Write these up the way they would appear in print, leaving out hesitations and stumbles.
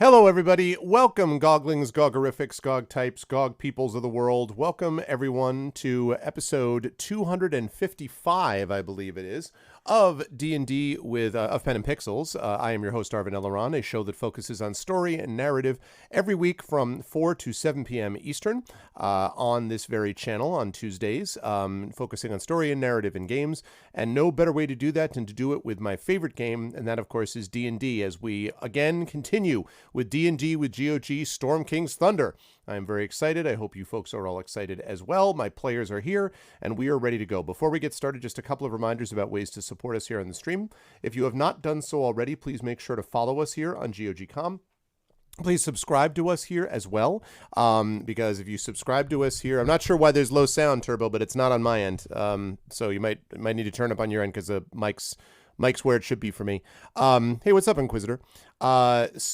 Hello, everybody. Welcome, Goglings, Gogorifics, Gog types, Gog peoples of the world. Welcome, everyone, to episode 255, I believe it is, of D&D with of Pen and Pixels. I am your host, Arvin Eleron, a show that focuses on story and narrative every week from 4 to 7 p.m. Eastern on this very channel on Tuesdays, focusing on story and narrative in games. And no better way to do that than to do it with my favorite game, and that, of course, is D&D, as we again continue with D&D with GOG Storm King's Thunder. I am very excited. I hope you folks are all excited as well. My players are here, and we are ready to go. Before we get started, just a couple of reminders about ways to support us here on the stream. If you have not done so already, please make sure to follow us here on GOG.com. Please subscribe to us here as well, because if you subscribe to us here, I'm not sure why there's low sound, Turbo, but it's not on my end. So you might need to turn up on your end because the mic's where it should be for me. Hey, what's up, Inquisitor? Yes,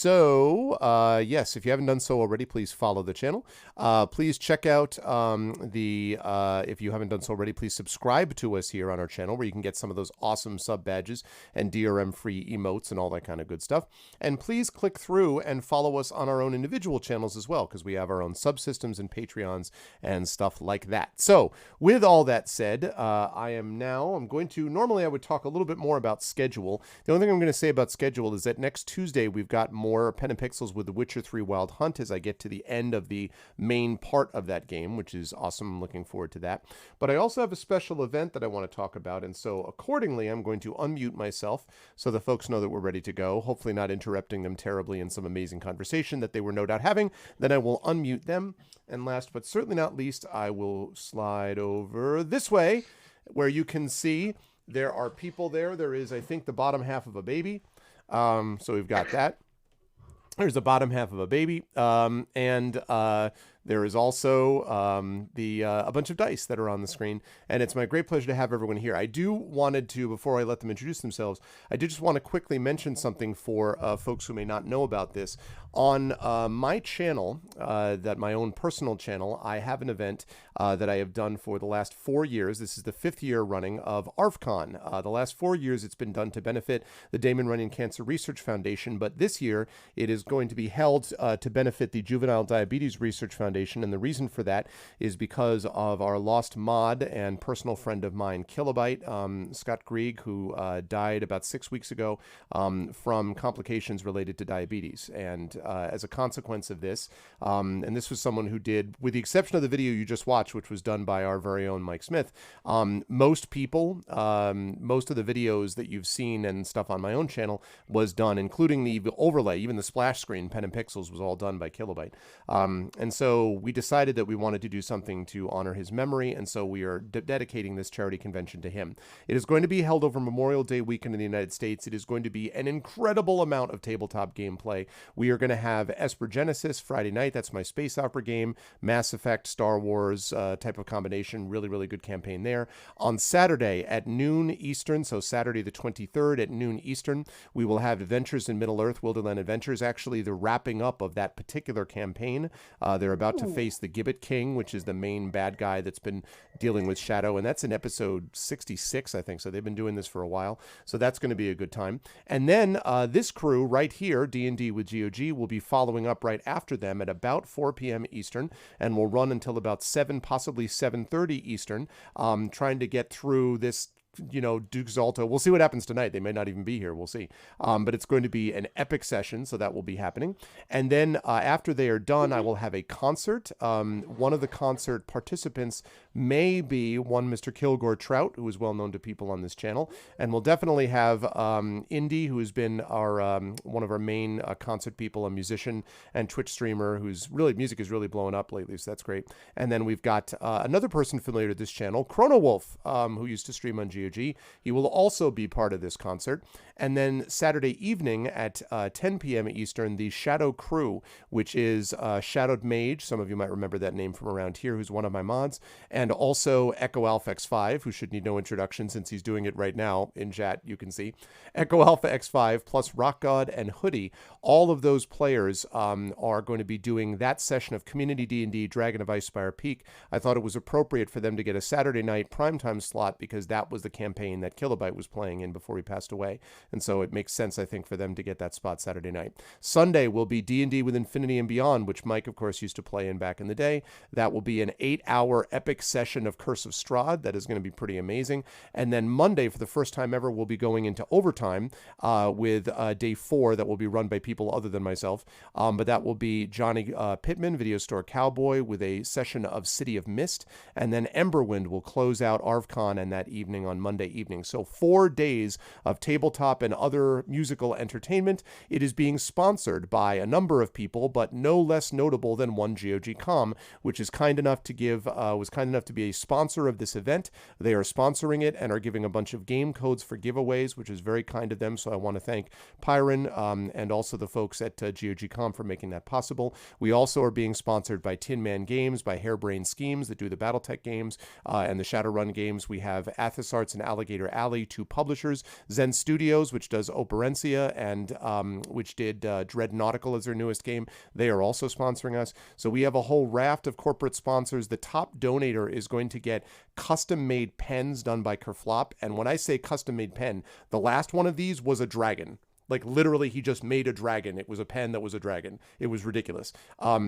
if you haven't done so already, please follow the channel. Please check out if you haven't done so already, please subscribe to us here on our channel, where you can get some of those awesome sub badges and DRM-free emotes and all that kind of good stuff. And please click through and follow us on our own individual channels as well, because we have our own subsystems and Patreons and stuff like that. So, with all that said, normally I would talk a little bit more about schedule. The only thing I'm going to say about schedule is that next Tuesday we've got more Pen and Pixels with The Witcher 3 Wild Hunt as I get to the end of the main part of that game, which is awesome. I'm looking forward to that. But I also have a special event that I want to talk about, and so accordingly I'm going to unmute myself so the folks know that we're ready to go, hopefully not interrupting them terribly in some amazing conversation that they were no doubt having. Then I will unmute them, and last but certainly not least, I will slide over this way where you can see there are people there. There is, I think, the bottom half of a baby. So we've got that. There's the bottom half of a baby. There is also a bunch of dice that are on the screen, and it's my great pleasure to have everyone here. Before I let them introduce themselves, I did just want to quickly mention something for folks who may not know about this. On my channel, my own personal channel, I have an event that I have done for the last 4 years. This is the 5th year running of ARFCon. The last 4 years it's been done to benefit the Damon Runyon Cancer Research Foundation, but this year it is going to be held to benefit the Juvenile Diabetes Research Foundation, and the reason for that is because of our lost mod and personal friend of mine, Kilobyte, Scott Grieg, who died about 6 weeks ago from complications related to diabetes. And as a consequence of this, and this was someone who did, with the exception of the video you just watched, which was done by our very own Mike Smith, most of the videos that you've seen and stuff on my own channel was done, including the overlay, even the splash screen, Pen and Pixels, was all done by Kilobyte. And so we decided that we wanted to do something to honor his memory, and so we are dedicating this charity convention to him. It is going to be held over Memorial Day weekend in the United States. It is going to be an incredible amount of tabletop gameplay. We are going to have Esper Genesis Friday night. That's my space opera game. Mass Effect, Star Wars type of combination. Really, really good campaign there. On Saturday at noon Eastern, so Saturday the 23rd at noon Eastern, we will have Adventures in Middle-earth, Wilderland Adventures. Actually, the wrapping up of that particular campaign. They're about to face the Gibbet King, which is the main bad guy that's been dealing with Shadow, and that's in episode 66, I think. So they've been doing this for a while. So that's going to be a good time. And then this crew right here, D&D with GOG, will be following up right after them at about 4 p.m. Eastern, and will run until about 7, possibly 7:30 Eastern, trying to get through this Duke Zalto. We'll see what happens tonight. They may not even be here. We'll see. But it's going to be an epic session, so that will be happening. And then after they are done, I will have a concert. One of the concert participants may be one Mr. Kilgore Trout, who is well known to people on this channel. And we'll definitely have Indy, who has been our one of our main concert people, a musician and Twitch streamer whose music is really blowing up lately, so that's great. And then we've got another person familiar to this channel, Chrono Wolf, who used to stream on GOG. He will also be part of this concert. And then Saturday evening at 10 p.m. Eastern, the Shadow Crew, which is Shadowed Mage, some of you might remember that name from around here, who's one of my mods, and also Echo Alpha X5, who should need no introduction since he's doing it right now in chat, you can see. Echo Alpha X5 plus Rock God and Hoodie, all of those players are going to be doing that session of Community D&D Dragon of Icespire Peak. I thought it was appropriate for them to get a Saturday night primetime slot because that was the the campaign that Kilobyte was playing in before he passed away. And so it makes sense, I think, for them to get that spot Saturday night. Sunday will be D&D with Infinity and Beyond, which Mike, of course, used to play in back in the day. That will be an 8-hour epic session of Curse of Strahd. That is going to be pretty amazing. And then Monday, for the first time ever, we'll be going into overtime with day 4 that will be run by people other than myself. But that will be Johnny Pittman, Video Store Cowboy, with a session of City of Mist. And then Emberwind will close out ArvCon and that evening on Monday evening. So 4 days of tabletop and other musical entertainment. It is being sponsored by a number of people, but no less notable than one GOG.com, which is kind enough to was kind enough to be a sponsor of this event. They are sponsoring it and are giving a bunch of game codes for giveaways, which is very kind of them. So I want to thank Pyron and also the folks at GOG.com for making that possible. We also are being sponsored by Tin Man Games, by Harebrained Schemes that do the BattleTech games and the Shadowrun games. We have Athos Arts and Alligator Alley, 2 publishers. Zen Studios, which does Operencia and which did Dread Nautical as their newest game. They are also sponsoring us. So we have a whole raft of corporate sponsors. The top donator is going to get custom-made pens done by Kerflop. And when I say custom-made pen, the last one of these was a dragon. Like literally, he just made a dragon. It was a pen that was a dragon. It was ridiculous.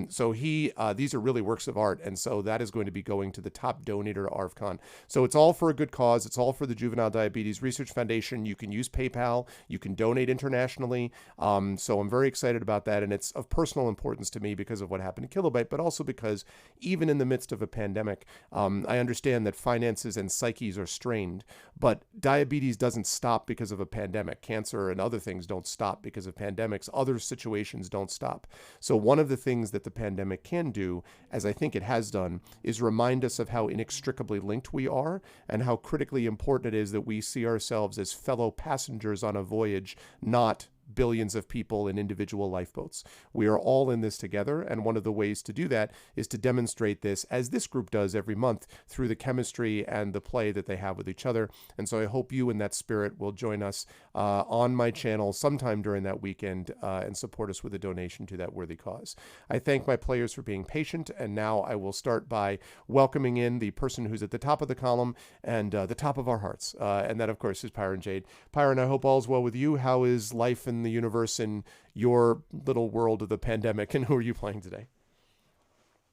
So these are really works of art, and so that is going to be going to the top donator to ArvCon. So it's all for a good cause. It's all for the Juvenile Diabetes Research Foundation. You can use PayPal. You can donate internationally. So I'm very excited about that, and it's of personal importance to me because of what happened to Kilobyte, but also because even in the midst of a pandemic, I understand that finances and psyches are strained, but diabetes doesn't stop because of a pandemic. Cancer and other things don't stop because of pandemics. Other situations don't stop. So one of the things that the pandemic can do, as I think it has done, is remind us of how inextricably linked we are and how critically important it is that we see ourselves as fellow passengers on a voyage, not billions of people in individual lifeboats. We are all in this together, and one of the ways to do that is to demonstrate this, as this group does every month, through the chemistry and the play that they have with each other. And so I hope you in that spirit will join us on my channel sometime during that weekend and support us with a donation to that worthy cause. I thank my players for being patient, and now I will start by welcoming in the person who's at the top of the column and the top of our hearts, and that, of course, is Pyron Jade. Pyron, I hope all's well with you. How is life in the universe in your little world of the pandemic, and who are you playing today?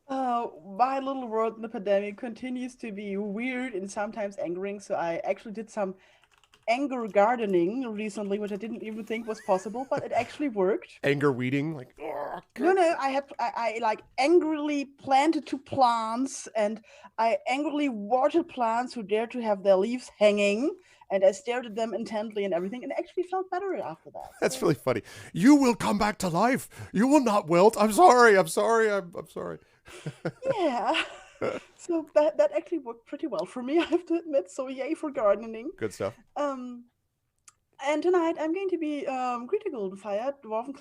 My little world in the pandemic continues to be weird and sometimes angering, so I actually did some anger gardening recently, which I didn't even think was possible, but it actually worked. Anger weeding, like, oh, No, I like angrily planted 2 plants, and I angrily watered plants who dared to have their leaves hanging, and I stared at them intently and everything, and actually felt better after that. That's really funny. You will come back to life. You will not wilt. I'm sorry. I'm sorry. I'm sorry. Yeah. So that actually worked pretty well for me, I have to admit. So yay for gardening. Good stuff. And tonight I'm going to be critical to fire Dwarven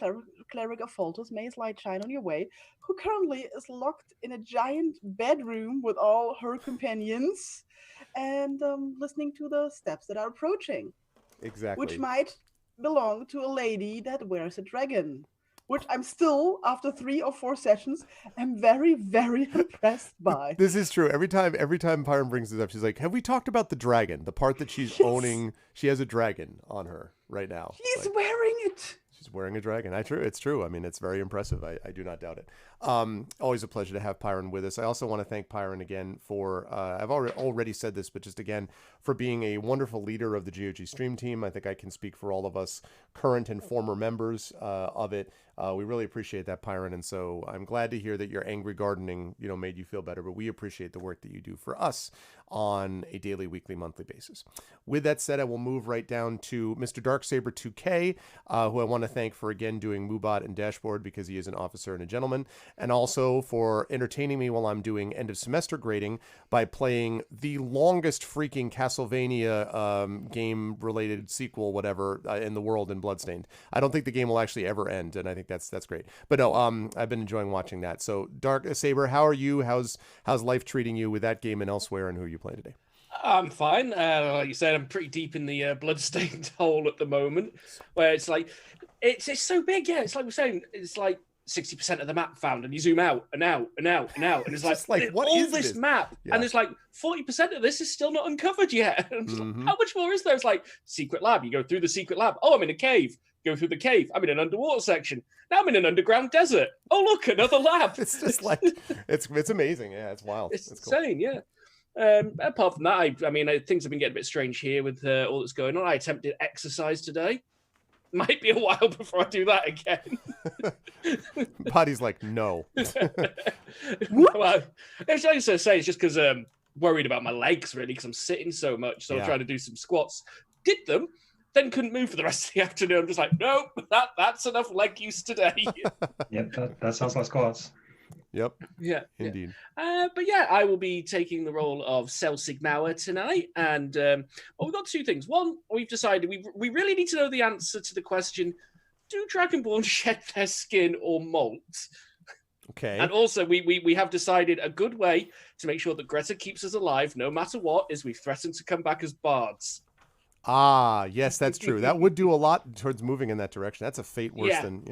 Cleric of Folters, May his light shine on your way, who currently is locked in a giant bedroom with all her companions and listening to the steps that are approaching. Exactly. Which might belong to a lady that wears a dragon. Which I'm still, after 3 or 4 sessions, am very, very impressed by. This is true. Every time Pyron brings this up, she's like, have we talked about the dragon? The part that she's owning, she has a dragon on her right now. She's like, wearing it. She's wearing a dragon. It's true. I mean, it's very impressive. I do not doubt it. Always a pleasure to have Pyron with us. I also want to thank Pyron again for, I've already said this, but just again, for being a wonderful leader of the GOG stream team. I think I can speak for all of us current and former members of it. We really appreciate that, Pyron. And so I'm glad to hear that your angry gardening, made you feel better, but we appreciate the work that you do for us on a daily, weekly, monthly basis. With that said, I will move right down to Mr. Darksaber 2K, who I want to thank for again doing Moobot and Dashboard because he is an officer and a gentleman, and also for entertaining me while I'm doing end of semester grading by playing the longest freaking Castlevania game related sequel, whatever, in the world in Bloodstained. I don't think the game will actually ever end, and I think that's great. But no, I've been enjoying watching that. So Darksaber, how are you? How's life treating you with that game and elsewhere, and who are you playing today? I'm fine. Like you said, I'm pretty deep in the Bloodstained hole at the moment, where it's like it's so big. Yeah, it's like we're saying. It's like 60% of the map found, and you zoom out and out and out and out, and it's Just like, what all is this this? map, Yeah. and it's like 40% of this is still not uncovered yet. And I'm just like, how much more is there? It's like secret lab. You go through the secret lab. Oh, I'm in a cave. Go through the cave. I'm in an underwater section. Now I'm in an underground desert. Oh, look, another lab. It's just like it's amazing. Yeah, it's wild. It's It's cool. insane, yeah. Apart from that, I mean, things have been getting a bit strange here with all that's going on. I attempted exercise today. Might be a while before I do that again. Body's like, no. Well, it's like I say, it's just because I'm worried about my legs, really, because I'm sitting so much. So I'm trying to do some squats. Did them, then couldn't move for the rest of the afternoon. I'm just like, nope, that's enough leg use today. Yep, that sounds like squats. Yep. Yeah, indeed. But yeah, I will be taking the role of Cell Sigmauer tonight, and well, we've got two things. One, we've decided we really need to know the answer to the question: do Dragonborn shed their skin or molt? Okay. And also, we have decided a good way to make sure that Greta keeps us alive, no matter what, is we've threatened to come back as bards. Ah, yes, that's true. That would do a lot towards moving in that direction. That's a fate worse than,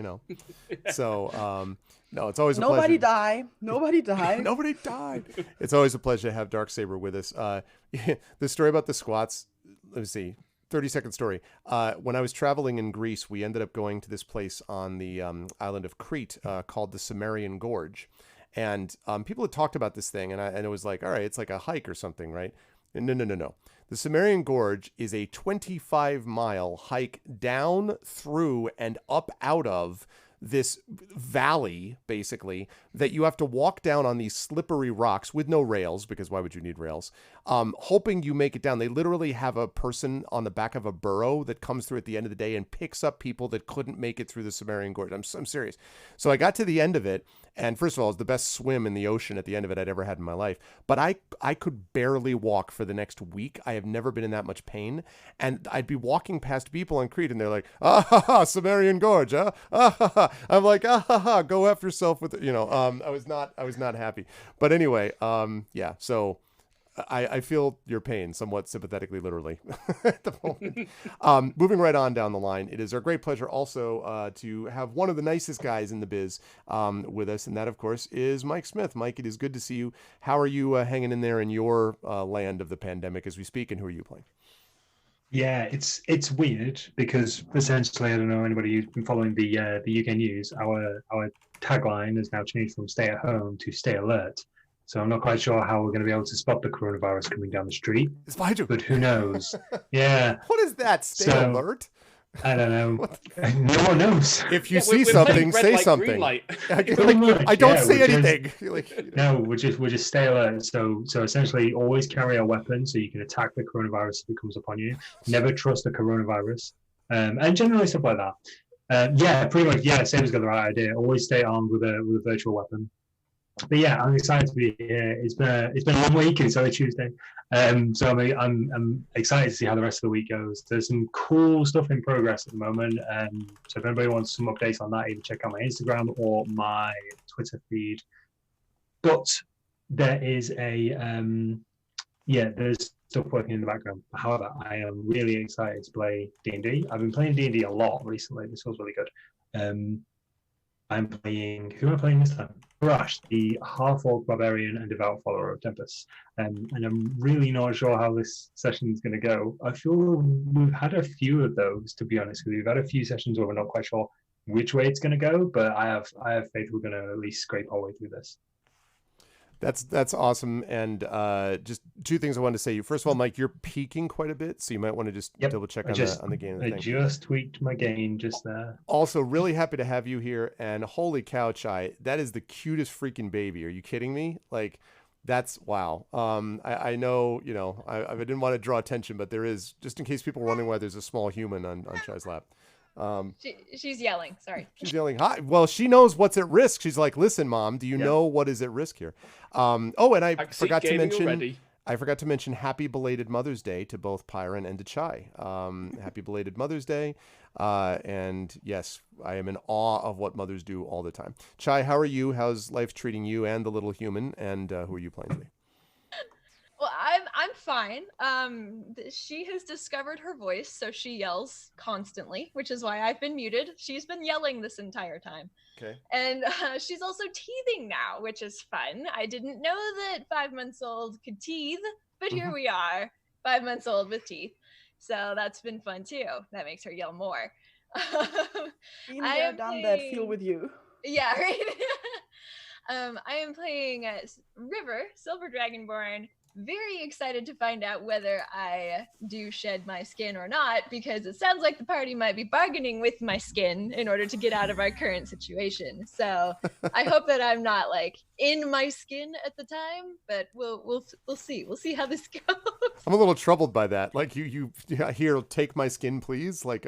So, no, it's always a pleasure. Nobody die. Nobody die. Nobody died. It's always a pleasure to have Darksaber with us. The story about the squats, let me see, 30-second story. When I was traveling in Greece, we ended up going to this place on the island of Crete called the Cimmerian Gorge. And people had talked about this thing, and it was like, all right, it's like a hike or something, right? No. The Cimmerian Gorge is a 25-mile hike down through and up out of this valley, basically, that you have to walk down on these slippery rocks with no rails, because why would you need rails? Hoping you make it down. They literally have a person on the back of a burro that comes through at the end of the day and picks up people that couldn't make it through the Cimmerian Gorge. I'm serious. So I got to the end of it, and first of all, it was the best swim in the ocean at the end of it I'd ever had in my life. But I could barely walk for the next week. I have never been in that much pain. And I'd be walking past people on Crete, and they're like, Cimmerian Gorge, huh? I'm like, go F yourself with it. I was not happy. But anyway, yeah, so I feel your pain somewhat sympathetically, literally at the moment. Moving right on down the line, it is our great pleasure also to have one of the nicest guys in the biz with us, and that, of course, is Mike Smith. Mike, it is good to see you. How are you hanging in there in your land of the pandemic as we speak, and who are you playing? Yeah, it's weird because essentially, I don't know anybody who's been following the UK news. Our tagline has now changed from "Stay at home" to "Stay alert." So I'm not quite sure how we're going to be able to spot the coronavirus coming down the street. It's behind you. But who knows? Yeah. What is that? Stay alert? I don't know. No one knows. If you see something, say something. I don't say anything. No, we're just stay alert. So essentially, always carry a weapon so you can attack the coronavirus if it comes upon you. Never trust the coronavirus, and generally stuff like that. Yeah, pretty much. Yeah, Sam's got the right idea. Always stay armed with a virtual weapon. But yeah, I'm excited to be here. It's been a long week. It's only Tuesday, so I'm excited to see how the rest of the week goes. There's some cool stuff in progress at the moment. So if anybody wants some updates on that, either check out my Instagram or my Twitter feed. But there is there's stuff working in the background. However, I am really excited to play D&D. I've been playing D&D a lot recently. This feels really good. I'm playing. Who am I playing this time? Rush, the half-orc barbarian and devout follower of Tempest. And I'm really not sure how this session is going to go. I feel we've had a few of those, to be honest with you. We've had a few sessions where we're not quite sure which way it's going to go, but I have faith we're going to at least scrape our way through this. That's awesome. And just two things I wanted to say. First of all, Mike, you're peaking quite a bit, so you might want to just double check on the game. I just tweaked my gain just there. Also, really happy to have you here. And holy cow, Chai, that is the cutest freaking baby. Are you kidding me? Like, that's wow. I know, I didn't want to draw attention, but there is, just in case people are wondering why there's a small human on Chai's lap. She's yelling. Sorry. She's yelling. Hi. Well, she knows what's at risk. She's like, listen, Mom, do you know what is at risk here? And I forgot to mention happy belated Mother's Day to both Pyron and to Chai. Happy belated Mother's Day. And yes, I am in awe of what mothers do all the time. Chai, how are you? How's life treating you and the little human? And who are you playing today? Well, I'm fine. She has discovered her voice, so she yells constantly, which is why I've been muted. She's been yelling this entire time. Okay. And she's also teething now, which is fun. I didn't know that 5 months old could teeth, but here we are, 5 months old with teeth. So that's been fun too. That makes her yell more. Been there, done that. Feel with you. Yeah, right. I am playing River, Silver Dragonborn. Very excited to find out whether I do shed my skin or not, because it sounds like the party might be bargaining with my skin in order to get out of our current situation. So I hope that I'm not like in my skin at the time, but we'll see. We'll see how this goes. I'm a little troubled by that. Like you here, take my skin, please. Like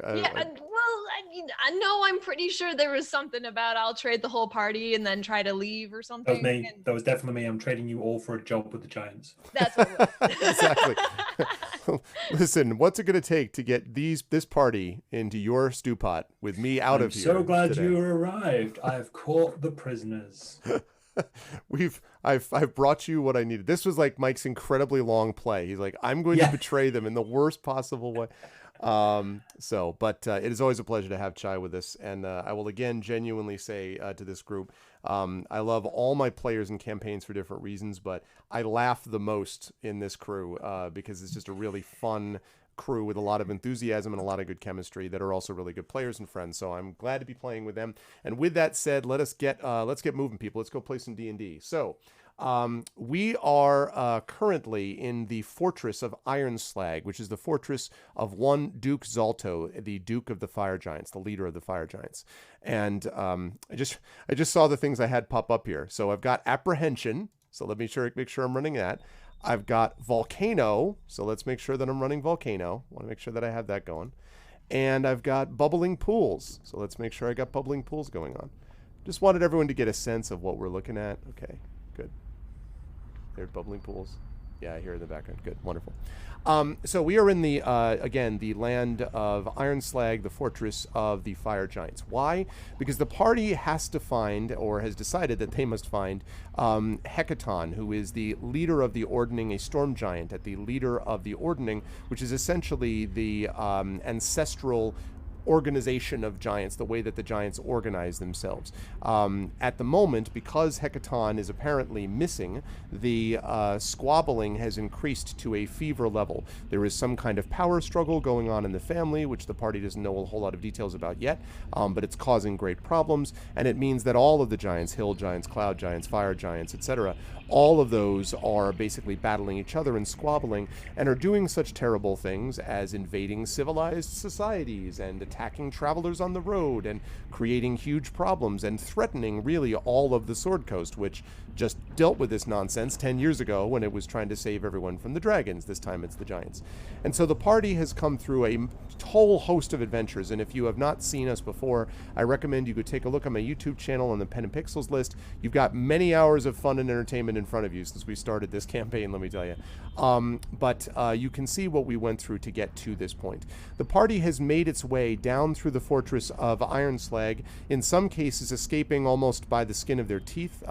I know I'm pretty sure there was something about I'll trade the whole party and then try to leave or something. That was me. That was definitely me. I'm trading you all for a job with the Giants. That's what it was. Exactly. Listen, what's it going to take to get this party into your stew pot with me out of here? I'm so glad today? you arrived. I have caught the prisoners. I've brought you what I needed. This was like Mike's incredibly long play. He's like, I'm going to betray them in the worst possible way. But it is always a pleasure to have Chai with us, and I will again genuinely say to this group, I love all my players and campaigns for different reasons, but I laugh the most in this crew because it's just a really fun crew with a lot of enthusiasm and a lot of good chemistry that are also really good players and friends. So I'm glad to be playing with them. And with that said, let's get moving, people. Let's go play some D&D. So we are currently in the fortress of Ironslag, which is the fortress of one Duke Zalto, the Duke of the Fire Giants, the leader of the Fire Giants. And I just saw the things I had pop up here. So I've got Apprehension. So let me make sure I'm running that. I've got Volcano. So let's make sure that I'm running Volcano. I want to make sure that I have that going. And I've got Bubbling Pools. So let's make sure I got Bubbling Pools going on. Just wanted everyone to get a sense of what we're looking at. Okay, good. There's Bubbling Pools. Yeah, I hear it in the background. Good, wonderful. So we are in the, again, the land of Ironslag, the fortress of the Fire Giants. Why? Because the party has to find, or has decided that they must find, Hecaton, who is the leader of the Ordning, a storm giant, at the leader of the Ordning, which is essentially the ancestral organization of giants, the way that the giants organize themselves. At the moment, because Hecaton is apparently missing, the squabbling has increased to a fever level. There is some kind of power struggle going on in the family, which the party doesn't know a whole lot of details about yet, but it's causing great problems, and it means that all of the giants, hill giants, cloud giants, fire giants, etc., all of those are basically battling each other and squabbling, and are doing such terrible things as invading civilized societies and attacking travelers on the road and creating huge problems and threatening really all of the Sword Coast, which just dealt with this nonsense 10 years ago when it was trying to save everyone from the dragons. This time it's the giants. And so the party has come through a whole host of adventures, and if you have not seen us before, I recommend you go take a look on my YouTube channel on the Pen and Pixels list. You've got many hours of fun and entertainment in front of you since we started this campaign, let me tell you. But you can see what we went through to get to this point. The party has made its way down through the fortress of Ironslag, in some cases escaping almost by the skin of their teeth,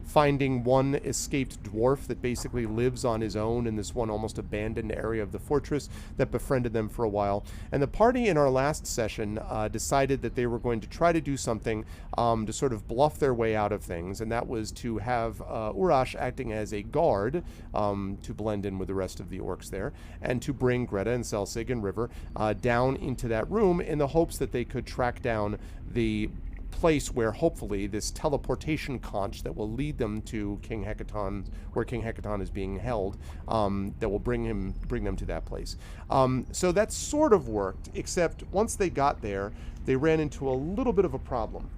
finding one escaped dwarf that basically lives on his own in this one almost abandoned area of the fortress that befriended them for a while. And the party in our last session decided that they were going to try to do something to sort of bluff their way out of things, and that was to have Urash acting as a guard to blend in with the rest of the orcs there, and to bring Greta and Selsig and River down into that room in the hopes that they could track down the place where hopefully this teleportation conch that will lead them to King Hecaton, where King Hecaton is being held, that will bring them to that place. So that sort of worked, except once they got there, they ran into a little bit of a problem,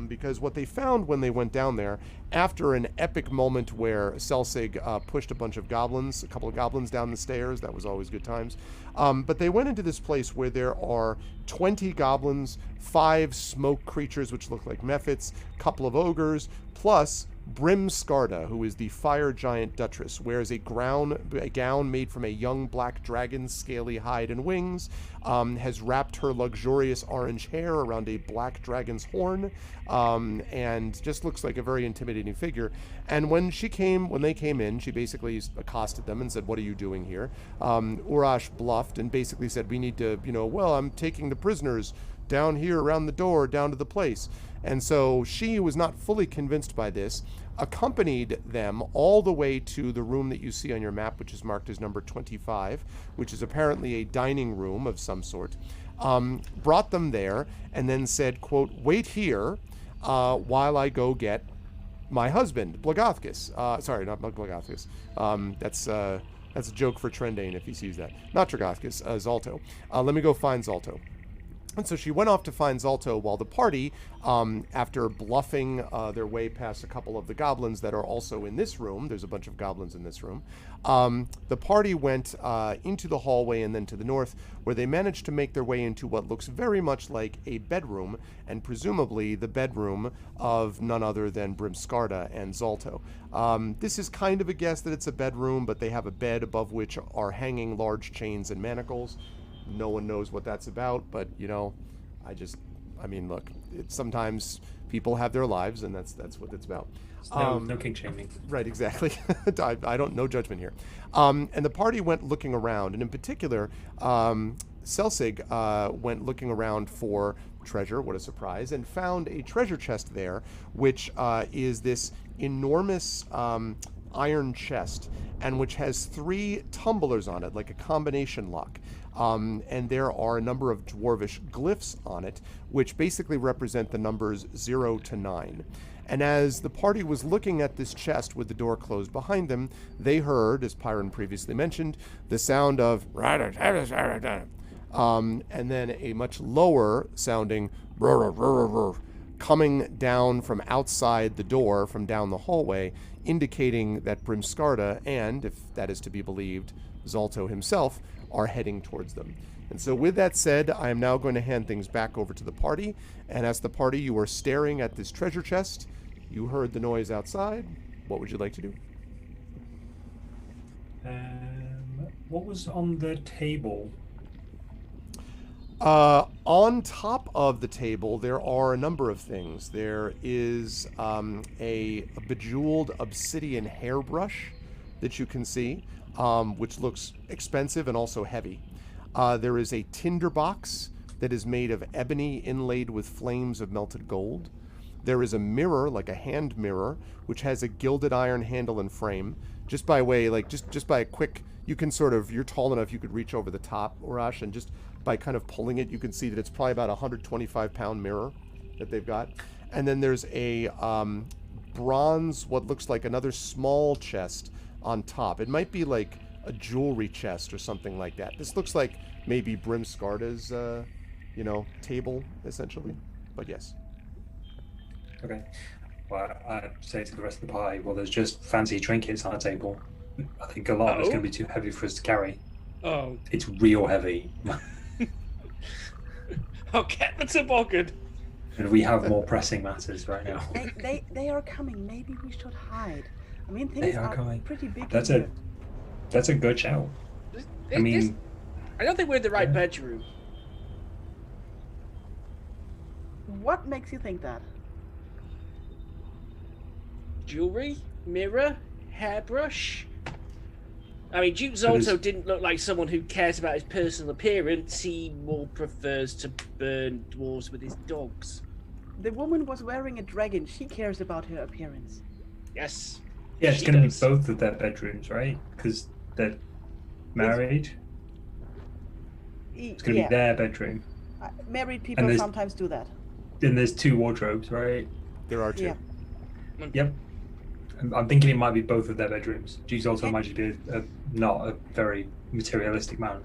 because what they found when they went down there, after an epic moment where Selsig pushed a couple of goblins down the stairs, that was always good times, but they went into this place where there are 20 goblins, 5 smoke creatures which look like mephits, a couple of ogres, plus Brim Skarda, who is the fire giant Duchess, wears a gown made from a young black dragon's scaly hide and wings, has wrapped her luxurious orange hair around a black dragon's horn, and just looks like a very intimidating figure. And when they came in, she basically accosted them and said, "What are you doing here?" Urash bluffed and basically said, "We need to, I'm taking the prisoners down here around the door, down to the place." And so she, who was not fully convinced by this, accompanied them all the way to the room that you see on your map, which is marked as number 25, which is apparently a dining room of some sort, brought them there, and then said, quote, "Wait here while I go get my husband, Blagothkus." Sorry, not Blagothkus. That's a joke for Trendane if he sees that. Not Tragothkus, Zalto. Let me go find Zalto. And so she went off to find Zalto while the party, after bluffing their way past a couple of the goblins that are also in this room — there's a bunch of goblins in this room — the party went into the hallway and then to the north, where they managed to make their way into what looks very much like a bedroom, and presumably the bedroom of none other than Brimskarda and Zalto. This is kind of a guess that it's a bedroom, but they have a bed above which are hanging large chains and manacles. No one knows what that's about, but look, sometimes people have their lives, and that's what it's about. No king shaming. Right, exactly. I don't, no judgment here. And the party went looking around, and in particular, Selsig went looking around for treasure. What a surprise! And found a treasure chest there, which is this enormous iron chest, and which has 3 tumblers on it, like a combination lock. And there are a number of dwarvish glyphs on it, which basically represent the numbers 0 to 9. And as the party was looking at this chest with the door closed behind them, they heard, as Pyron previously mentioned, the sound of and then a much lower sounding coming down from outside the door, from down the hallway, indicating that Brimskarda and, if that is to be believed, Zalto himself, are heading towards them. And so with that said, I am now going to hand things back over to the party. And as the party, you are staring at this treasure chest. You heard the noise outside. What would you like to do? What was on the table? On top of the table, there are a number of things. There is a bejeweled obsidian hairbrush that you can see, which looks expensive and also heavy. There is a tinderbox that is made of ebony inlaid with flames of melted gold. There is a mirror, like a hand mirror, which has a gilded iron handle and frame. Just by way, just by a quick, you can you're tall enough, you could reach over the top, Urash, and just by kind of pulling it, you can see that it's probably about a 125-pound mirror that they've got. And then there's a bronze, what looks like another small chest on top. It might be like a jewelry chest or something like that. This looks like maybe Brimskarda's, table, essentially. But yes. Okay. Well, I say to the rest of the party, well, there's just fancy trinkets on the table. I think a lot of it's going to be too heavy for us to carry. Oh. It's real heavy. I'll get the toboggan. And we have more pressing matters right now. They are coming. Maybe we should hide. I mean, They things are are coming. pretty big. That's here. a good shout. I mean, I don't think we're in the right bedroom. What makes you think that? Jewelry, mirror, hairbrush. I mean, Duke So Zolto there's- didn't look like someone who cares about his personal appearance. He more prefers to burn dwarves with his dogs. The woman was wearing a dragon. She cares about her appearance. Yes. yeah, it's she going to be does. both of their bedrooms, right? Because they're married. It's going to be their bedroom. Married people there's- sometimes do that. Then there's 2 wardrobes, right? There are 2. Yeah. Yep. I'm thinking it might be both of their bedrooms. Duke also might just be not a very materialistic man.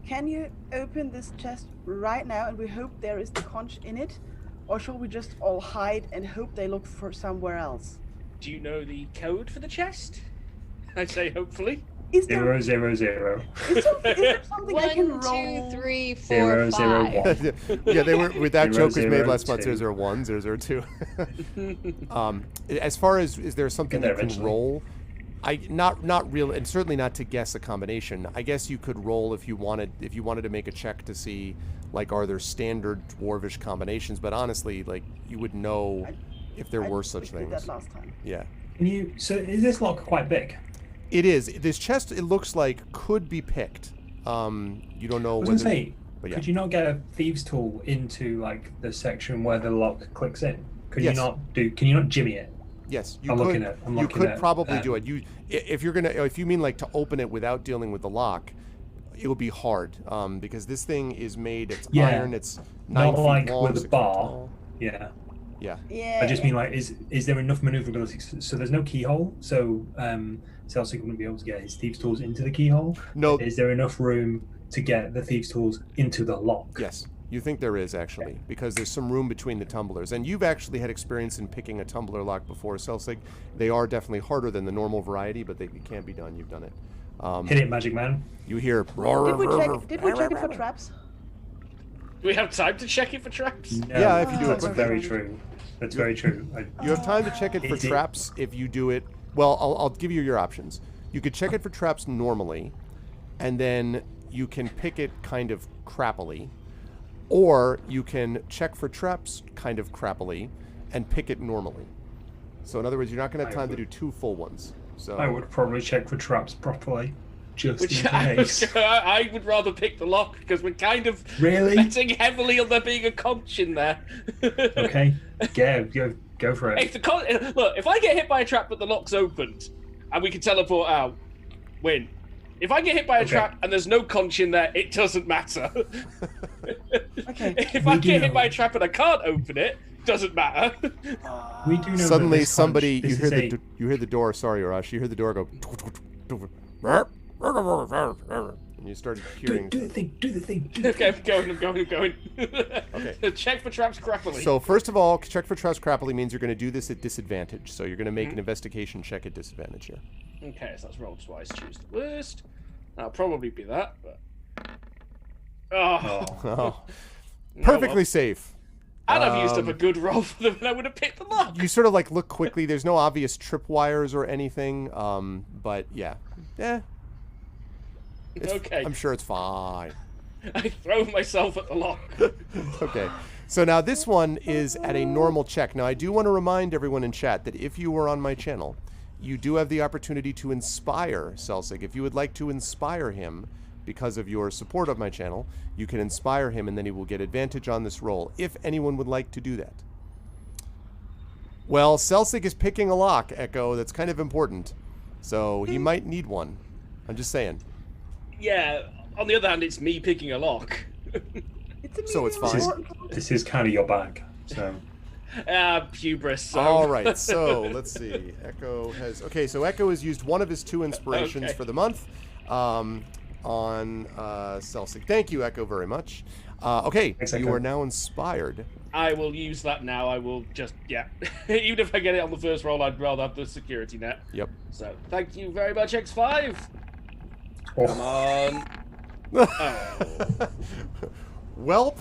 Can you open this chest right now and we hope there is the conch in it? Or shall we just all hide and hope they look for somewhere else? Do you know the code for the chest? I'd say hopefully. Is there, 0, 0, 0. is there something I can 1, roll? 2, 3, 4, 0, 0, 5. 1. Yeah, they were with that joke was made 0, last month. 2. 001, 002. As far as is there something Get you there can eventually. roll? Not real, and certainly not to guess a combination. I guess you could roll if you wanted to make a check to see like are there standard dwarvish combinations. But honestly, like you would know if there were such We did things. that last time. Yeah. Can you? So is this lock quite big? It is. This chest, it looks like, could be picked. You don't know I was whether. gonna say, but yeah. could you not get a thieves tool into like the section where the lock clicks in? Could Yes. you not do? Can you not jimmy it? Yes, you I'm could. looking at- I'm you looking could at, probably do it. If you mean like to open it without dealing with the lock, it would be hard. Because this thing is made. It's Yeah. iron. It's 9 Not feet like long, with a 6 feet bar. tall. Yeah. Yeah. Yeah. I just mean like, is there enough maneuverability? So there's no keyhole. So Celsic wouldn't be able to get his thieves tools into the keyhole. No. Is there enough room to get the thieves tools into the lock? Yes. You think there is actually, because there's some room between the tumblers, and you've actually had experience in picking a tumbler lock before, Celsig. They are definitely harder than the normal variety, but it can be done. You've done it. Hit it, Magic Man. You hear. Did we check it for traps? Do we have time to check it for traps? No, Yeah, if you do it that's quickly. very true. That's very true. You have time to check it for Is it- traps if you do it. Well, I'll give you your options. You could check it for traps normally, and then you can pick it kind of crappily, or you can check for traps kind of crappily and pick it normally. So in other words, you're not going to have time to do 2 full ones. So I would probably check for traps properly, just Which in I, case. I would rather pick the lock because we're kind of Really? betting heavily on there being a conch in there. Okay, go for it. If look, if I get hit by a trap but the lock's opened and we can teleport out, win. If I get hit by a Okay. trap and there's no conch in there, it doesn't matter. Okay. If We I do get hit know- by a trap and I can't open it, doesn't matter. We do know that suddenly this somebody conch- you this hear is you hear the door. Sorry, Arash. You hear the door go. And you started hearing. do the thing, do the thing. Do the Okay, thing. I'm going. Okay. Check for traps crappily. So first of all, check for traps crappily means you're going to do this at disadvantage. So you're going to make Mm-hmm. an investigation check at disadvantage here. Okay, so let's roll twice, choose the worst. That'll probably be that, but... Oh. Oh, No, perfectly well. safe. And I've used up a good roll for them, and I would have picked the lock. You sort of like look quickly. There's no obvious tripwires or anything. But yeah, Okay. I'm sure it's fine. I throw myself at the lock. Okay. So now this one is at a normal check. Now I do want to remind everyone in chat that if you were on my channel, you do have the opportunity to inspire Celsig. If you would like to inspire him because of your support of my channel, you can inspire him and then he will get advantage on this roll, if anyone would like to do that. Well, Celsig is picking a lock, Echo. That's kind of important. So he might need one. I'm just saying. Yeah, on the other hand, it's me picking a lock. So it's fine. This is kind of your bag. So Hubris. So. All right, so let's see. Echo has... Okay, so Echo has used one of his 2 inspirations Okay. for the month on Celsig. Thank you, Echo, very much. Okay, Thanks, you Echo. are now inspired. I will use that now. I will just, yeah. Even if I get it on the first roll, I'd rather have the security net. Yep. So, thank you very much, X5. Come on. Welp.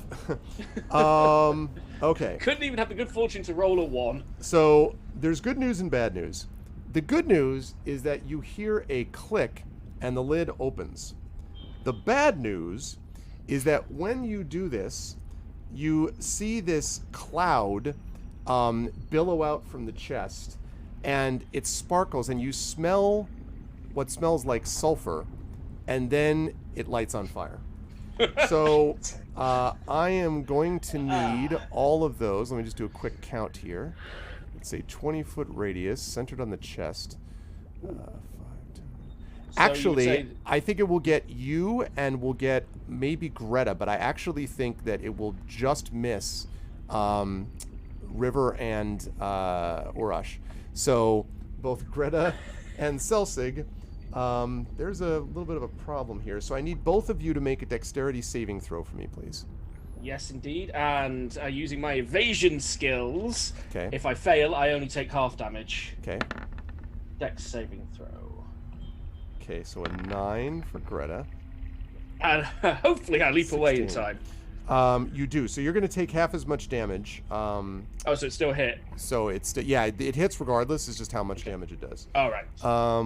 Okay. Couldn't even have the good fortune to roll a 1. So there's good news and bad news. The good news is that you hear a click and the lid opens. The bad news is that when you do this, you see this cloud billow out from the chest, and it sparkles, and you smell what smells like sulfur, and then it lights on fire. So I am going to need all of those. Let me just do a quick count here. It's a 20-foot radius centered on the chest. 5, 10. So you would Actually, say- I think it will get you and will get maybe Greta, but I actually think that it will just miss River and Urash. So both Greta and Celsig, there's a little bit of a problem here. So I need both of you to make a dexterity saving throw for me, please. Yes, indeed. And using my evasion skills, Okay. if I fail, I only take half damage. Okay. Dex saving throw. Okay, so a 9 for Greta. And hopefully I leap away in 16. time. You do. So you're going to take half as much damage. Oh, so it's still hit. So it's it hits regardless. It's just how much damage it does. All right.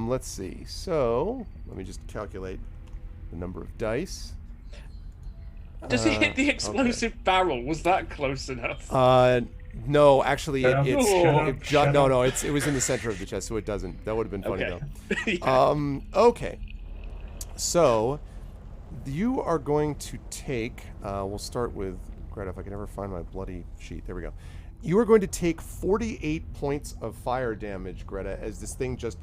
Let's see. So let me just calculate the number of dice. Does it hit the explosive barrel? Was that close enough? No, actually, Shut up. it was in the center of the chest, so it doesn't. That would have been funny Okay. though. Okay. So you are going to take. We'll start with Greta. If I can ever find my bloody sheet, there we go. You are going to take 48 points of fire damage, Greta, as this thing just.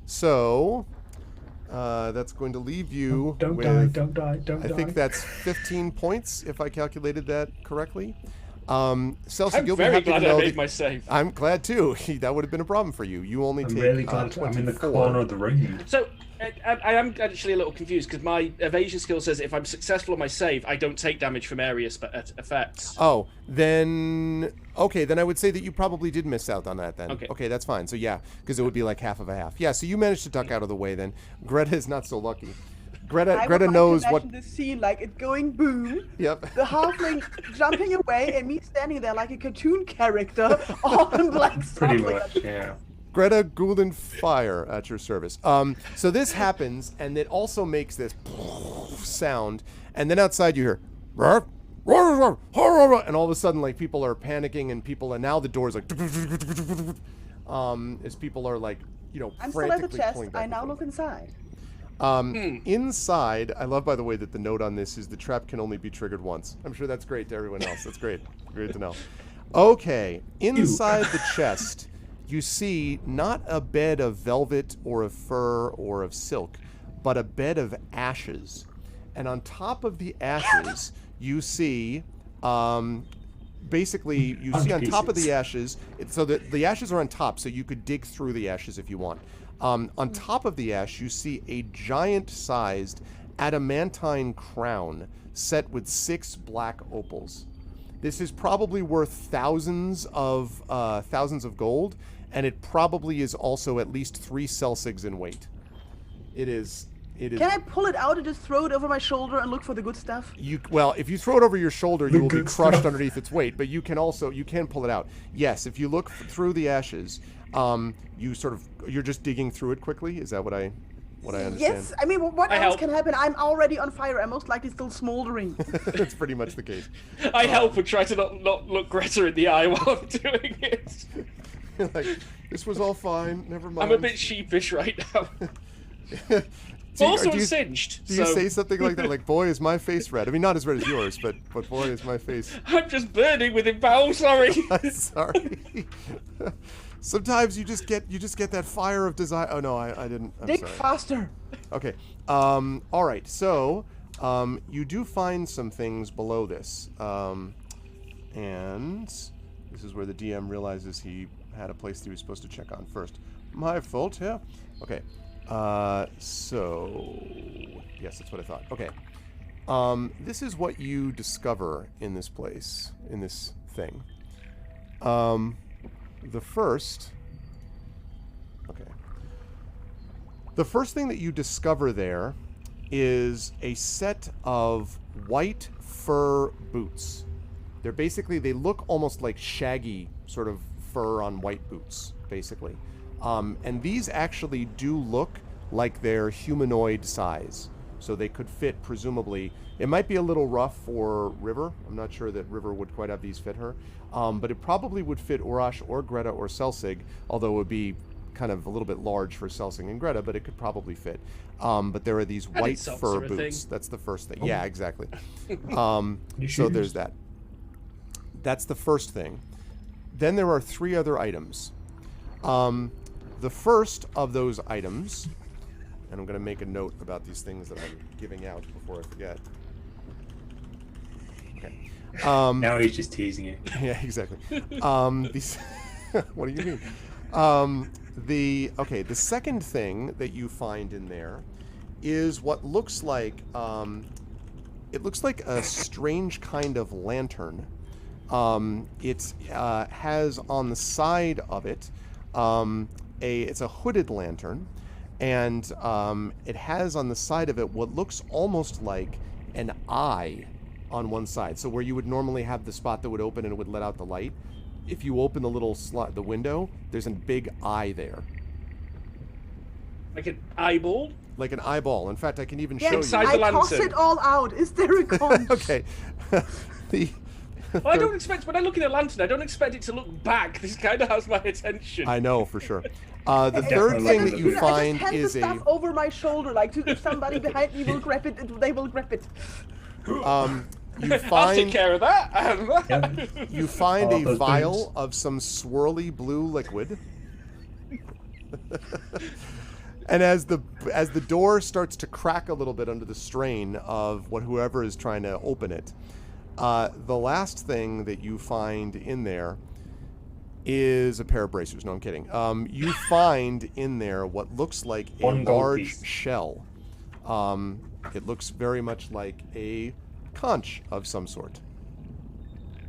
So. That's going to leave you Don't with, die, don't die, don't die. I think that's 15 points, if I calculated that correctly. Celsius, I'm you'll be very happy glad to know I made that- my save. I'm glad too. That would have been a problem for you. You only I'm take really glad I'm in the 24. corner of the room. So I am actually a little confused because my evasion skill says if I'm successful on my save, I don't take damage from area effects. Oh, then okay. Then I would say that you probably did miss out on that. Then Okay. that's fine. So yeah, because it would be like half of a half. Yeah. So you managed to duck out of the way. Then Greta is not so lucky. Greta I would like knows to what. imagine this scene, like it going boom, Yep. the halfling jumping away, and me standing there like a cartoon character, all in black Pretty stuff. much, yeah. Greta Goulden Fire at your service. So this happens, and it also makes this sound, and then outside you hear, and all of a sudden, like people are panicking, and now the door's like, as people are like, I'm still at the frantically chest. pulling back I and now forth. look inside. Inside, I love, by the way, that the note on this is the trap can only be triggered once. I'm sure that's great to everyone else. That's great. Great to know. Okay, inside the chest, you see not a bed of velvet or of fur or of silk, but a bed of ashes. And on top of the ashes, you see, basically, you see on top of the ashes, so the ashes are on top, so you could dig through the ashes if you want. On top of the ash, you see a giant-sized adamantine crown set with 6 black opals. This is probably worth thousands of gold, and it probably is also at least 3 celsigs in weight. It is. Can I pull it out and just throw it over my shoulder and look for the good stuff? Well, if you throw it over your shoulder, you will be good crushed stuff. underneath its weight. But you can pull it out. Yes, if you look through the ashes, you're just digging through it quickly. Is that what I understand? Yes, I mean, what I else help. can happen? I'm already on fire. I'm most likely still smoldering. That's pretty much the case. I help and try to not look Greta in the eye while I'm doing it. Like, this was all fine. Never mind. I'm a bit sheepish right now. Do you- Also do you- singed. Do you so say something like that? Like, boy, is my face red. I mean, not as red as yours, but boy, is my face. I'm just burning with impale. Sorry. I'm sorry. Sometimes you just get that fire of desire. Oh no, I didn't. I'm Dig sorry. faster. Okay. All right. So, you do find some things below this, and this is where the DM realizes he had a place that he was supposed to check on first. My fault. Yeah. Okay. So, yes, that's what I thought. Okay. This is what you discover in this place, in this thing. The first thing that you discover there is a set of white fur boots. They look almost like shaggy sort of fur on white boots, basically. And these actually do look like they're humanoid size. So they could fit, presumably. It might be a little rough for River. I'm not sure that River would quite have these fit her. But it probably would fit Urash or Greta or Celsig, although it would be kind of a little bit large for Celsig and Greta, but it could probably fit. But there are these white Seltzer fur a boots. thing. That's the first thing. Yeah, exactly. You So shoes. there's that. That's the first thing. Then there are 3 other items. The first of those items, and I'm going to make a note about these things that I'm giving out before I forget. Okay. Now he's just teasing you. Yeah, exactly. These. What do you mean? The second thing that you find in there is what looks like it looks like a strange kind of lantern. It has on the side of it it's a hooded lantern, and it has on the side of it what looks almost like an eye on one side. So where you would normally have the spot that would open and it would let out the light, if you open the little slot, the window, there's a big eye there. Like an eyeball? Like an eyeball. In fact, I can even show you. Inside I the toss lantern. it all out. Is there a conch? Okay. Well, I don't expect, when I look at a lantern, I don't expect it to look back. This kind of has my attention. I know, for sure. The third thing that you I find just hand is the stuff over my shoulder, like if somebody behind me will grab it, they will grab it. you I'll take find care of that. you find Oh, a those vial boots. of some swirly blue liquid. And as the door starts to crack a little bit under the strain of whoever is trying to open it, the last thing that you find in there is a pair of bracers. No, I'm kidding. You find in there what looks like a One gold large piece. shell. It looks very much like a conch of some sort.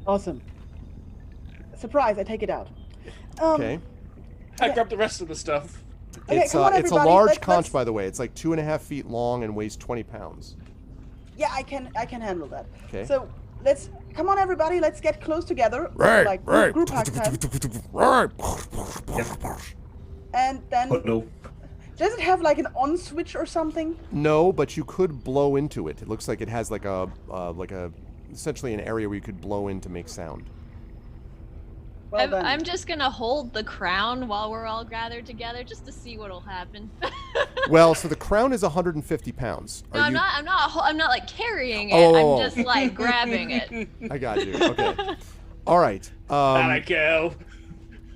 Awesome. Surprise! I take it out. Okay. I grabbed the rest of the stuff. Okay, It's come on, a everybody, large let's- conch, let's- by the way. It's like 2.5 feet long and weighs 20 pounds. Yeah, I can handle that. Okay. So come on, everybody. Let's get close together. Right, Like right. group hug time. Right. And then Huddle. does it have like an on switch or something? No, but you could blow into it. It looks like it has like a essentially an area where you could blow in to make sound. Well done. I'm just gonna hold the crown while we're all gathered together, just to see what'll happen. Well, so the crown is 150 pounds. No, I'm not like carrying it. Oh. I'm just like grabbing it. I got you. Okay. All right. Go.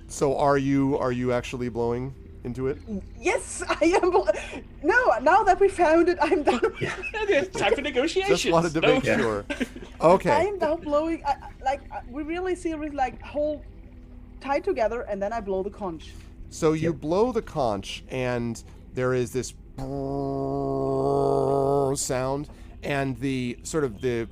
So are you actually blowing into it? Yes, I am. No, now that we found it, I'm done. Time for negotiations. Just wanted to No. make sure. Okay. I'm now blowing. We really seriously like hold tied together, and then I blow the conch. So you blow the conch, and there is this sound, and the sort of the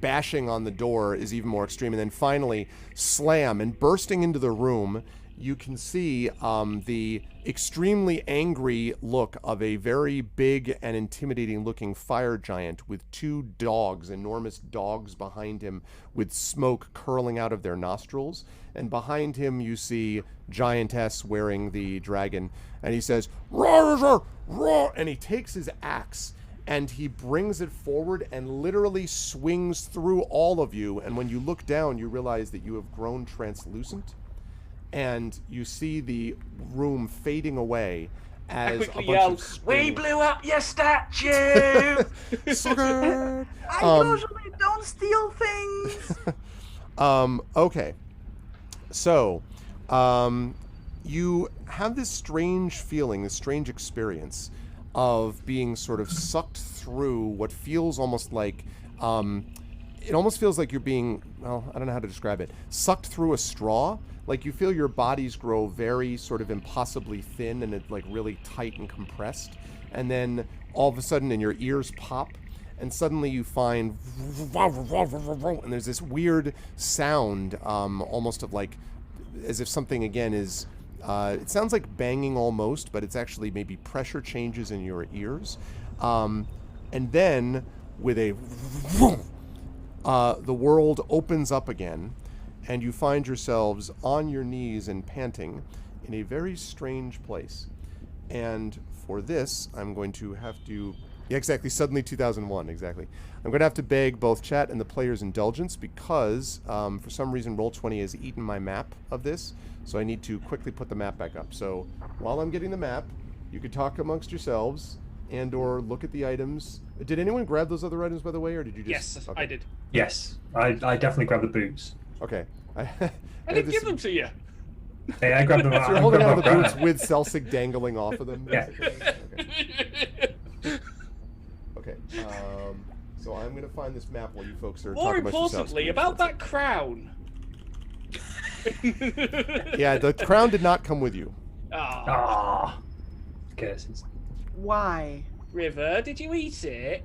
bashing on the door is even more extreme. And then finally, slam, and bursting into the room, you can see the extremely angry look of a very big and intimidating looking fire giant with two dogs, enormous dogs behind him with smoke curling out of their nostrils. And behind him you see Giantess wearing the dragon, and he says, "Roar, roar," and he takes his axe and he brings it forward and literally swings through all of you. And when you look down, you realize that you have grown translucent, and you see the room fading away I as a quickly bunch yelled, of "We screaming... blew up your statue!" Sugar! I usually don't steal things. Okay. So, you have this strange feeling, this strange experience of being sort of sucked through what feels almost like, it almost feels like you're being, well, I don't know how to describe it, sucked through a straw. Like you feel your bodies grow very sort of impossibly thin and like really tight and compressed. And then all of a sudden, and your ears pop, and suddenly you find, and there's this weird sound, almost of like, as if something again is, it sounds like banging almost, but it's actually maybe pressure changes in your ears. And then with a, the world opens up again, and you find yourselves on your knees and panting in a very strange place. And for this, I'm going to have to... Yeah, exactly. Suddenly 2001, exactly. I'm going to have to beg both chat and the players' indulgence because for some reason Roll20 has eaten my map of this, so I need to quickly put the map back up. So while I'm getting the map, you could talk amongst yourselves and or look at the items. Did anyone grab those other items, by the way, or did you just... Yes, Okay. I did. Yes, I definitely grabbed the boots. Okay. I didn't give them to you. Hey, I grabbed them. So you're holding out the boots with Celsig dangling off of them? Yeah. Okay. Okay. So I'm going to find this map while you folks are More talking about yourselves. importantly, about that crown. Yeah, the crown did not come with you. Ah, Ah, curses. Why? River, did you eat it?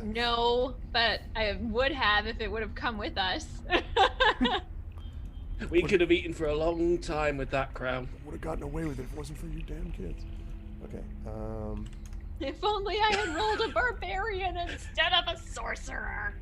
No, but I would have if it would have come with us. We could have eaten for a long time with that crown. Would have gotten away with it if it wasn't for you damn kids. Okay. If only I had rolled a barbarian instead of a sorcerer.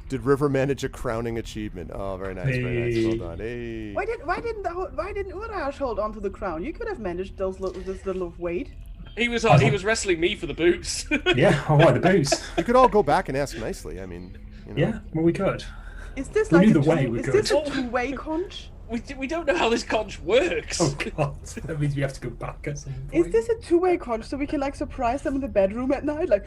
Did River manage a crowning achievement? Oh, very nice, very nice. Well done. Hey. Why didn't Urash hold onto the crown? You could have managed this little weight. He was wrestling me for the boots. Yeah, I want the boots. You could all go back and ask nicely. I mean, you know. Yeah, well, we could. Is this We like knew a the way we is this could. a two-way conch? We don't know how this conch works. Oh god, that means we have to go back at some point. Is this a two-way conch so we can like surprise them in the bedroom at night? Like,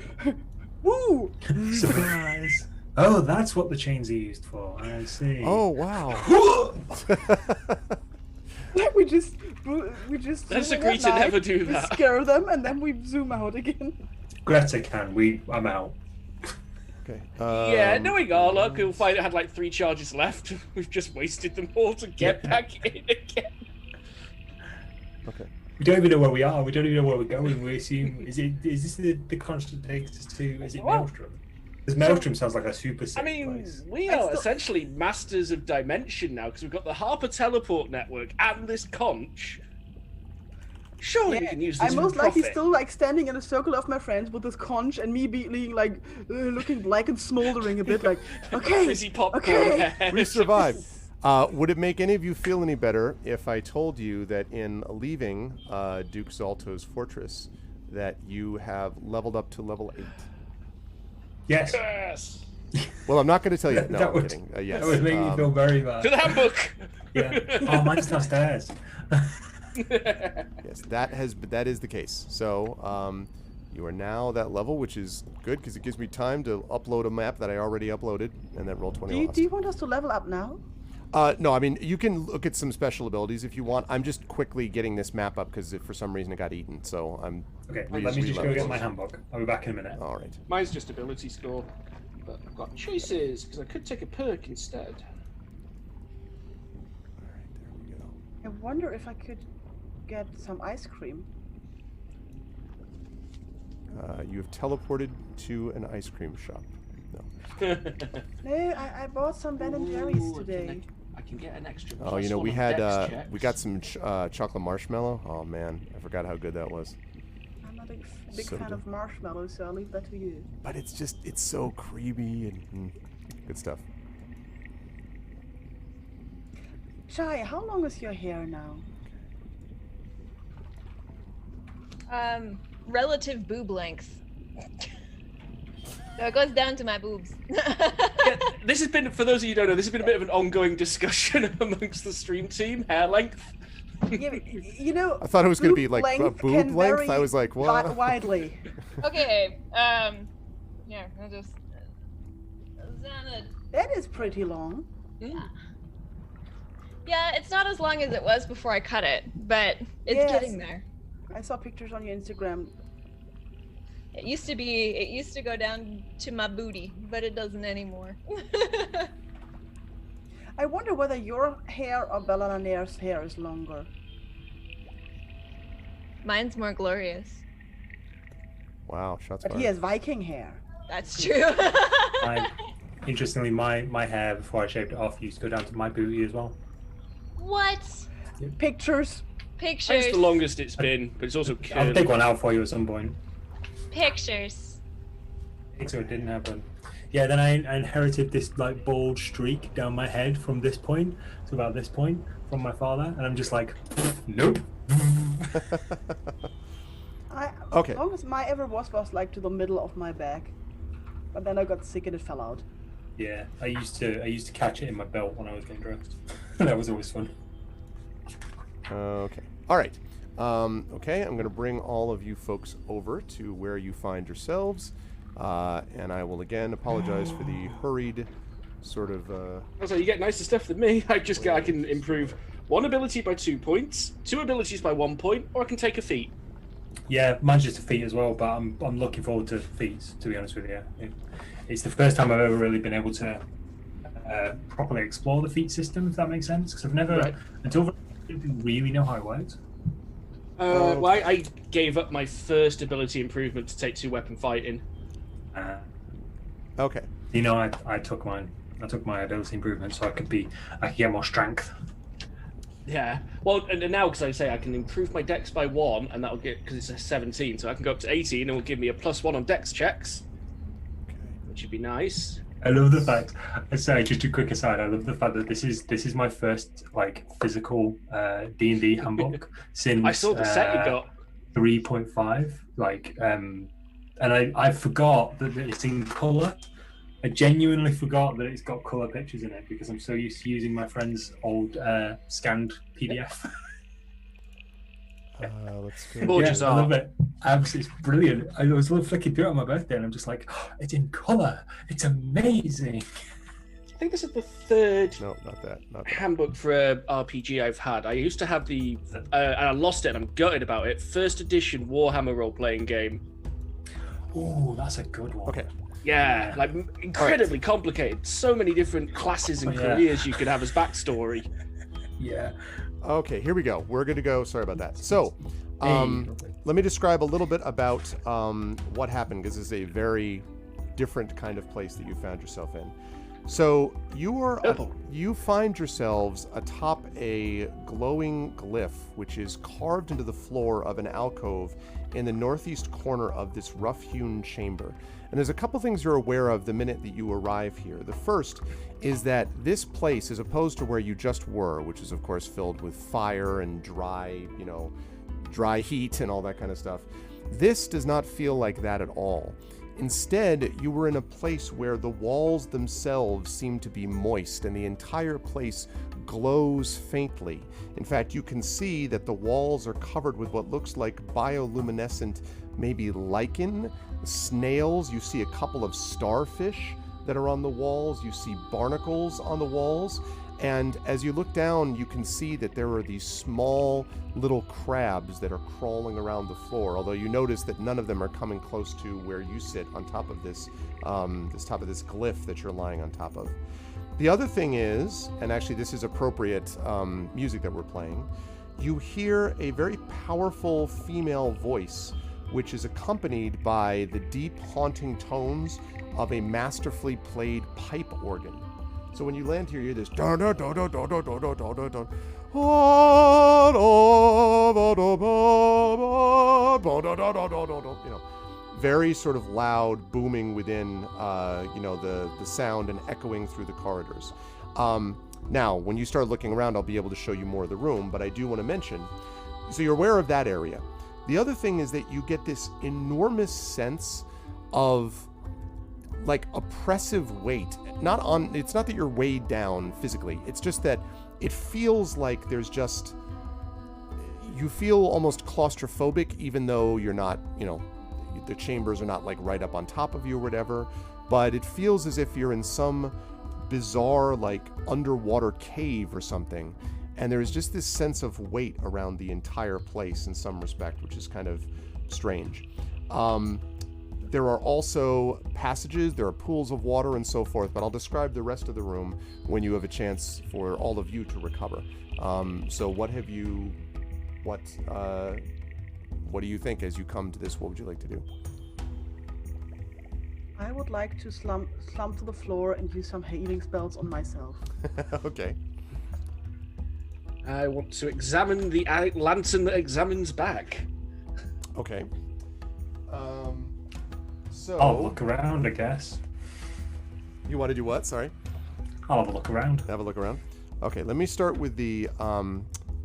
woo! Surprise! Oh, that's what the chains are used for. I see. Oh wow. Like we just Let's zoom in agree at to night, never do we that. scare them and then we zoom out again. Greta can. I'm out. Okay. Yeah, knowing our luck, we'll find it had like 3 charges left. We've just wasted them all to get Yeah. back in again. Okay. We don't even know where we are. We don't even know where we're going. We assume is this the constant takes us to? Is it Well, Maelstrom? Because Maelstrom sounds like a super safe I mean, place. we are essentially masters of dimension now because we've got the Harper teleport network and this conch. Surely we can use this I'm for most likely profit. still like standing in a circle of my friends with this conch and me being like looking black and smoldering a bit like, okay, Frizzy popcorn okay. head. We survived. Would it make any of you feel any better if I told you that in leaving Duke Zalto's fortress, that you have leveled up to level 8? Yes. Yes. Well, I'm not going to tell you. No, That I'm would- kidding. Yes. That would make me feel very bad. To the handbook. Yeah. Oh, mine's downstairs. Yes, that is the case. So you are now that level, which is good because it gives me time to upload a map that I already uploaded and then roll 20 Do you want us to level up now? No, I mean, you can look at some special abilities if you want. I'm just quickly getting this map up because for some reason it got eaten. So I'm... Okay, let me just go get my handbook. I'll be back in a minute. All right. Mine's just ability score, but I've got choices because I could take a perk instead. All right, there we go. I wonder if I could get some ice cream. You have teleported to an ice cream shop. No. No, I bought some Ben and Jerry's Ooh, today. I can get an extra. Oh, you know, +1 we on had dex checks. we got some chocolate marshmallow. Oh man, I forgot how good that was. I'm not a big So fan good. of marshmallows, so I'll leave that to you. But it's so creamy and good stuff. Chai, how long is your hair now? Relative boob length. So it goes down to my boobs. Yeah, this has been, for those of you who don't know, this has been a bit of an ongoing discussion amongst the stream team. Hair length. Yeah, you know, I thought it was going to be boob like a length boob can length. vary I was like, what? widely. Okay, yeah, I'll just... That is pretty long. Yeah, it's not as long as it was before I cut it, but it's Yes. getting there. I saw pictures on your Instagram. It used to go down to my booty, but it doesn't anymore. I wonder whether your hair or Bella Nair's hair is longer. Mine's more glorious. Wow, shots But fired. he has Viking hair. That's true. Interestingly, my hair before I shaved it off used to go down to my booty as well. What? Pictures. Pictures. That's the longest it's been, but it's also I'll curly. take one out for you at some point. Pictures. So it didn't happen. Yeah, then I inherited this like bald streak down my head from this point to about this point from my father, and I'm just like, nope. Okay. As long as my ever was like to the middle of my back, but then I got sick and it fell out. Yeah, I used to catch it in my belt when I was getting dressed. That was always fun. Okay. All right. Okay, I'm going to bring all of you folks over to where you find yourselves. And I will again apologize for the hurried sort of... Also, you get nicer stuff than me. I can improve one ability by 2 points, 2 abilities by 1 point, or I can take a feat. Yeah, mine's just a feat as well, but I'm looking forward to feats, to be honest with you. It's the first time I've ever really been able to properly explore the feat system, if that makes sense. Because I've never, Right. until I didn't really know how it works. Well, I gave up my first ability improvement to take 2 weapon fighting. Okay. You know, I took mine. I took my ability improvement so I could get more strength. Yeah. Well, and now, because I say I can improve my dex by 1, and that'll get, because it's a 17, so I can go up to 18, and it will give me a +1 on dex checks, which would be nice. I love the fact. Sorry, just a quick aside. I love the fact that this is my first physical D&D handbook since I saw the set you got 3.5. And I forgot that it's in color. I genuinely forgot that it's got color pictures in it because I'm so used to using my friend's old scanned PDF. Let's go. Gorgeous I art. love it. Absolutely, it's brilliant. I was flicking through it on my birthday, and I'm just like, oh, it's in color. It's amazing. I think this is the 3rd No, not that. handbook for a RPG I've had. I used to have the, and I lost it, and I'm gutted about it. 1st edition Warhammer role-playing game. Oh, that's a good one. Okay. Yeah, like incredibly complicated. So many different classes and careers you could have as backstory. Yeah. Okay, here we go. We're going to go. Sorry about that. So, let me describe a little bit about what happened, because this is a very different kind of place that you found yourself in. So you find yourselves atop a glowing glyph, which is carved into the floor of an alcove in the northeast corner of this rough-hewn chamber. And there's a couple things you're aware of the minute that you arrive here. The first is that this place, as opposed to where you just were, which is of course filled with fire and dry heat and all that kind of stuff, this does not feel like that at all. Instead, you were in a place where the walls themselves seem to be moist and the entire place glows faintly. In fact, you can see that the walls are covered with what looks like bioluminescent, maybe lichen, snails. You see a couple of starfish that are on the walls. You see barnacles on the walls. And as you look down, you can see that there are these small little crabs that are crawling around the floor, although you notice that none of them are coming close to where you sit on top of this glyph that you're lying on top of. The other thing is, and actually this is appropriate music that we're playing, you hear a very powerful female voice, which is accompanied by the deep, haunting tones of a masterfully played pipe organ. So when you land here, you hear this dun dun dun dun dun dun dun dun dun dun dun, very sort of loud, booming within, the sound and echoing through the corridors. Now, when you start looking around, I'll be able to show you more of the room, but I do want to mention, so you're aware of that area. The other thing is that you get this enormous sense of oppressive weight. It's not that you're weighed down physically. It's just that it feels like you feel almost claustrophobic, even though you're not, the chambers are not right up on top of you or whatever, but it feels as if you're in some bizarre underwater cave or something. And there's just this sense of weight around the entire place in some respect, which is kind of strange. There are also passages, there are pools of water and so forth, but I'll describe the rest of the room when you have a chance for all of you to recover. So what do you think as you come to this? What would you like to do? I would like to slump to the floor and use some healing spells on myself. Okay. I want to examine the lantern that examines back. Okay. So I'll look around, I guess. You want to do what? Sorry. I'll have a look around. Have a look around. Okay, let me start with the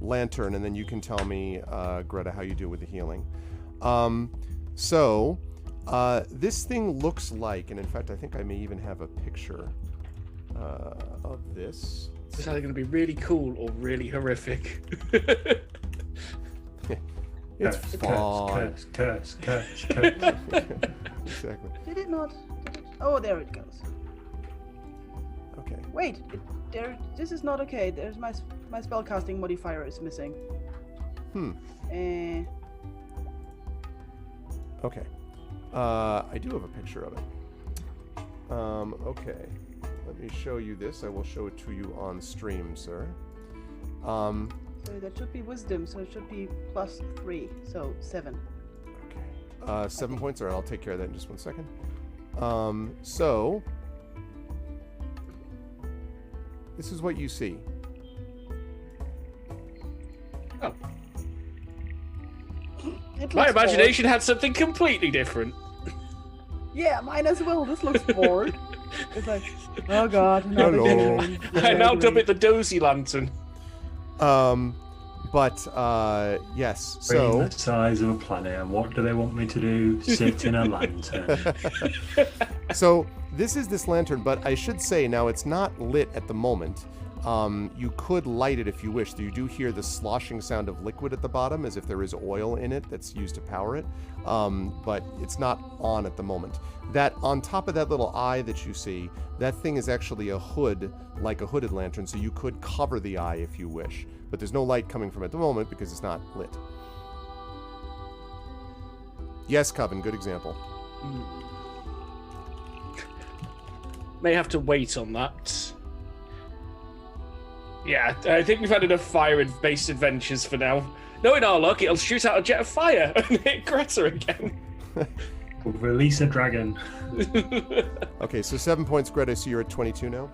lantern, and then you can tell me, Greta, how you do with the healing. This thing looks like, and in fact, I think I may even have a picture of this. This is either going to be really cool or really horrific. It's fine. Curse. Exactly. Did it not? Oh, there it goes. Okay. Wait, this is not okay. There's my spellcasting modifier is missing. Okay. I do have a picture of it. Okay. Let me show you this. I will show it to you on stream, sir. So that should be wisdom. So it should be +3. So 7. 7 points. All right, I'll take care of that in just 1 second. So this is what you see. Oh. It My looks imagination had something completely different. bored. Yeah, mine as well. This looks bored. It's like, oh god, another Hello. game. I now dub it the Dozy Lantern. But yes. Brain So the size of a planet, and what do they want me to do? Sit in a lantern. so this is this lantern, but I should say now it's not lit at the moment. You could light it if you wish. You do hear the sloshing sound of liquid at the bottom, as if there is oil in it that's used to power it. But it's not on at the moment. That on top of that little eye that you see, that thing is actually a hood, like a hooded lantern, so you could cover the eye if you wish. But there's no light coming from it at the moment because it's not lit. Yes, Coven, good example. May have to wait on that. Yeah, I think we've had enough fire-based adventures for now. Knowing our luck, it'll shoot out a jet of fire and hit Greta again. We'll release a dragon. Okay, so 7 points, Greta, so you're at 22 now?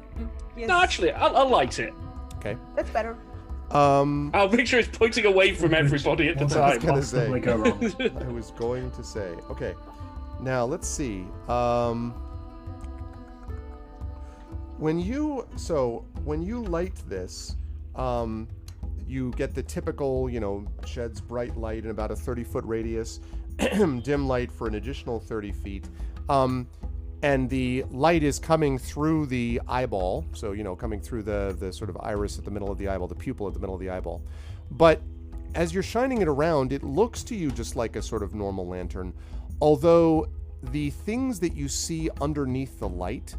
Yes, No, actually, I'll light it. Okay. that's better. I'll make sure it's pointing away from everybody at the What I was time. gonna possibly say. go wrong? I was going to say. Okay. Now, let's see. When you light this, you get the typical, sheds bright light in about a 30-foot radius, dim light for an additional 30 feet. And the light is coming through the eyeball, so, coming through the sort of iris at the middle of the eyeball, the pupil at the middle of the eyeball. But as you're shining it around, it looks to you just like a sort of normal lantern, although the things that you see underneath the light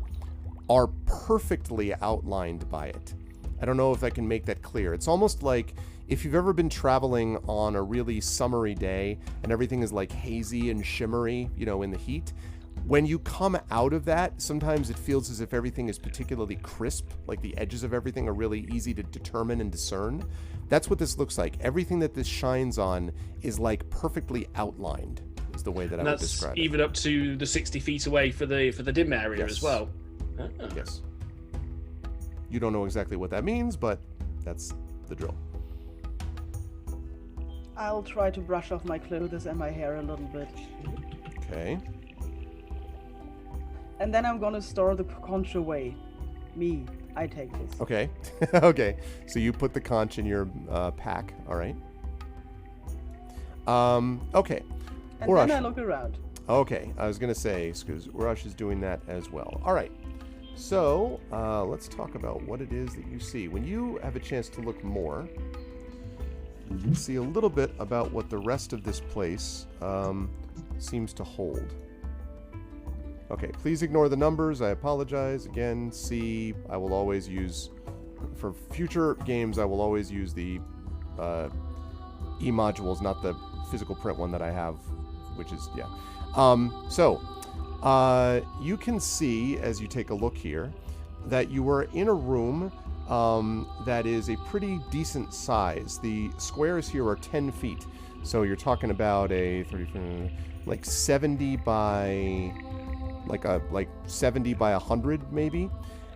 are perfectly outlined by it. I don't know if I can make that clear. It's almost like if you've ever been traveling on a really summery day and everything is like hazy and shimmery, in the heat. When you come out of that, sometimes it feels as if everything is particularly crisp, like the edges of everything are really easy to determine and discern. That's what this looks like. Everything that this shines on is like perfectly outlined, is the way that I would That's describe it. even up to the 60 feet away for the dim area Yes. as well. Yes. You don't know exactly what that means, but that's the drill. I'll try to brush off my clothes and my hair a little bit. Okay. And then I'm gonna store the conch away. Me, I take this. Okay. Okay. So you put the conch in your pack. All right. Okay. And Urash. then I look around. Okay. I was going to say, because Urash is doing that as well. All right. So let's talk about what it is that you see. When you have a chance to look more, you can see a little bit about what the rest of this place seems to hold. Okay, please ignore the numbers. I apologize. Again, C, I will always use, for future games, I will always use the E modules, not the physical print one that I have, which is, yeah. You can see, as you take a look here, that you are in a room that is a pretty decent size. The squares here are 10 feet. So you're talking about a 30, like 70 by... like 70 by 100 maybe.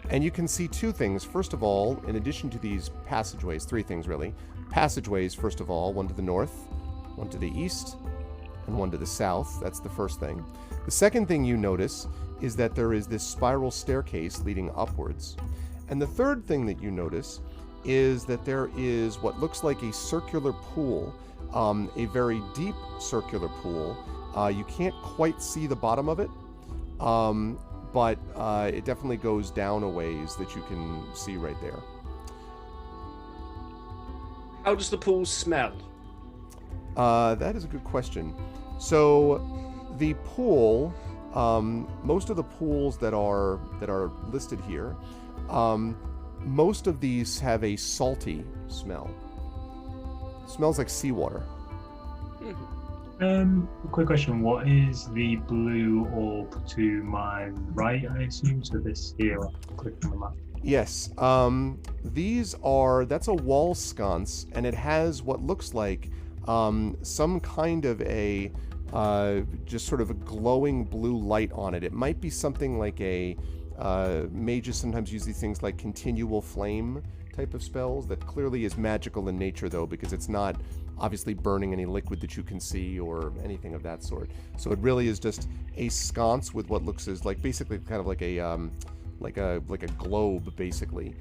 And you can see two things. First of all, in addition to these passageways, three things really. Passageways, first of all, one to the north, one to the east, and one to the south. That's the first thing. The second thing you notice is that there is this spiral staircase leading upwards. And the third thing that you notice is that there is what looks like a circular pool, a very deep circular pool. You can't quite see the bottom of it, but it definitely goes down a ways that you can see right there. How does the pool smell? That is a good question. So the pool, most of the pools that are listed here, most of these have a salty smell. It smells like seawater. Quick question. What is the blue orb to my right, I assume? So this here, click on the map. Yes. That's a wall sconce, and it has what looks like some kind of a just sort of a glowing blue light on it. It might be something like a mages sometimes use these things like continual flame type of spells. That clearly is magical in nature, though, because it's not obviously burning any liquid that you can see or anything of that sort. So it really is just a sconce with what looks as like basically kind of like a globe, basically,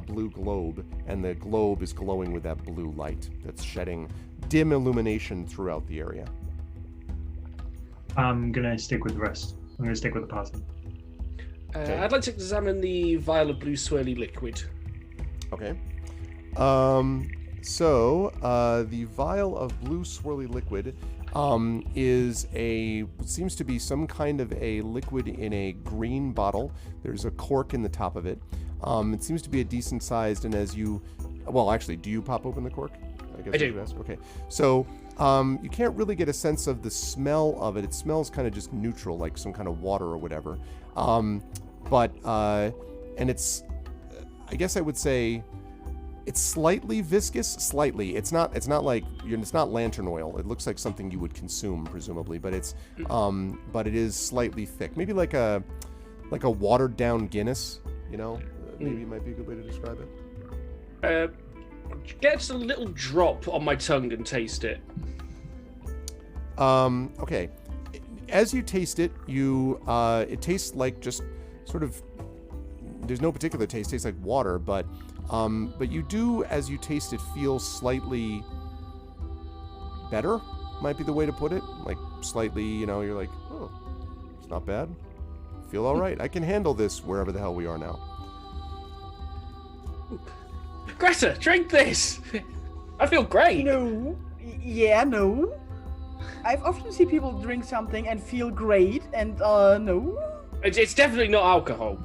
blue globe, and the globe is glowing with that blue light that's shedding dim illumination throughout the area. I'm gonna stick with the rest. I'm gonna stick with the party. Okay. I'd like to examine the vial of blue swirly liquid. Okay. So the vial of blue swirly liquid seems to be some kind of a liquid in a green bottle. There's a cork in the top of it. It seems to be a decent sized, and do you pop open the cork? I do. Ask. Okay. So you can't really get a sense of the smell of it. It smells kind of just neutral, like some kind of water or whatever. And it's, I guess I would say, it's slightly viscous. Slightly. It's not lantern oil. It looks like something you would consume, presumably, but but it is slightly thick. Maybe like a watered down Guinness. Maybe might be a good way to describe it. Get a little drop on my tongue and taste it. Okay. As you taste it, it tastes like just sort of. There's no particular taste. It tastes like water, but you do, as you taste it, feel slightly better. Might be the way to put it. Like slightly, you're like, oh, it's not bad. Feel all right. I can handle this wherever the hell we are now. Greta, drink this. I feel great. No. Yeah, no. I've often seen people drink something and feel great, and no. It's definitely not alcohol.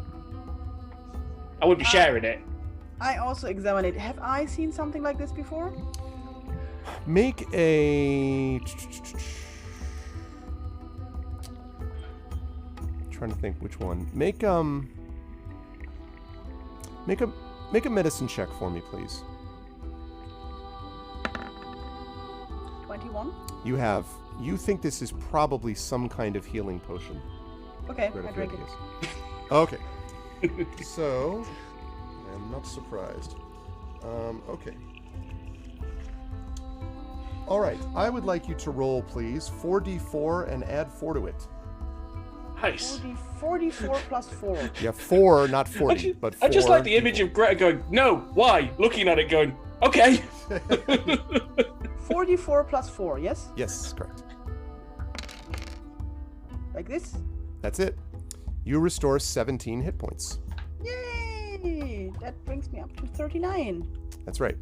I wouldn't be sharing it. I also examine it. Have I seen something like this before? Make a. Trying to think which one. Make a medicine check for me, please. 21. You think this is probably some kind of healing potion. Okay, Right, I if drink that it. is. Okay. So, I'm not surprised. Okay. All right. I would like you to roll, please, 4d4 and add 4 to it. Nice. 44 plus 4. Yeah, 4, not 40, but 4. I just like the image of Greta going, no, why? Looking at it going, okay. 44 plus 4, yes? Yes, correct. Like this? That's it. You restore 17 hit points. Yay! That brings me up to 39. That's right.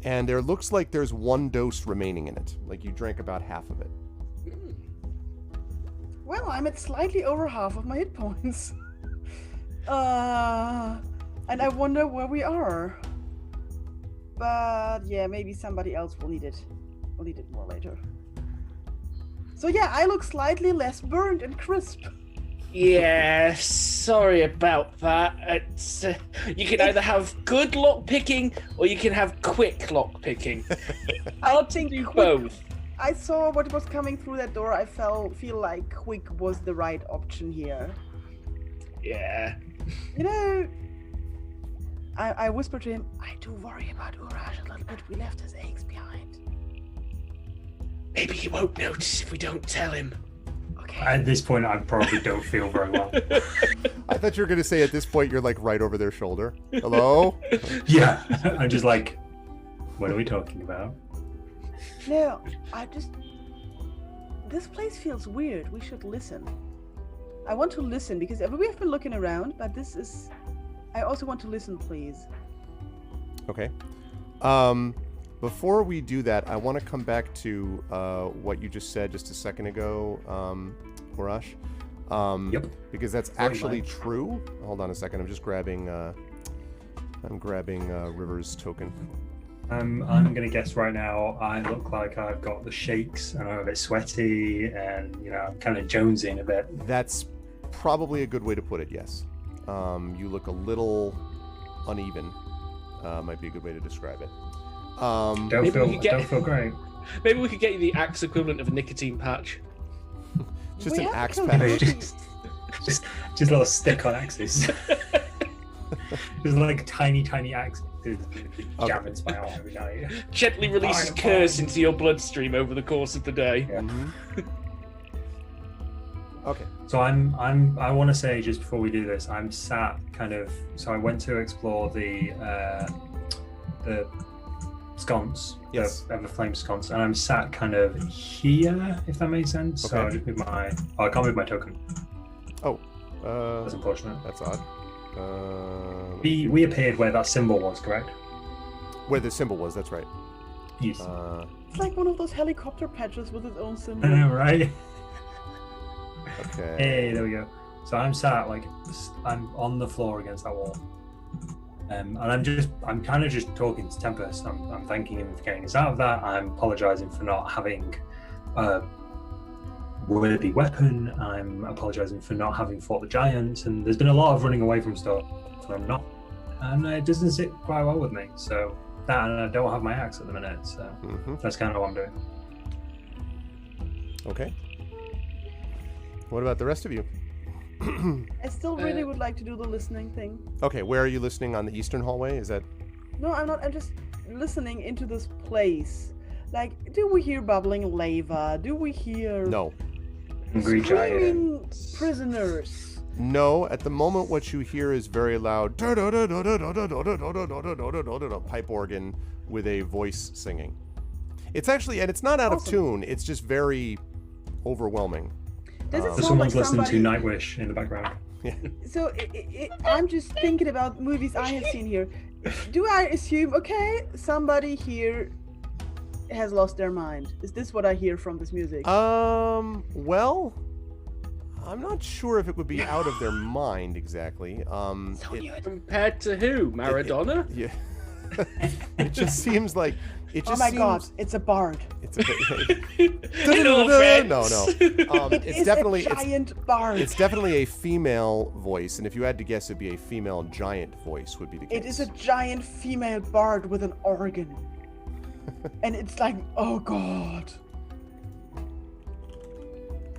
And there looks like there's 1 dose remaining in it. Like you drank about half of it. Well, I'm at slightly over half of my hit points. And I wonder where we are. But yeah, maybe somebody else will need it. We'll need it more later. So yeah, I look slightly less burned and crisp. Yeah, sorry about that. You can either have good lock picking or you can have quick lock picking. Hard to do both. I saw what was coming through that door. I feel like quick was the right option here. Yeah. I whispered to him, I do worry about Uraj a little bit. We left his eggs behind. Maybe he won't notice if we don't tell him. Okay. At this point, I probably don't feel very well. I thought you were going to say at this point you're like right over their shoulder. Hello? Yeah, I'm just like, what are we talking about? No, this place feels weird. We should listen. I want to listen because we have been looking around, but I also want to listen, please. Okay. Before we do that, I want to come back to what you just said just a second ago, Horash. Yep. Because that's actually true. Hold on a second. I'm just grabbing. I'm grabbing River's token. I'm gonna guess right now. I look like I've got the shakes, and I'm a bit sweaty, and I'm kind of jonesing a bit. That's probably a good way to put it. Yes. You look a little uneven. Might be a good way to describe it. Don't Maybe we could get- feel great. Maybe we could get you the axe equivalent of a nicotine patch. Just We an have axe killed patch. just a little stick on axes. Just like tiny axes. Jam into my arm every night. Gently releases Fine, curse fine. into your bloodstream over the course of the day. Yeah. Okay. So I want to say just before we do this, I'm sat kind of. So I went to explore the sconce, Yes. the flame sconce, and I'm sat kind of here, if that makes sense. So Okay. I just move my. Oh, I can't move my token. That's Uh, unfortunate. that's odd. We appeared where that symbol was, correct? Where the symbol was, that's right. Yes. It's like one of those helicopter patches with its own I symbol. know, right? Okay. Hey, there we go. So I'm sat like I'm on the floor against that wall, and I'm kind of just talking to Tempest. I'm thanking him for getting us out of that. I'm apologising for not having a worthy weapon. I'm apologising for not having fought the giants, and there's been a lot of running away from stuff, and I'm not, and it doesn't sit quite well with me. So that, and I don't have my axe at the minute, so Mm-hmm. that's kind of what I'm doing. Okay. What about the rest of you? I still really would like to do the listening thing. Okay, where are you listening? On the eastern hallway? Is that? No, I'm not. I'm just listening into this place. Like, do we hear bubbling lava? Do we hear No. Hungry giant. screaming prisoners? No, at the moment what you hear is very loud pipe organ with a voice singing. It's actually, and it's not out of Awesome. tune, it's just very overwhelming. Does it So sound Someone's like listening somebody... to Nightwish in the background. So I'm just thinking about movies I have seen here. Do I assume, okay, somebody here has lost their mind? Is this what I hear from this music? Well, I'm not sure if it would be out of their mind exactly. Compared to who? Maradona? Yeah. It just seems like it just Oh my seems, god, it's a bard. It's In all fairness. no. It's definitely a giant bard. it's definitely a female voice, and if you had to guess, it'd be a female giant voice would be the case. It is a giant female bard with an organ. And it's like, oh god.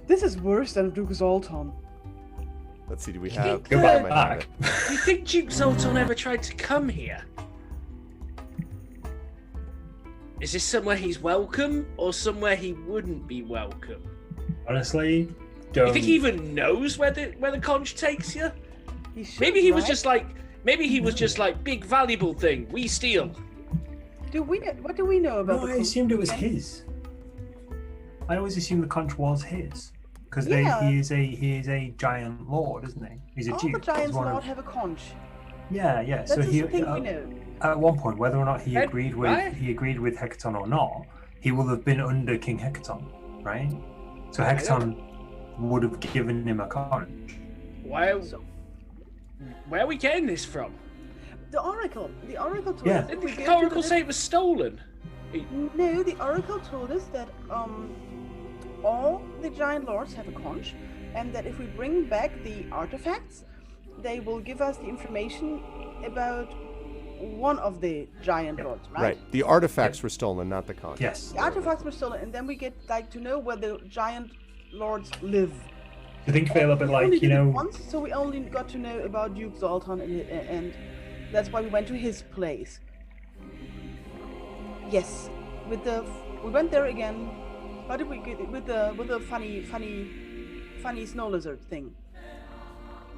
This is worse than Duke Zoltan. Let's see, do we have? Go I back. might have it. Do you think Duke Zoltan ever tried to come here? Is this somewhere he's welcome, or somewhere he wouldn't be welcome? Honestly, Do don't. you think he even knows where the conch takes you? He should, Maybe he was right? just like, big valuable thing, we steal. What do we know about No, the I conch? assumed it was his. I always assumed the conch was his because Yeah. he is a giant lord, isn't he? He's a All duke. the giants He's one lord of- have a conch. Yeah. That's So just he the thing we know. at one point, whether or not he Right, agreed right. with Hecaton or not, he will have been under King Hecaton, right? So Hecaton would have given him a conch. Where So, are we getting this from? the oracle told Yeah. us. Did if we the go to oracle say it was stolen? No, the oracle told us that all the giant lords have a conch, and that if we bring back the artifacts, they will give us the information about one of the giant lords, right? Right. The artifacts were stolen, not the conch. Yes. The artifacts were stolen, and then we get like to know where the giant lords live. I think feel a bit We only like did it you know. once, so we only got to know about Duke Zoltan, and that's why we went to his place. Yes, we went there again. How did we get it? With the funny snow lizard thing?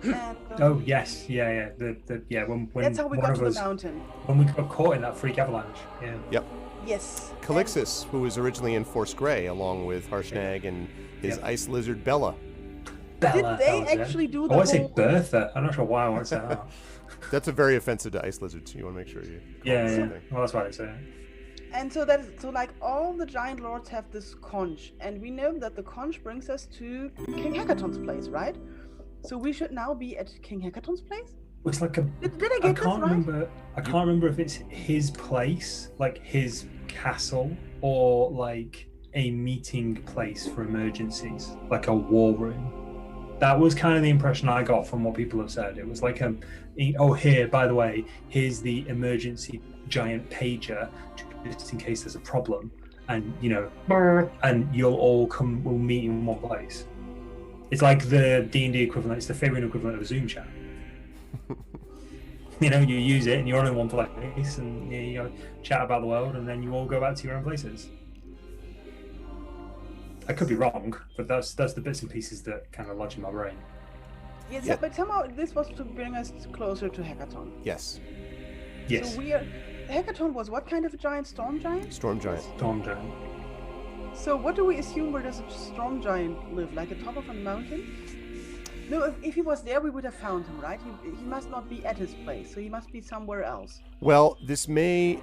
And, Oh yes, yeah. When that's how we one got of to the us mountain. when we got caught in that freak avalanche. Yeah. Yep. Yes. Calixus, who was originally in Force Grey, along with Harshnag and his ice lizard Bella. Bella, they that was it. actually do the I want to say whole- Bertha. I'm not sure why I want to say that. That's a very offensive to ice lizards. So you want to make sure you. Yeah. Well, that's why I say it. And so like all the giant lords have this conch, and we know that the conch brings us to King Hecaton's place, right? So we should now be at King Hecaton's place. It's like a. Did I I get this can't right? remember. I can't remember if it's his place, like his castle, or like a meeting place for emergencies, like a war room. That was kind of the impression I got from what people have said. It was like, oh, here, by the way, here's the emergency giant pager, just in case there's a problem, and and we'll meet in one place. It's like the D&D equivalent. It's the Faerun equivalent of a Zoom chat. You use it, and you're all in one place, and you chat about the world, and then you all go back to your own places. I could be wrong, but that's the bits and pieces that kind of lodge in my brain. Yes, Yeah. but somehow this was to bring us closer to Hackathon. Yes. Yes. So Hackathon was what kind of a giant? Storm giant? Storm giant. Storm giant. So what do we assume, where does a storm giant live? Like atop of a mountain? No, if he was there, we would have found him, right? He must not be at his place, so he must be somewhere else. Well, this maybe,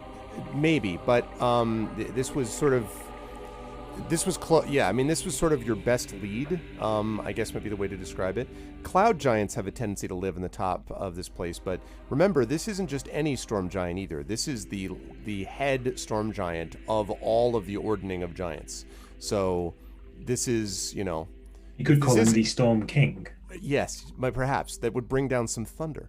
but this was sort of. This was this was sort of your best lead, I guess might be the way to describe it. Cloud giants have a tendency to live in the top of this place, but remember, this isn't just any storm giant either. This is the head storm giant of all of the ordning of giants. So this is, You could call him the Storm King. Yes, perhaps. That would bring down some thunder.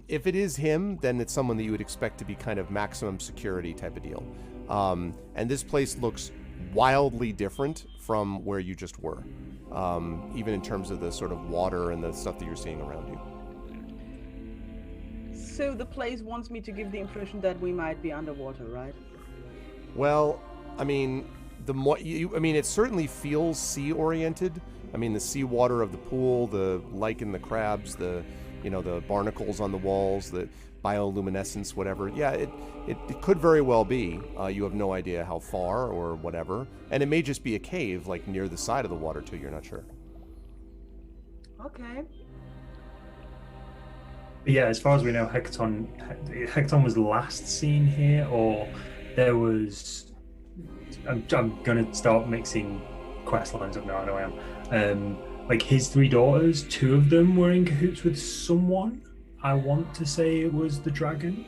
If it is him, then it's someone that you would expect to be kind of maximum security type of deal. And this place looks wildly different from where you just were, even in terms of the sort of water and the stuff that you're seeing around you. So the place wants me to give the impression that we might be underwater, right? Well, I mean, it certainly feels sea-oriented. I mean, the seawater of the pool, the lichen, the crabs, the barnacles on the walls, the bioluminescence, whatever. Yeah, it could very well be. You have no idea how far or whatever. And it may just be a cave, like near the side of the water too, you're not sure. Okay. But yeah, as far as we know, Hekaton was last seen here, or there was... I'm going to start mixing quest lines up now, I know I am. Like his 3 daughters, 2 of them were in cahoots with someone. I want to say it was the dragon,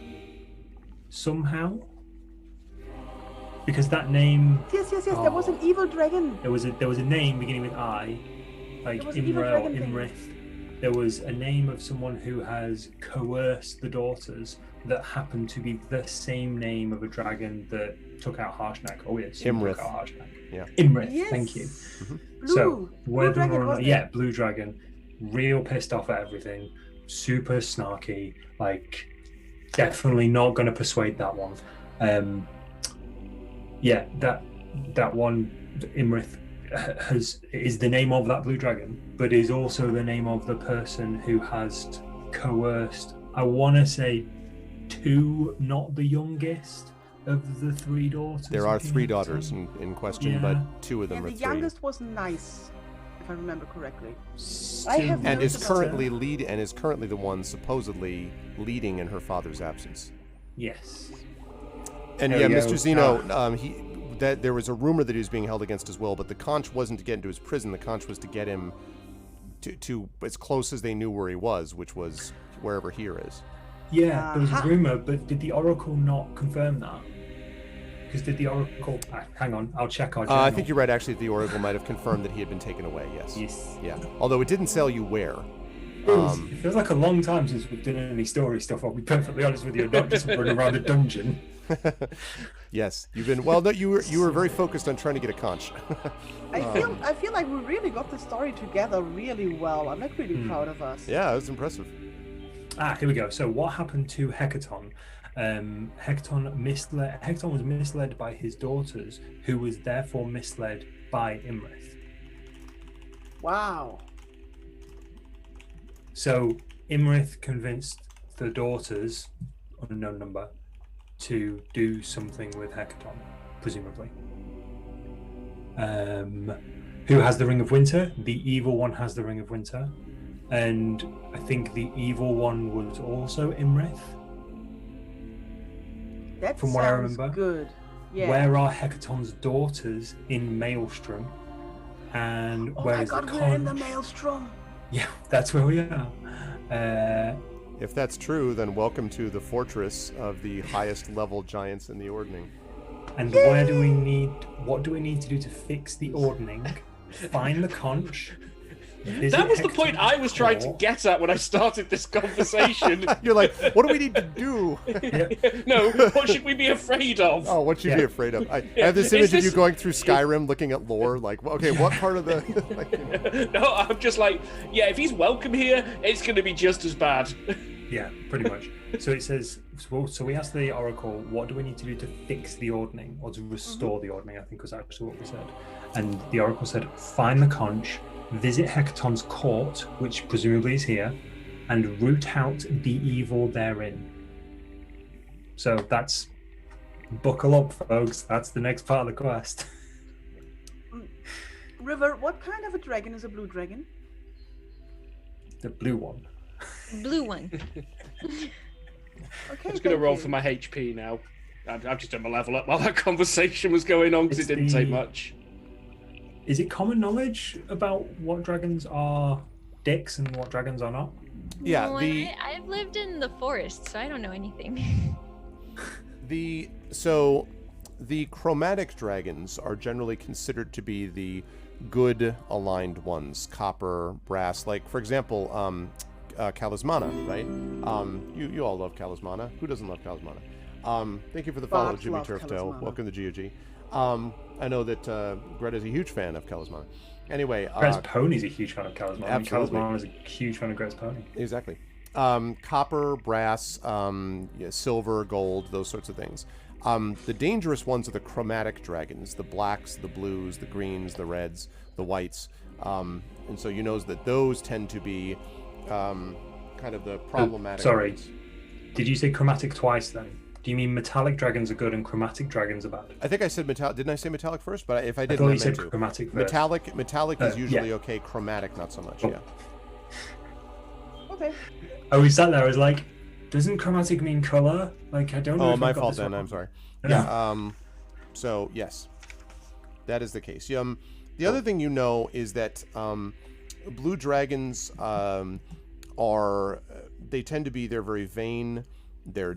somehow, because that name. Yes. There was an evil dragon. There was a name beginning with I, like Imra or Imrith. There was a name of someone who has coerced the daughters that happened to be the same name of a dragon that took out Harshnag. Oh yes, Imrith. Took out Harshnag. Yeah. Imrith. Yes. Thank you. Blue. Blue Dragon, wasn't it? Blue dragon, real pissed off at everything, super snarky, like definitely not going to persuade that one. That one, Imrith, is the name of that blue dragon, but is also the name of the person who has coerced, I want to say 2, not the youngest of the 3 daughters. There are 3 daughters in question, but 2 of them are the 3. youngest was Nice, if I remember correctly. And is currently the one supposedly leading in her father's absence. Yes. And Mr. Zeno, there was a rumor that he was being held against his will, but the conch wasn't to get into his prison. The conch was to get him to as close as they knew where he was, which was wherever here is. Yeah, there was a rumor, but did the Oracle not confirm that? Because did the Oracle... hang on, I'll check our journal. I think you're right, actually. The Oracle might have confirmed that he had been taken away, yes. Yes. Yeah, although it didn't tell you where. It feels like a long time since we've done any story stuff, I'll be perfectly honest with you, not just running around a dungeon. Yes, you've been... Well, no, you were very focused on trying to get a conch. I feel like we really got the story together really well. I'm like really proud of us. Yeah, it was impressive. Here we go. So what happened to Hekaton? Hekaton was misled by his daughters, who was therefore misled by Imrith. Wow. So Imrith convinced the daughters, unknown number, to do something with Hekaton, presumably. Who has the Ring of Winter? The evil one has the Ring of Winter. And I think the evil one was also Imrith. That from sounds what I remember. Good. Yeah. Where are Hekaton's daughters in Maelstrom? And where is the conch? We're in the Maelstrom. Yeah, that's where we are. If that's true, then welcome to the fortress of the highest level giants in the Ordning. And Yay! what do we need to do to fix the Ordning? Find the conch, That was the point I was trying to get at when I started this conversation. You're like, what do we need to do? No, what should we be afraid of? Oh, what should you be afraid of? I have this image of you going through Skyrim looking at lore, like, okay, what part of the... like, you know. No, I'm just like, yeah, if he's welcome here, it's going to be just as bad. Yeah, pretty much. So it says, so we asked the Oracle, what do we need to do to fix the ordning, or to restore the ordning, I think was actually what we said. And the Oracle said, find the conch, visit Hecaton's court, which presumably is here, and root out the evil therein. So that's, buckle up, folks. That's the next part of the quest. River, what kind of a dragon is a blue dragon? The blue one. Blue one. Okay. I'm just going to roll for my HP now. I've just done my level up while that conversation was going on because it didn't take much. Is it common knowledge about what dragons are dicks and what dragons are not? Yeah, No, the... I've lived in the forest, so I don't know anything. So the chromatic dragons are generally considered to be the good aligned ones, copper, brass. Like, for example, Kalismana, right? You all love Kalismana. Who doesn't love Kalismana? Thank you for the follow, Bobs Jimmy love Turftail. Kalismana. Welcome to GOG. I know that Greta's a huge fan of Kalismana. Anyway, Gret's Pony's a huge fan of Kalismana. Absolutely. Kalismana is a huge fan of Gret's Pony. Exactly. Copper, brass, silver, gold, those sorts of things. The dangerous ones are the chromatic dragons, the blacks, the blues, the greens, the reds, the whites. And so you know that those tend to be kind of the problematic Sorry. ones. Did you say chromatic twice then? Do you mean metallic dragons are good and chromatic dragons are bad? I think I said metallic. Didn't I say metallic first? But if I I didn't, thought I you said meant to. chromatic first. Metallic is usually yeah. okay. Chromatic, not so much. Oh. Yeah. Okay. Oh, we sat there. I was like, doesn't chromatic mean color? Like, I don't know. Oh, if my I've got fault this then. wrong. I'm sorry. No. Yeah. So yes, that is the case. The other thing you know is that blue dragons they tend to be, they're very vain. They're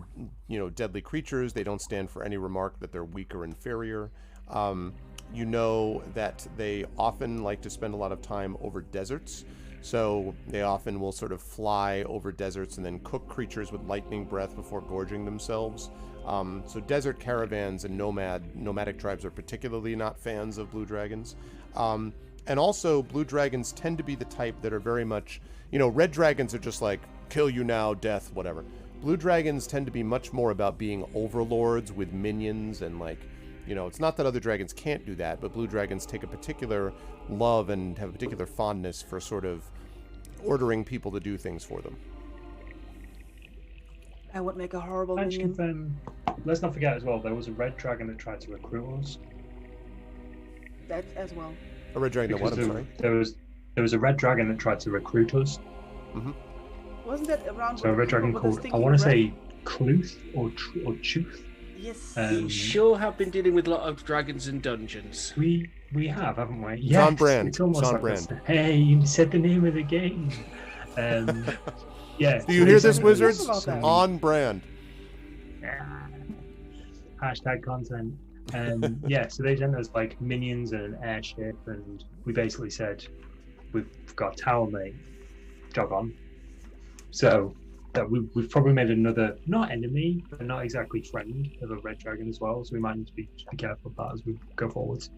deadly creatures. They don't stand for any remark that they're weak or inferior. You know that they often like to spend a lot of time over deserts. So they often will sort of fly over deserts and then cook creatures with lightning breath before gorging themselves. So desert caravans and nomadic tribes are particularly not fans of blue dragons. And also blue dragons tend to be the type that are very much, red dragons are just like, kill you now, death, whatever. Blue dragons tend to be much more about being overlords with minions and it's not that other dragons can't do that, but blue dragons take a particular love and have a particular fondness for sort of ordering people to do things for them. I would make a horrible Actually, minion. let's not forget as well, there was a red dragon that tried to recruit us. That as well. A red dragon, what? I'm Because sorry. there was a red dragon that tried to recruit us. Mm-hmm. Wasn't that around? So a red dragon with the called, I stinking want to breath? say Cluth or Chuth. Yes. You sure have been dealing with a lot of dragons and dungeons. We have, haven't we? John Brand. It's almost John like Brand. this. Hey, you said the name of the game. Yeah. Do you hear this, Wizards? wizards? About that. On brand. Hashtag content. Yeah, so they sent us like minions and an airship, and we basically said, we've got tower mate, jog on. So that we've probably made another, not enemy, but not exactly friend of a red dragon as well. So we might need to be careful of that as we go forwards.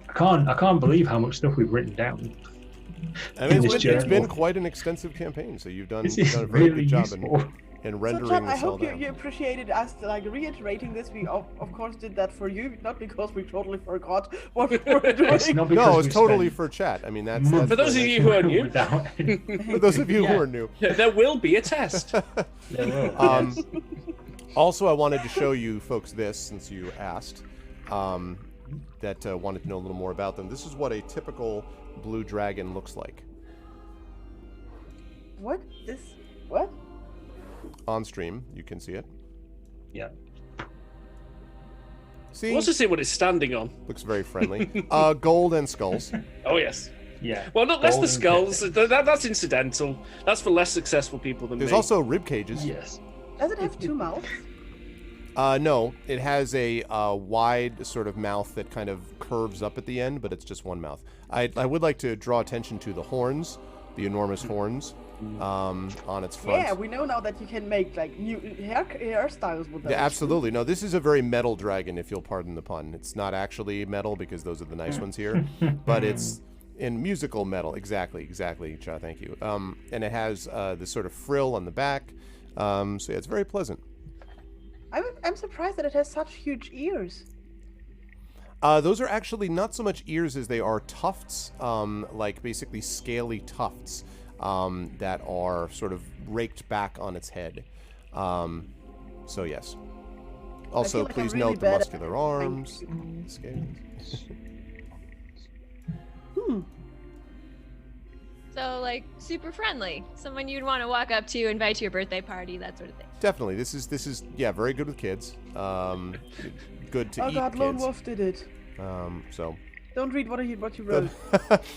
I can't believe how much stuff we've written down. I mean, this it's journal. been quite an extensive campaign, so you've done This a is very really good job useful. in So, rendering John, I this all hope you down. appreciated us reiterating this. We of course did that for you, not because we totally forgot what we were doing. It's not because No, it's we totally spent for chat. I mean, that's months For those of the- you who are new, without for those of you who Yeah. are new. there will be a test. There will, Um, yes. Also, I wanted to show you folks this, since you asked, that wanted to know a little more about them. This is what a typical blue dragon looks like. What? What? On stream, you can see it. Yeah. See, Let's just see what it's standing on. looks very friendly. Gold and skulls. Oh yes. Yeah. Well, not less the Golden skulls. That's incidental. That's for less successful people than There's me. also rib cages. Yes. Does it have two mouths? No, it has a wide sort of mouth that kind of curves up at the end, but it's just one mouth. I would like to draw attention to the horns, the enormous horns on its front. Yeah, we know now that you can make like new hairstyles with them. Yeah, absolutely. No, this is a very metal dragon, if you'll pardon the pun. It's not actually metal because those are the nice ones here, but it's in musical metal. Exactly, Cha, thank you. And it has this sort of frill on the back. So yeah, it's very pleasant. I'm surprised that it has such huge ears. Those are actually not so much ears as they are tufts, like basically scaly tufts that are sort of raked back on its head. So yes. Also, like please I'm really note the bad at muscular arms. Scales. So like super friendly, someone you'd want to walk up to, invite to your birthday party, that sort of thing. Definitely, this is yeah, very good with kids. Good to Oh eat God, Lone kids. Wolf did it. So. Don't read what you wrote.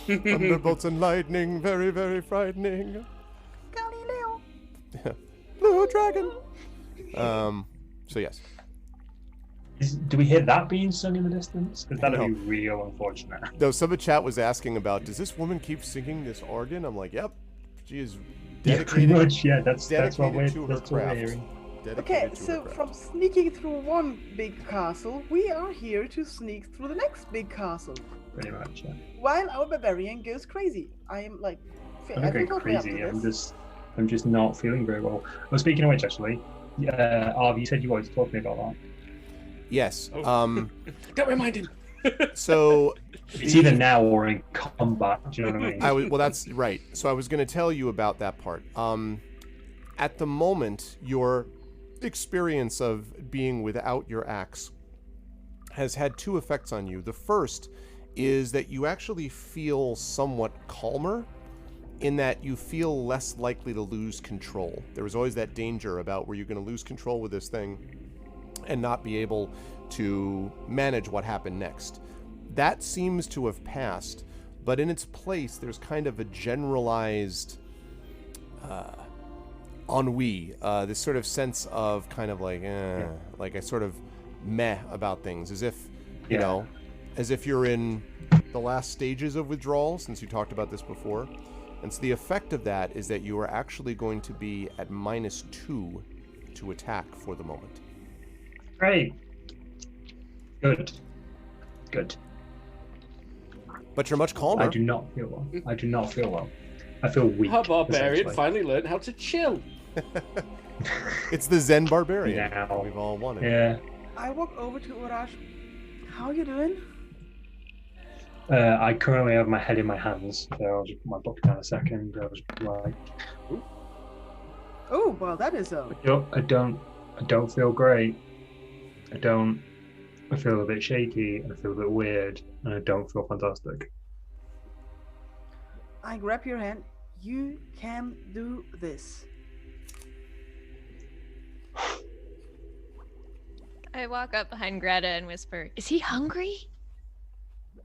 Thunderbolts and lightning, very, very frightening. Galileo. Blue dragon. So yes. Do we hear that being sung in the distance? Because that'd No. be real unfortunate. No, some of the chat was asking about, does this woman keep singing this organ? I'm like, yep. She is Yeah, dedicated. pretty much. Yeah, that's what we're dedicated to her that's what we're craft. hearing. Okay, Dedicated to her so craft. from sneaking through one big castle, we are here to sneak through the next big castle. Pretty much. Yeah. While our barbarian goes crazy. I am like, I'm I not going think I'll be up crazy. to this. I'm just not feeling very well. Well, speaking of which, actually, Arv, you said you wanted to talk to me about that. Yes. Oh. Don't remind him. So It's either now or in combat. Do you know what I mean? well, that's right. So I was going to tell you about that part. At the moment, your experience of being without your axe has had two effects on you. The first is that you actually feel somewhat calmer, in that you feel less likely to lose control. There was always that danger about where you're going to lose control with this thing and not be able to manage what happened next. That seems to have passed, but in its place, there's kind of a generalized ennui, this sort of sense of kind of like, like a sort of meh about things, as if, you know, as if you're in the last stages of withdrawal, since you talked about this before. And so the effect of that is that you are actually going to be at -2 to attack for the moment. Great. Good. Good. But you're much calmer. I do not feel well. I do not feel well. I feel weak. Our barbarian essentially. finally learned how to chill. It's the Zen barbarian Now. we've all wanted. Yeah. I walk over to Uraj. How are you doing? I currently have my head in my hands, so I'll just put my book down a second. I was like, Oh, well, that is I don't feel great. I feel a bit shaky, I feel a bit weird, and I don't feel fantastic. I grab your hand. You can do this. I walk up behind Greta and whisper, "Is he hungry?"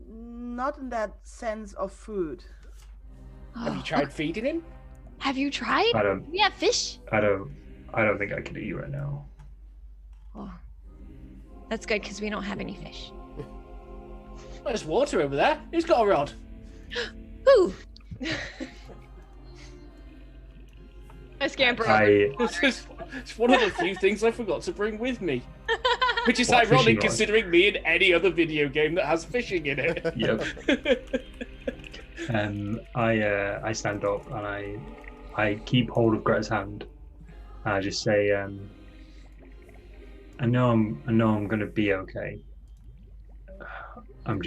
Not in that sense of food. Have you tried feeding him? Have you tried? I don't Yeah, fish. I don't think I can eat right now. Oh, that's good because we don't have any fish. There's water over there. Who's got a rod? Ooh. I scamper over. It's one of the few things I forgot to bring with me. Which is What, fishing ironic rod? considering me in any other video game that has fishing in it. Yep. I stand up and I keep hold of Greta's hand. And I just say, I know I'm gonna be okay. I'm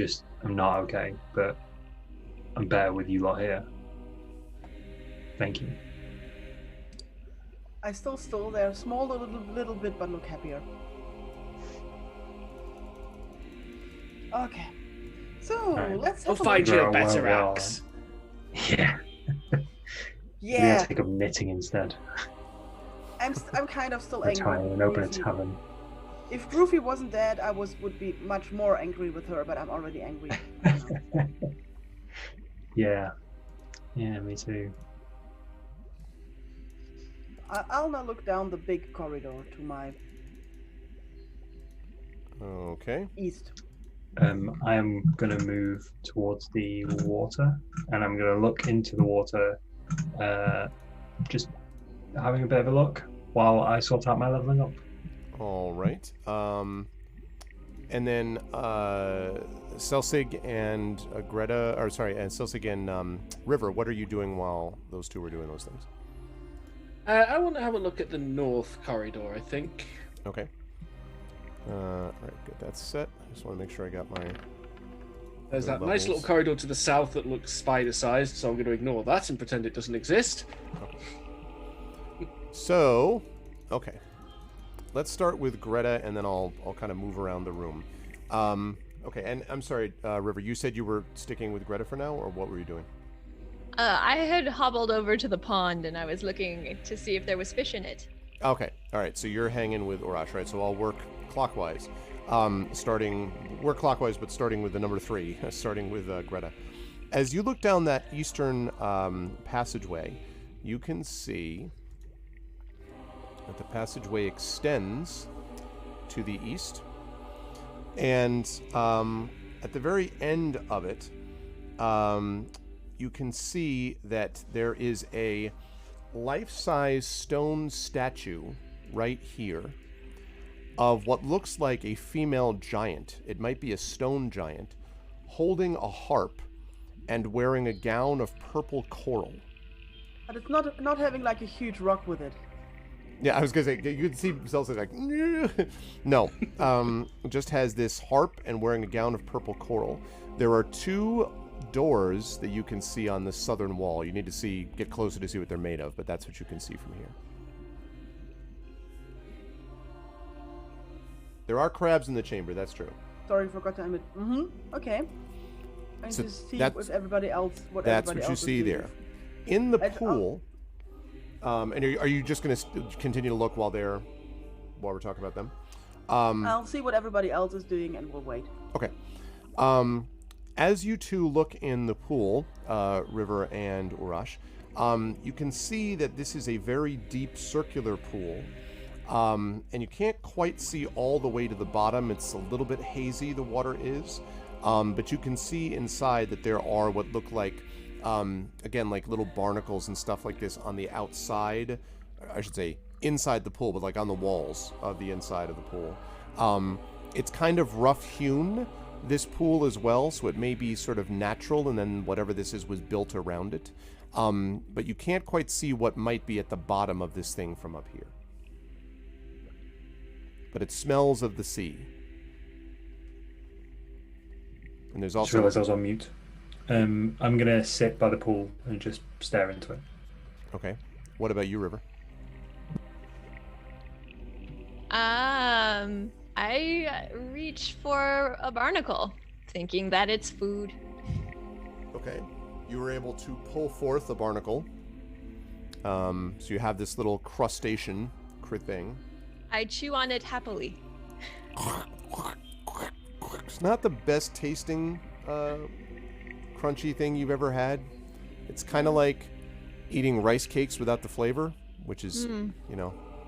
not okay, but I'm better with you lot here. Thank you. I still there, small little bit, but look happier. Okay, so Alright. let's I'll have a find look. you a Well, better well, axe. Yeah. We're Yeah, gonna take up knitting instead. I'm kind of still Retire angry. and open a Groovy. tavern. If Groovy wasn't dead, I would be much more angry with her, but I'm already angry. Yeah. Yeah, me too. I'll now look down the big corridor to my Okay. East. I am going to move towards the water, and I'm going to look into the water, just having a bit of a look while I sort out my leveling up. All right. And then Celsig and Greta, or sorry, and Celsig and River, what are you doing while those two were doing those things? I want to have a look at the north corridor, I think. Okay. All right, good. That's set. I just want to make sure I got my... There's that levels. nice little corridor to the south that looks spider-sized, so I'm going to ignore that and pretend it doesn't exist. So, okay. Let's start with Greta, and then I'll kind of move around the room. Okay, and I'm sorry, River, you said you were sticking with Greta for now, or what were you doing? I had hobbled over to the pond and I was looking to see if there was fish in it. Okay, all right, so you're hanging with Urash, right? So I'll work clockwise. Work clockwise, but starting with the number 3, starting with Greta. As you look down that eastern passageway, you can see that the passageway extends to the east, and at the very end of it, you can see that there is a life-size stone statue right here of what looks like a female giant. It might be a stone giant, holding a harp and wearing a gown of purple coral. But it's not having like a huge rock with it. Yeah, I was gonna say, you could see Zelda like, no, just has this harp and wearing a gown of purple coral. There are 2 doors that you can see on the southern wall. You need to get closer to see what they're made of, but that's what you can see from here. There are crabs in the chamber, that's true. Sorry, forgot to admit. Okay. And So to see that's- if everybody else. That's everybody what you else is see doing. there. In the I- pool, and are you just going to continue to look while we're talking about them? I'll see what everybody else is doing, and we'll wait. Okay. As you two look in the pool, River and Urash, you can see that this is a very deep circular pool. And you can't quite see all the way to the bottom. It's a little bit hazy, the water is. But you can see inside that there are what look like, again, like little barnacles and stuff like this on the outside. I should say inside the pool, but like on the walls of the inside of the pool. It's kind of rough hewn, this pool as well, so it may be sort of natural, and then whatever this is was built around it. But you can't quite see what might be at the bottom of this thing from up here. But it smells of the sea. And there's Just also... realised I was on mute. I'm gonna sit by the pool and just stare into it. Okay. What about you, River? I reach for a barnacle, thinking that it's food. Okay. You were able to pull forth a barnacle. So you have this little crustacean thing. I chew on it happily. It's not the best tasting crunchy thing you've ever had. It's kind of like eating rice cakes without the flavor, which is,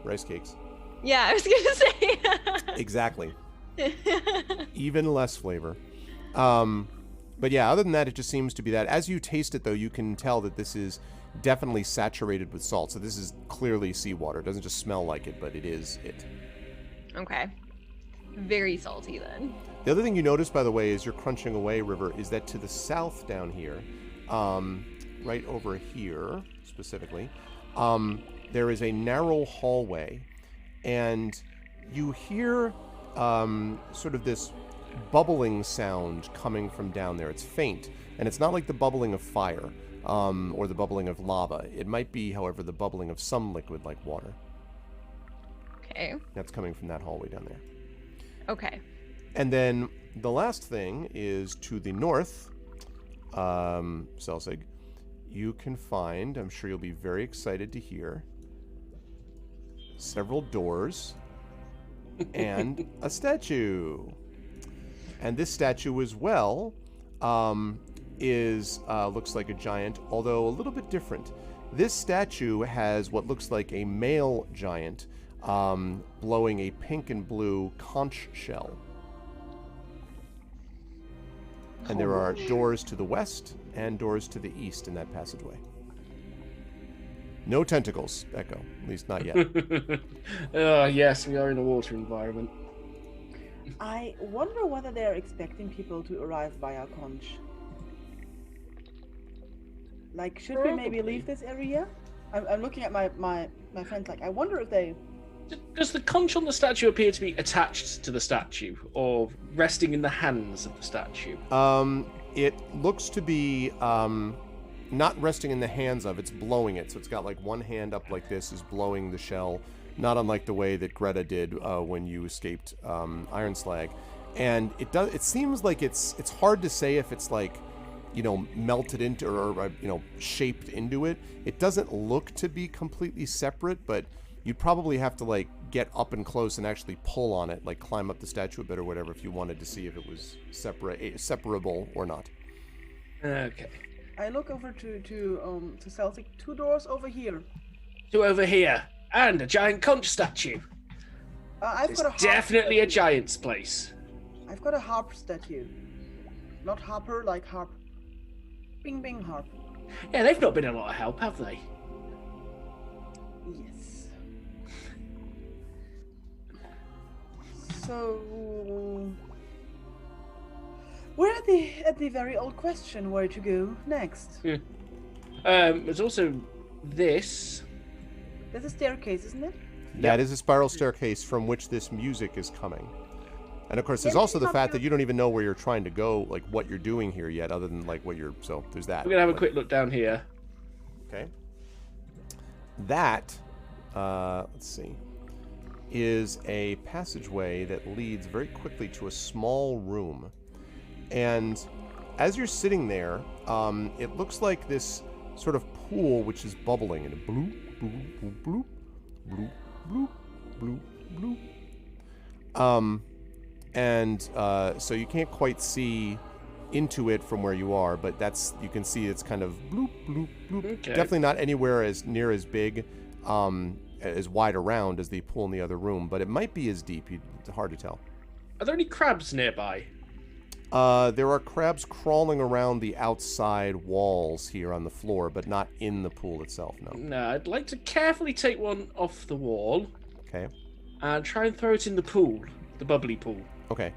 rice cakes. Yeah, I was gonna say. Exactly. Even less flavor. But yeah, other than that, it just seems to be that. As you taste it, though, you can tell that this is definitely saturated with salt. So this is clearly seawater. It doesn't just smell like it, but it is it. Okay. Very salty then. The other thing you notice, by the way, as you're crunching away, River, is that to the south down here, right over here specifically, there is a narrow hallway, and you hear sort of this bubbling sound coming from down there. It's faint, and it's not like the bubbling of fire or the bubbling of lava. It might be, however, the bubbling of some liquid like water. Okay. That's coming from that hallway down there. Okay. And then the last thing is to the north, Celsig, you can find, I'm sure you'll be very excited to hear, several doors and a statue. And this statue as well looks like a giant, although a little bit different. This statue has what looks like a male giant blowing a pink and blue conch shell. And there are doors to the west and doors to the east in that passageway. No tentacles, Echo. At least not yet. Yes, we are in a water environment. I wonder whether they're expecting people to arrive via conch. Like, should we maybe Probably. leave this area? I'm looking at my friends like, I wonder if they... Does the conch on the statue appear to be attached to the statue or resting in the hands of the statue? It looks to be not resting in the hands of, it's blowing it. So it's got like one hand up like this is blowing the shell, not unlike the way that Greta did when you escaped Iron Slag. And it seems like it's hard to say if it's like, you know, melted into or you know, shaped into it. It doesn't look to be completely separate, but you'd probably have to like get up and close and actually pull on it, like climb up the statue a bit or whatever, if you wanted to see if it was separable or not. Okay. I look over to Celtic. 2 doors over here. 2 over here. And a giant conch statue. I've It's got a harp definitely a statue. giant's place. I've got a harp statue. Not harper, like harp. Bing bing harp. Yeah, they've not been a lot of help, have they? Yes. So we're at the very old question where to go next. There's also this. There's a staircase, isn't it? That is a spiral staircase from which this music is coming. And of course, there's also the fact that you don't even know where you're trying to go, like what you're doing here yet, other than like what you're. So there's that. We're gonna have a quick look down here. Okay. That, let's see, is a passageway that leads very quickly to a small room. And as you're sitting there, it looks like this sort of pool which is bubbling and bloop, bloop, bloop, bloop, bloop, bloop, bloop, bloop. So you can't quite see into it from where you are, but you can see it's kind of bloop, bloop, bloop. Okay. Definitely not anywhere as near as big, as wide around as the pool in the other room, but it might be as deep. It's hard to tell. Are there any crabs nearby? There are crabs crawling around the outside walls here on the floor, but not in the pool itself, no. No, I'd like to carefully take one off the wall Okay. and try and throw it in the pool, the bubbly pool. Okay.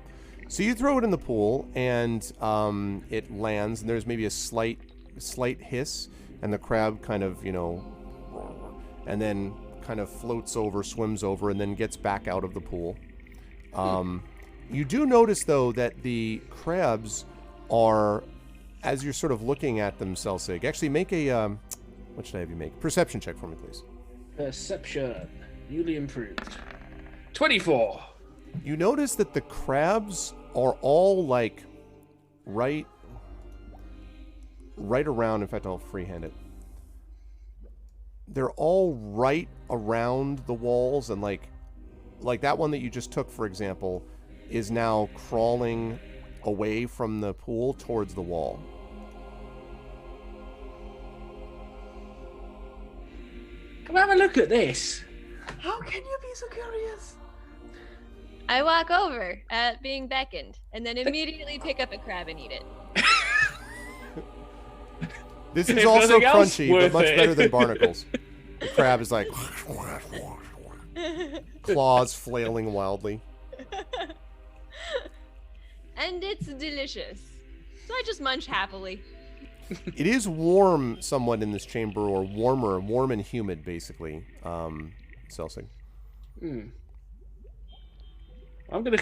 So you throw it in the pool, and it lands, and there's maybe a slight hiss, and the crab kind of, you know, and then kind of floats over, swims over, and then gets back out of the pool. You do notice, though, that the crabs are, as you're sort of looking at them, Celsig, actually make a, what should I have you make? Perception check for me, please. Perception. Newly improved. 24. You notice that the crabs are all, like, right around, in fact, I'll freehand it. They're all right around the walls, and, like that one that you just took, for example, is now crawling away from the pool towards the wall. Come have a look at this. How can you be so curious? I walk over at being beckoned and then immediately pick up a crab and eat it. This is If also nothing else, crunchy, but worth much it. better than barnacles. The crab is like claws flailing wildly. And it's delicious. So I just munch happily. It is warm somewhat in this chamber, or warm and humid, basically. Celsig. I'm gonna.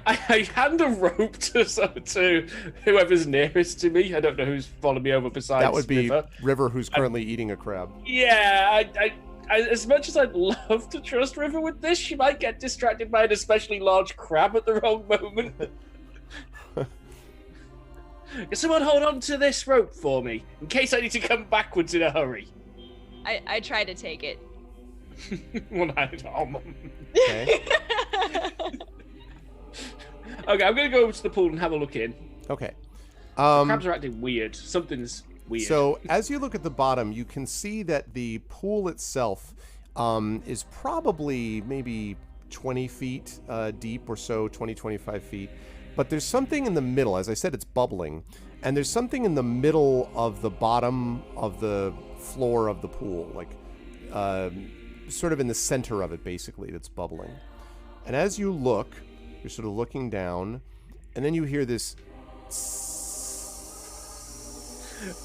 I hand a rope to whoever's nearest to me. I don't know who's following me over besides. That would be River. River, who's currently eating a crab. Yeah, I, as much as I'd love to trust River with this, she might get distracted by an especially large crab at the wrong moment. Can someone hold on to this rope for me, in case I need to come backwards in a hurry? I try to take it. One hand. Okay. Okay, I'm gonna go over to the pool and have a look in. Okay. Crabs are acting weird. Something's weird. So as you look at the bottom, you can see that the pool itself is probably maybe 20 feet deep or so, 20, 25 feet. but there's something in the middle. As I said, it's bubbling, and there's something in the middle of the bottom of the floor of the pool, like sort of in the center of it, basically, that's bubbling. And as you look, you're sort of looking down, and then you hear this.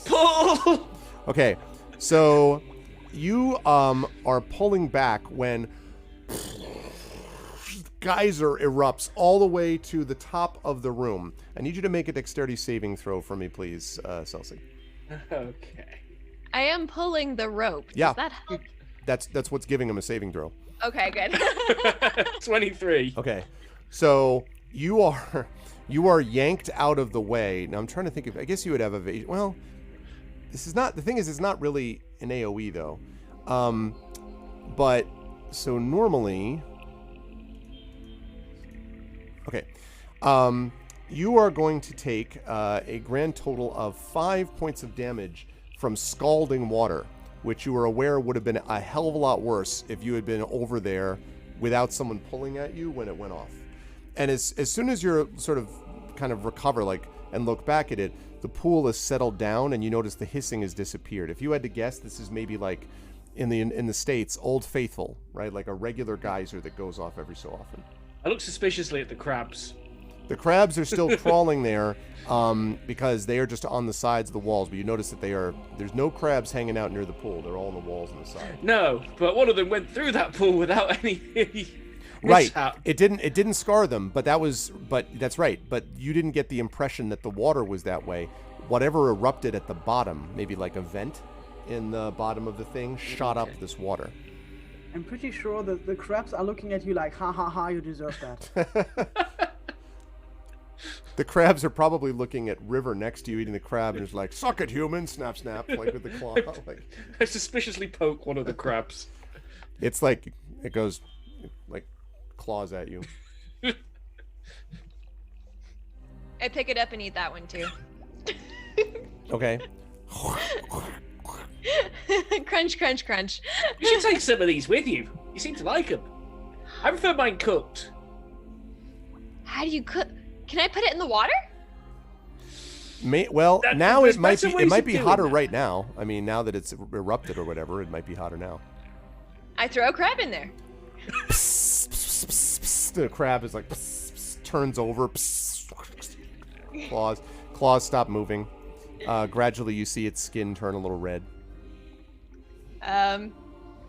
Pull! Okay, so you are pulling back when geyser erupts all the way to the top of the room. I need you to make a dexterity saving throw for me, please, Celsi. Okay. I am pulling the rope. Yeah. Does that help? That's what's giving him a saving throw. Okay, good. 23. Okay, so you are yanked out of the way. Now I'm trying to think of. I guess you would have evasion. Well, this is not. The thing is, it's not really an AOE though. But so normally. Okay. You are going to take a grand total of 5 points of damage from scalding water, which you were aware would have been a hell of a lot worse if you had been over there without someone pulling at you when it went off. And as soon as you're sort of kind of recover, like, and look back at it, the pool has settled down and you notice the hissing has disappeared. If you had to guess, this is maybe like in the States, Old Faithful, right? Like a regular geyser that goes off every so often. I look suspiciously at the crabs. The crabs are still crawling there because they are just on the sides of the walls. But you notice that there's no crabs hanging out near the pool. They're all on the walls on the side. No, but one of them went through that pool without any Right. mishap. It didn't scar them, but that's right. But you didn't get the impression that the water was that way. Whatever erupted at the bottom, maybe like a vent in the bottom of the thing, shot up this water. I'm pretty sure that the crabs are looking at you like, ha ha ha, you deserve that. The crabs are probably looking at River next to you eating the crab and it's like, suck it, human, snap, snap, like with the claw. Like, I suspiciously poke one of the crabs. it's like, it goes, like, claws at you. I pick it up and eat that one too. Okay. Crunch, crunch, crunch. You should take some of these with you. You seem to like them. I prefer mine cooked. How do you cook? Can I put it in the water? Well, now there's it might better be ways of be doing hotter that. right now. I mean, now that it's erupted or whatever, it might be hotter now. I throw a crab in there. The crab is like turns over. Claws stop moving. Gradually, you see its skin turn a little red.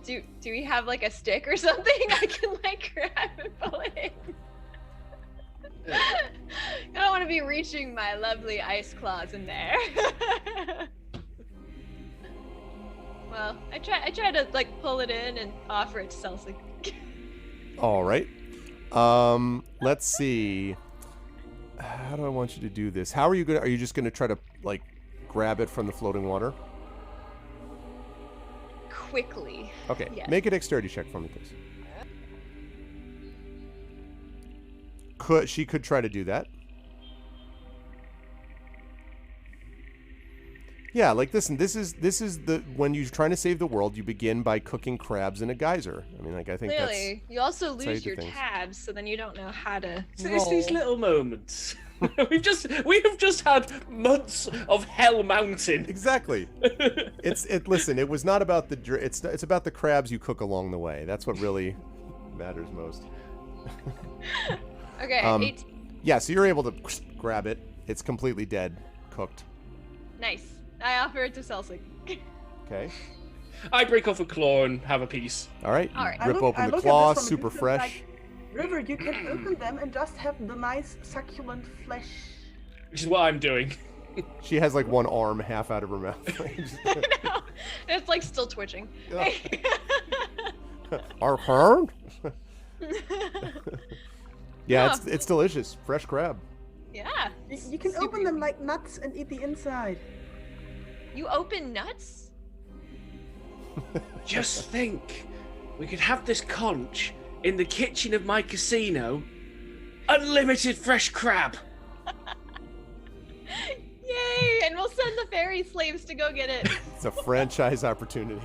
Do we have like a stick or something I can like grab and pull it in? I don't want to be reaching my lovely ice claws in there. Well, I try to like pull it in and offer it to Celsi. All right. Let's see. How do I want you to do this? How are you gonna? Are you just gonna try to like grab it from the floating water? Quickly. Okay. Yes. Make a dexterity check for me, please. She could try to do that. Yeah, like listen, this is the when you're trying to save the world, you begin by cooking crabs in a geyser. I mean, like I think Clearly, you also that's how you lose do your things. tabs, so then you don't know how to It's roll. these little moments. we have just had months of Hell Mountain. Exactly. Listen, it was not about it's about the crabs you cook along the way. That's what really matters most. Okay, 18. Yeah, so you're able to grab it. It's completely dead, cooked. Nice. I offer it to Celsi. Okay. I break off a claw and have a piece. All right. All right. Rip I open the look at this claw, from a super distance, fresh. like, River, you can open them and just have the nice succulent flesh. Which is what I'm doing. She has like one arm half out of her mouth. No, it's like still twitching. Our hand? Yeah, Huh. it's delicious. Fresh crab. Yeah. You can Super open them easy. like nuts and eat the inside. You open nuts? Just think, we could have this conch in the kitchen of my casino. Unlimited fresh crab. Yay! And we'll send the fairy slaves to go get it. It's a franchise opportunity.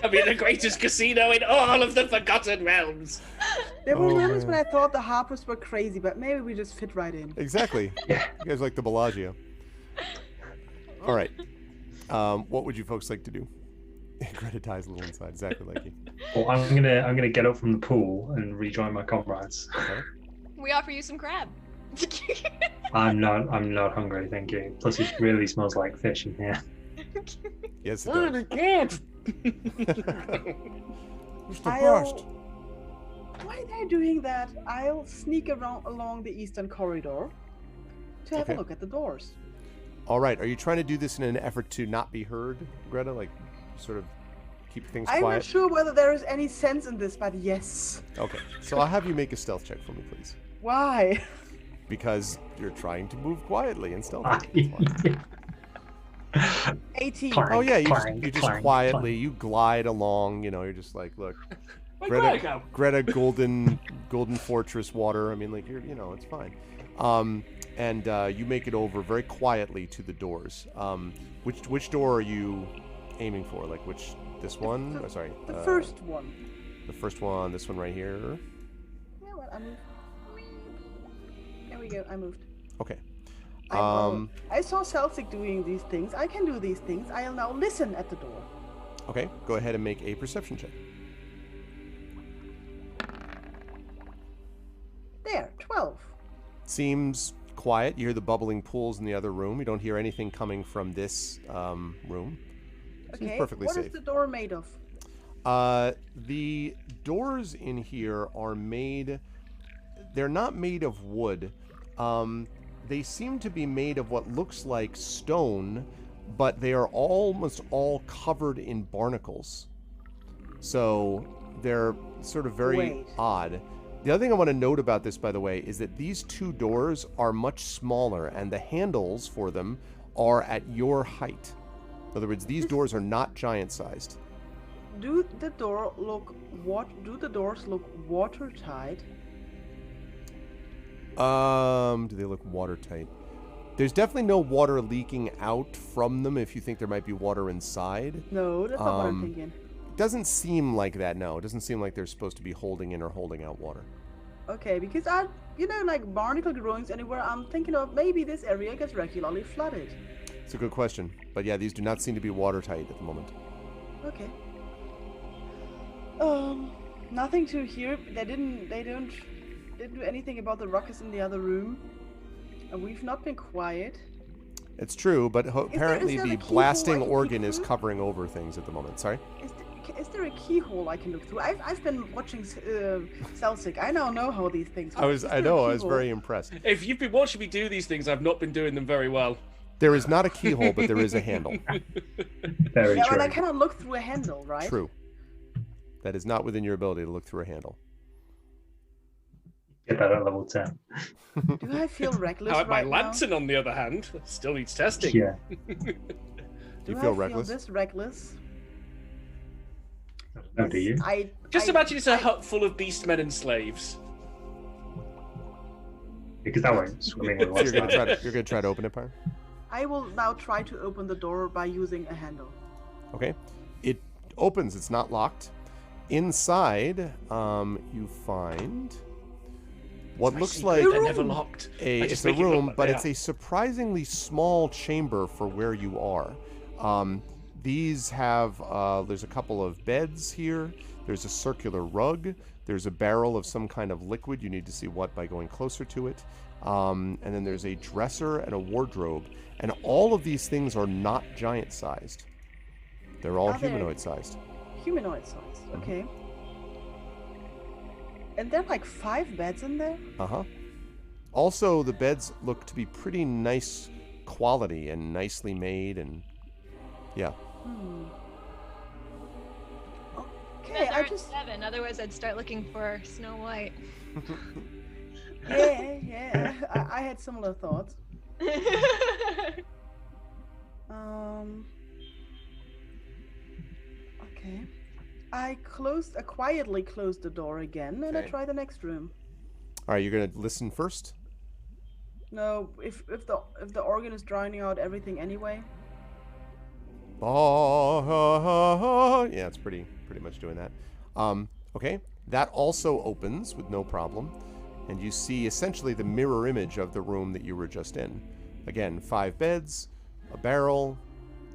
I mean, the greatest casino in all of the Forgotten Realms. There were Oh, moments when man. I thought the harpers were crazy, but maybe we just fit right in. Exactly. Yeah. You guys like the Bellagio. All right. What would you folks like to do? Greta dies a little inside, exactly like you. Well, I'm gonna get up from the pool and rejoin my comrades. Okay. We offer you some crab. I'm not hungry, thank you. Plus, it really smells like fish in here. Yes, it Oh does. my god! Mr. Burst. While they're doing that, I'll sneak around along the eastern corridor to have Okay. a look at the doors. All right. Are you trying to do this in an effort to not be heard, Greta? Like, sort of keep things I'm not quiet? sure whether there is any sense in this, but yes. Okay. So I'll have you make a stealth check for me, please. Why? Because you're trying to move quietly and stealthily. It's fine. 18. Clank, Oh yeah, you clank, just clank, quietly clank. you glide along. You know, you're just like, look, Where'd Greta, go? Greta, golden fortress water. I mean, like it's fine. And you make it over very quietly to the doors. Which door are you aiming for? Like this one? Oh, sorry, The first one. the first one. This one right here. Yeah, well, I moved. There we go, I moved. Okay. I saw Celtic doing these things. I can do these things. I'll now listen at the door. Okay. Go ahead and make a perception check. There, 12. Seems quiet. You hear the bubbling pools in the other room. You don't hear anything coming from this room. Seems Okay, perfectly what safe. is the door made of? The doors in here are made. They're not made of wood. They seem to be made of what looks like stone, but they are almost all covered in barnacles. So they're sort of very Wait. odd. The other thing I want to note about this, by the way, is that these two doors are much smaller, and the handles for them are at your height. In other words, these doors are not giant-sized. Do the doors look watertight? Do they look watertight? There's definitely no water leaking out from them if you think there might be water inside. No, that's not what I'm thinking. It doesn't seem like that, no. It doesn't seem like they're supposed to be holding in or holding out water. Okay, because like barnacle growings anywhere, I'm thinking of maybe this area gets regularly flooded. It's a good question. But yeah, these do not seem to be watertight at the moment. Okay. Nothing to hear. They didn't do anything about the ruckus in the other room. And we've not been quiet. It's true, but apparently there the a keyhole I blasting can peek organ is through? covering over things at the moment. Sorry? Is there a keyhole I can look through? I've been watching Celtic. I now know how these things work. Is there a I was keyhole? very impressed. If you've been watching me do these things, I've not been doing them very well. There is not a keyhole, but there is a handle. Very Yeah, true. but I cannot look through a handle, right? True. That is not within your ability to look through a handle. Get that at level 10. Do I feel reckless How about my right now? lantern, on the other hand, still needs testing. Yeah. Do you Do feel I reckless? Feel this reckless? Oh, do you? Just imagine it's a hut full of beastmen and slaves. Because that won't swimming with So what's that? you're gonna try to open it, Pyre? I will now try to open the door by using a handle. Okay. It opens. It's not locked. Inside, you find what looks like They're never locked. I just it's a make it look room, like but they it's are. a surprisingly small chamber for where you are. These have there's a couple of beds here. There's a circular rug. There's a barrel of some kind of liquid. You need to see what by going closer to it. And then there's a dresser and a wardrobe. And all of these things are not giant-sized. They're all Are they? humanoid-sized. Humanoid size. Okay. And there are like 5 beds in there? Uh-huh. Also, the beds look to be pretty nice quality and nicely made, and yeah. Okay, I Aren't just 7. Otherwise, I'd start looking for Snow White. yeah. I had similar thoughts. Okay. I quietly closed the door again, and I Okay. try the next room. All right, you're gonna listen first. No, if the organ is drowning out everything anyway. Yeah, it's pretty much doing that. Okay. That also opens with no problem, and you see essentially the mirror image of the room that you were just in. Again, 5 beds, a barrel,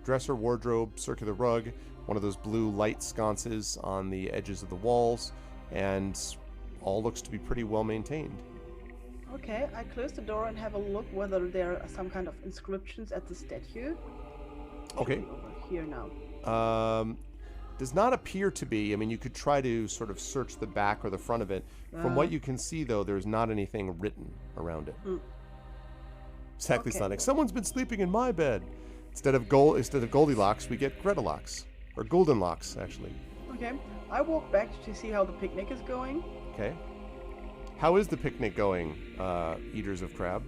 dresser, wardrobe, circular rug, one of those blue light sconces on the edges of the walls, and all looks to be pretty well maintained. Okay, I close the door and have a look whether there are some kind of inscriptions at the statue. Okay. Over here now. Does not appear to be. I mean, you could try to sort of search the back or the front of it. From what you can see, though, there's not anything written around it. Exactly, Okay. Sonic. Someone's been sleeping in my bed. Instead of Goldilocks, we get Gretalocks. Or Goldenlocks, actually. Okay, I walk back to see how the picnic is going. Okay. How is the picnic going, eaters of crab?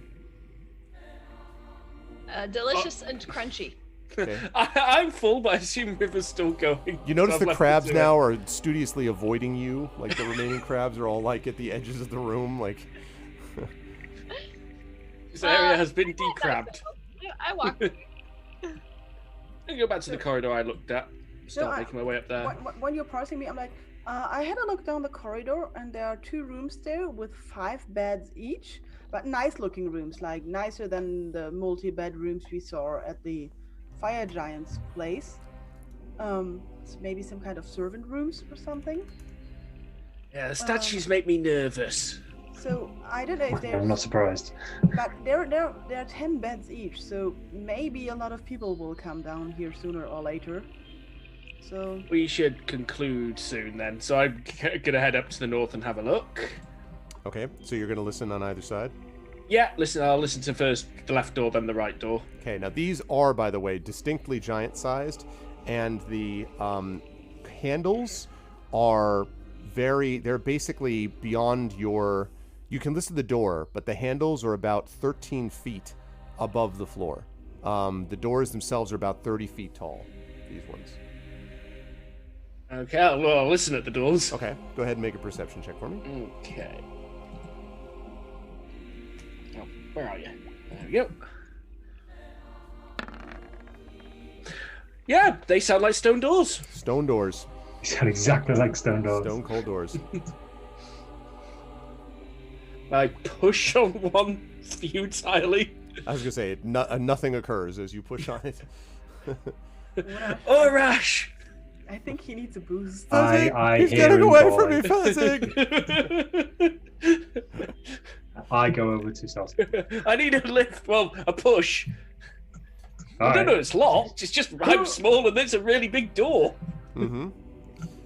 Delicious and crunchy. Okay. I'm full, but I assume River's still going. You notice so I've the left crabs it to now are studiously avoiding you. Like the remaining crabs are all like at the edges of the room. Like, it. This area has been decrabbed. I walk. I go back to the corridor I looked at. Start making my way up there. When you're parsing me, I'm like, I had a look down the corridor, and there are 2 rooms there with 5 beds each, but nice-looking rooms, like nicer than the multi-bedrooms we saw at the Fire Giant's place. Maybe some kind of servant rooms or something. Yeah, the statues make me nervous. So I don't know if there's. I'm not surprised. But there are 10 beds each, so maybe a lot of people will come down here sooner or later. So We should conclude soon then. So I'm gonna head up to the north and have a look. okay, so you're going to listen on either side? Yeah, I'll listen to first the left door, then the right door. Okay, now these are, by the way, distinctly giant-sized, and the handles are they're basically beyond your... You can listen to the door, but the handles are about 13 feet above the floor. The doors themselves are about 30 feet tall, these ones. Okay, I'll listen at the doors. Okay, go ahead and make a perception check for me. Okay. Oh, where are you? There we go. Yeah, they sound like stone doors. Stone doors. They sound exactly like stone doors. Stone cold doors. I push on one futilely. I was going to say, nothing occurs as you push on it. Oh, Rash! I think he needs a boost. I He's hear getting him away from calling. me, Fuzzy! I go over to Celsius. I need a lift. Well, a push. I All don't know right. it's locked. It's just I'm small and there's a really big door. Mm-hmm.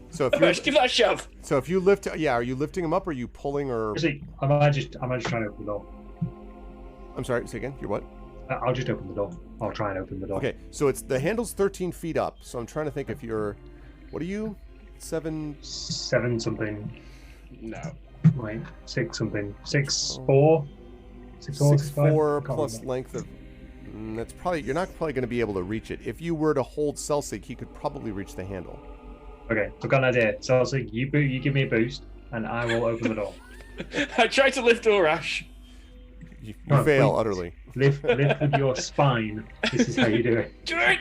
So if Rash, give that a shove. So if you lift, are you lifting him up, or are you pulling, or? Actually, I might just try to open the door. I'm sorry. Say again. You're what? I'll just open the door. I'll try and open the door. Okay. So it's the handle's 13 feet up. So I'm trying to think if you're, what are you? 7 something. No. Wait, 6 something. 6'4". 6'4" Can't plus remember. length of. That's probably you're not probably going to be able to reach it. If you were to hold Celsig, he could probably reach the handle. Okay, I've got an idea. Celsius, you give me a boost, and I will open the door. I tried to lift Orash. You Oh, fail wait. utterly. Lift with your spine. This is how you do it. Do it!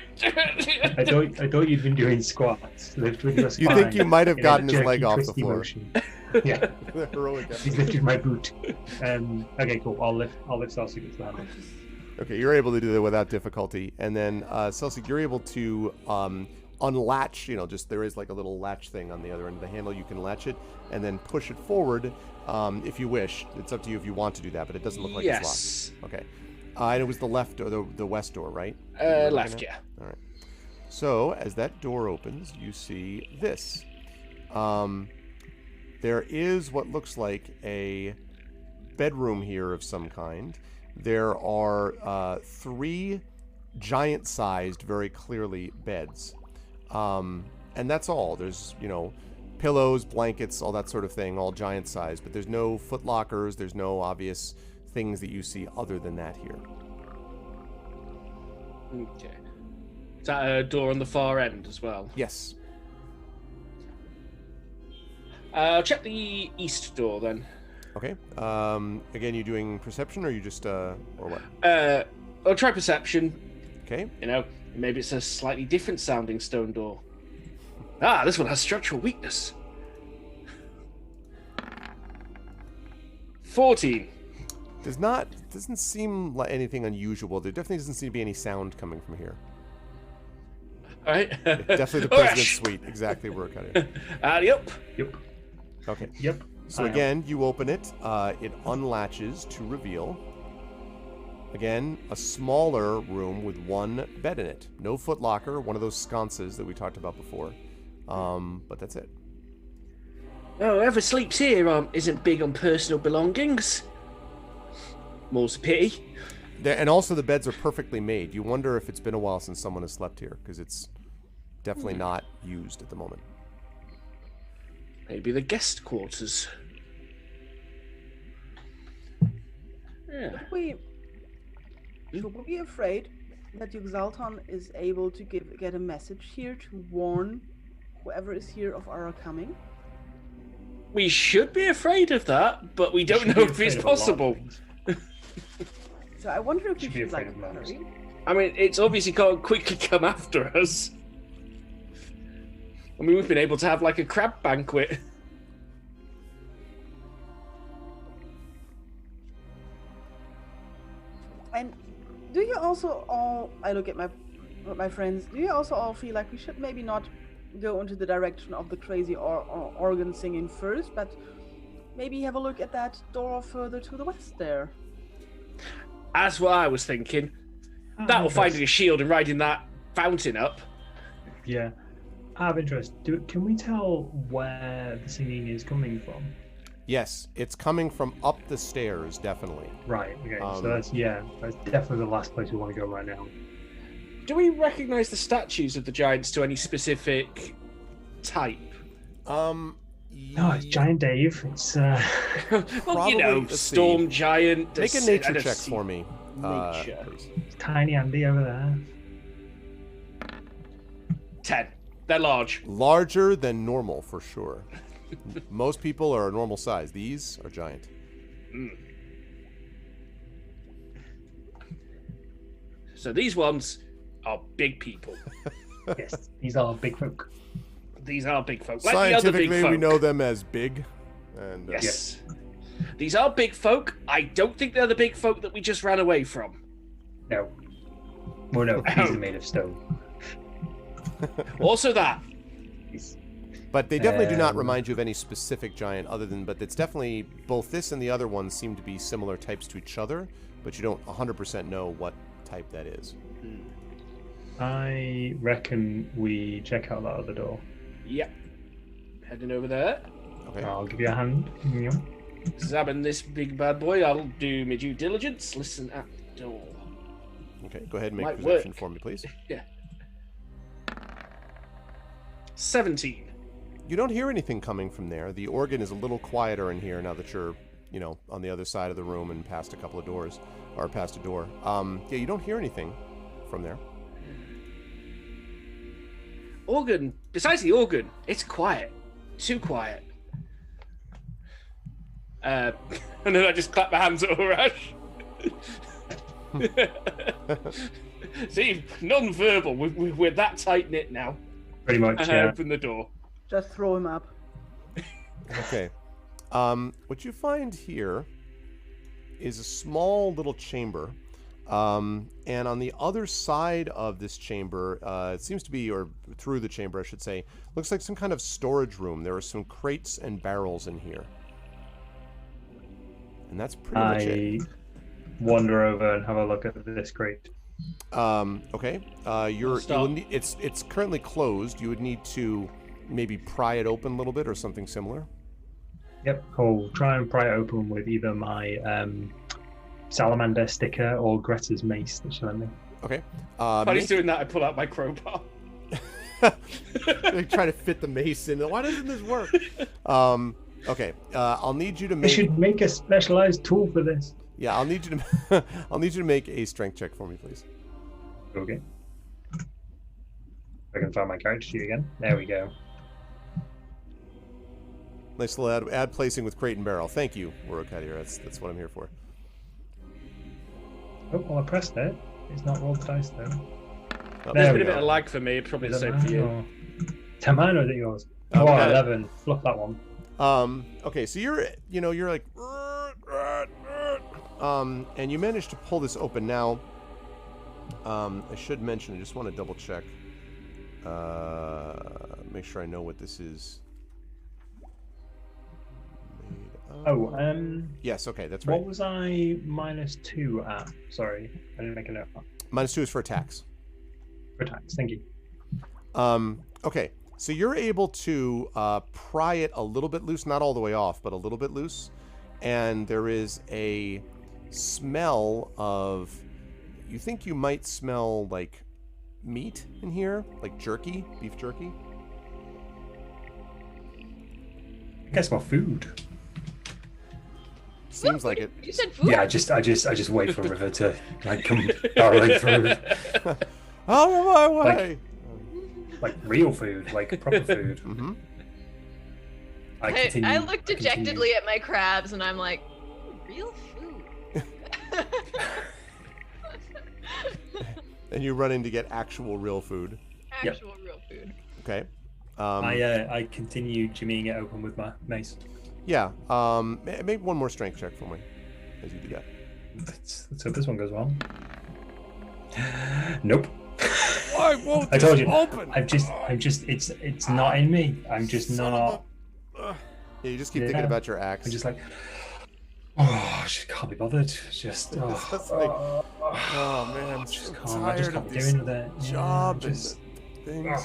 I thought you'd been doing squats. Lift with your You spine. think you might have in a gotten his jerky, leg off the twisty floor? motion. Yeah, The heroic effort. he's lifted my boot. Okay, cool. I'll lift Celsius to the handle. Okay, you're able to do that without difficulty, and then Celsig, you're able to unlatch. Just there is like a little latch thing on the other end of the handle. You can latch it and then push it forward if you wish. It's up to you if you want to do that, but it doesn't look like it's Yes. locked. Okay, and it was the left door, the west door, right? Left, yeah. All right. So as that door opens, you see this. There is what looks like a bedroom here of some kind. There are 3 giant-sized, very clearly, beds. And that's all. There's, pillows, blankets, all that sort of thing, all giant-sized. But there's no footlockers. There's no obvious things that you see other than that here. Okay. Is that a door on the far end as well? Yes. I'll check the east door then. Okay. Again, you doing perception, or you just, or what? I'll try perception. Okay. Maybe it's a slightly different sounding stone door. Ah, this one has structural weakness. 14. Doesn't seem like anything unusual. There definitely doesn't seem to be any sound coming from here. All right. Definitely the All right. president's suite. Exactly where we're cutting. Yep. Yep. Okay. Yep. So again, you open it. It unlatches to reveal. Again, a smaller room with one bed in it. No footlocker, one of those sconces that we talked about before. But that's it. Oh, whoever sleeps here isn't big on personal belongings. More's a pity. And also the beds are perfectly made. You wonder if it's been a while since someone has slept here, because it's definitely not used at the moment. Maybe the guest quarters. Yeah. Should we be afraid that Yugzalton is able to get a message here to warn whoever is here of our coming? We should be afraid of that, but we don't know if it's possible. So I wonder if we Should be should afraid like of gnomes. hurry. I mean, it's obviously can't quickly come after us. I mean, we've been able to have like a crab banquet. And do you also all? I look at my friends. Do you also all feel like we should maybe not go into the direction of the crazy organ singing first, but maybe have a look at that door further to the west there? That's what I was thinking. That'll finding a shield and riding that fountain up. Yeah. Out of interest, can we tell where the singing is coming from? Yes, it's coming from up the stairs, definitely. Right. Okay. So that's definitely the last place we want to go right now. Do we recognise the statues of the giants to any specific type? No, it's Giant Dave. It's Well, you know, let's storm see. giant. Make a nature check for me. Nature. Please. Tiny Andy over there. 10. They're large. Larger than normal, for sure. Most people are a normal size. These are giant. So these ones are big people. Yes, these are big folk. These are big folk. Like the other big Scientifically, folk. we know them as big. And Yes. These are big folk. I don't think they're the big folk that we just ran away from. No. Well, no, these are made of stone. Also that. But they definitely do not remind you of any specific giant but it's definitely, both this and the other ones seem to be similar types to each other, but you don't 100% know what type that is. I reckon we check out that other door. Yep. Heading over there. Okay. I'll give you a hand. Yeah. Examine this big bad boy. I'll do my due diligence. Listen at the door. Okay, go ahead and make Might perception work. for me, please. Yeah. 17. You don't hear anything coming from there. The organ is a little quieter in here now that you're, on the other side of the room and past a couple of doors, or past a door. Yeah, you don't hear anything from there. Organ. Besides the organ, it's quiet. Too quiet. And then I just clap my hands at Urash. See, non-verbal. We're that tight knit now. Pretty much, And I yeah. open the door. Just throw him up. Okay. What you find here is a small little chamber. And on the other side of this chamber, it seems to be, or through the chamber, I should say, looks like some kind of storage room. There are some crates and barrels in here. And that's pretty much it. Wander over and have a look at this crate. Okay. It's currently closed. You would need to maybe pry it open a little bit or something similar. Yep, I'll try and pry it open with either my salamander sticker or Greta's mace that she lent me. Okay. While he's doing that, I pull out my crowbar. They try to fit the mace in. Why doesn't this work? Okay. I'll need you to I make. should make a specialized tool for this. Yeah, I'll need you to. I'll need you to make a strength check for me, please. Okay. I can find my character sheet again. There we go. Nice little add placing with crate and barrel. Thank you, Urokadir. That's what I'm here for. Oh, well, I pressed it. It's not rolled dice though. Oh, There's There been we a bit go. of lag for me. Probably the Is it same for mine you. or- 10 mine or is it yours? Oh, Oh, got it. 11. Fluff that one. Okay, so you're like, And you managed to pull this open. Now, I should mention, I just want to double check. Make sure I know what this is. Yes, okay, that's right. What was I -2 at? Sorry, I didn't make a note. -2 is for attacks. For attacks, thank you. Okay, so you're able to pry it a little bit loose, not all the way off, but a little bit loose. And there is a smell of, you think you might smell like meat in here, like jerky, beef jerky. I guess my food. Seems like it. You said food? Yeah, I just wait for River to like come barreling through. Out of my way! Like real food, like proper food. Mm-hmm. I look dejectedly at my crabs and I'm like, real food. And you run in to get actual real food. Actual real food. Okay. I continue jimmying it open with my mace. Yeah. Make one more strength check for me as you do that. Let's hope this one goes well. Nope. Why won't I told you. open? It's not in me. I'm just not. Yeah, you just keep thinking about your axe. I'm just like, oh, I just can't be bothered. Just, It's like, oh man, I'm just so can't. I tired just of can't be this doing with it. job Yeah, and just, things.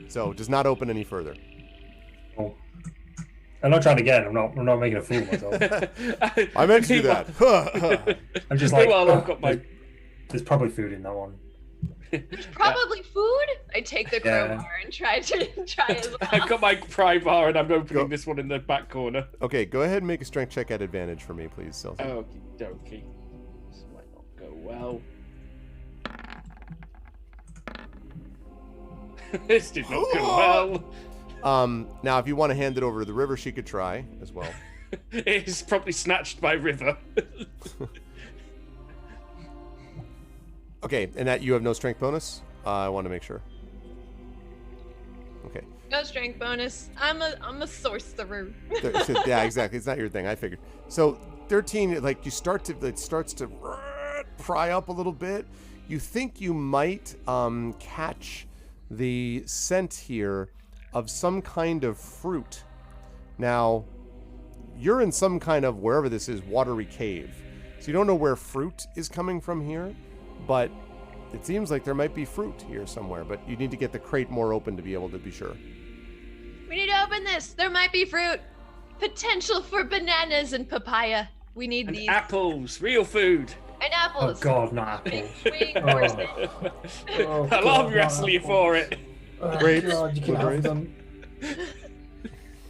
So does not open any further. oh. I'm not trying again. I'm not making a fool of myself. I meant to do that. I'm just like, Meanwhile, I've got my. there's probably food in that one. There's probably food. I take the crowbar and try as well. I've got my pry bar and I'm opening this one in the back corner. Okay, go ahead and make a strength check at advantage for me, please, Celsius. Okie dokie. This might not go well. This did not go well. Now, if you want to hand it over to the river, she could try as well. It is probably snatched by River. Okay, and that you have no strength bonus? I want to make sure. Okay. No strength bonus. I'm a sorcerer. Yeah, exactly. It's not your thing. I figured. So 13, like it starts to pry up a little bit. You think you might catch the scent here of some kind of fruit. Now, you're in some kind of, wherever this is, watery cave. So you don't know where fruit is coming from here, but it seems like there might be fruit here somewhere, but you need to get the crate more open to be able to be sure. We need to open this. There might be fruit. Potential for bananas and papaya. We need And these. apples, real food. And Oh apples. God, not apples. Swing Oh. person. Oh, I'll God, arm wrestle not you for apples. it. Oh, Grapes, God, you can blueberries. have them.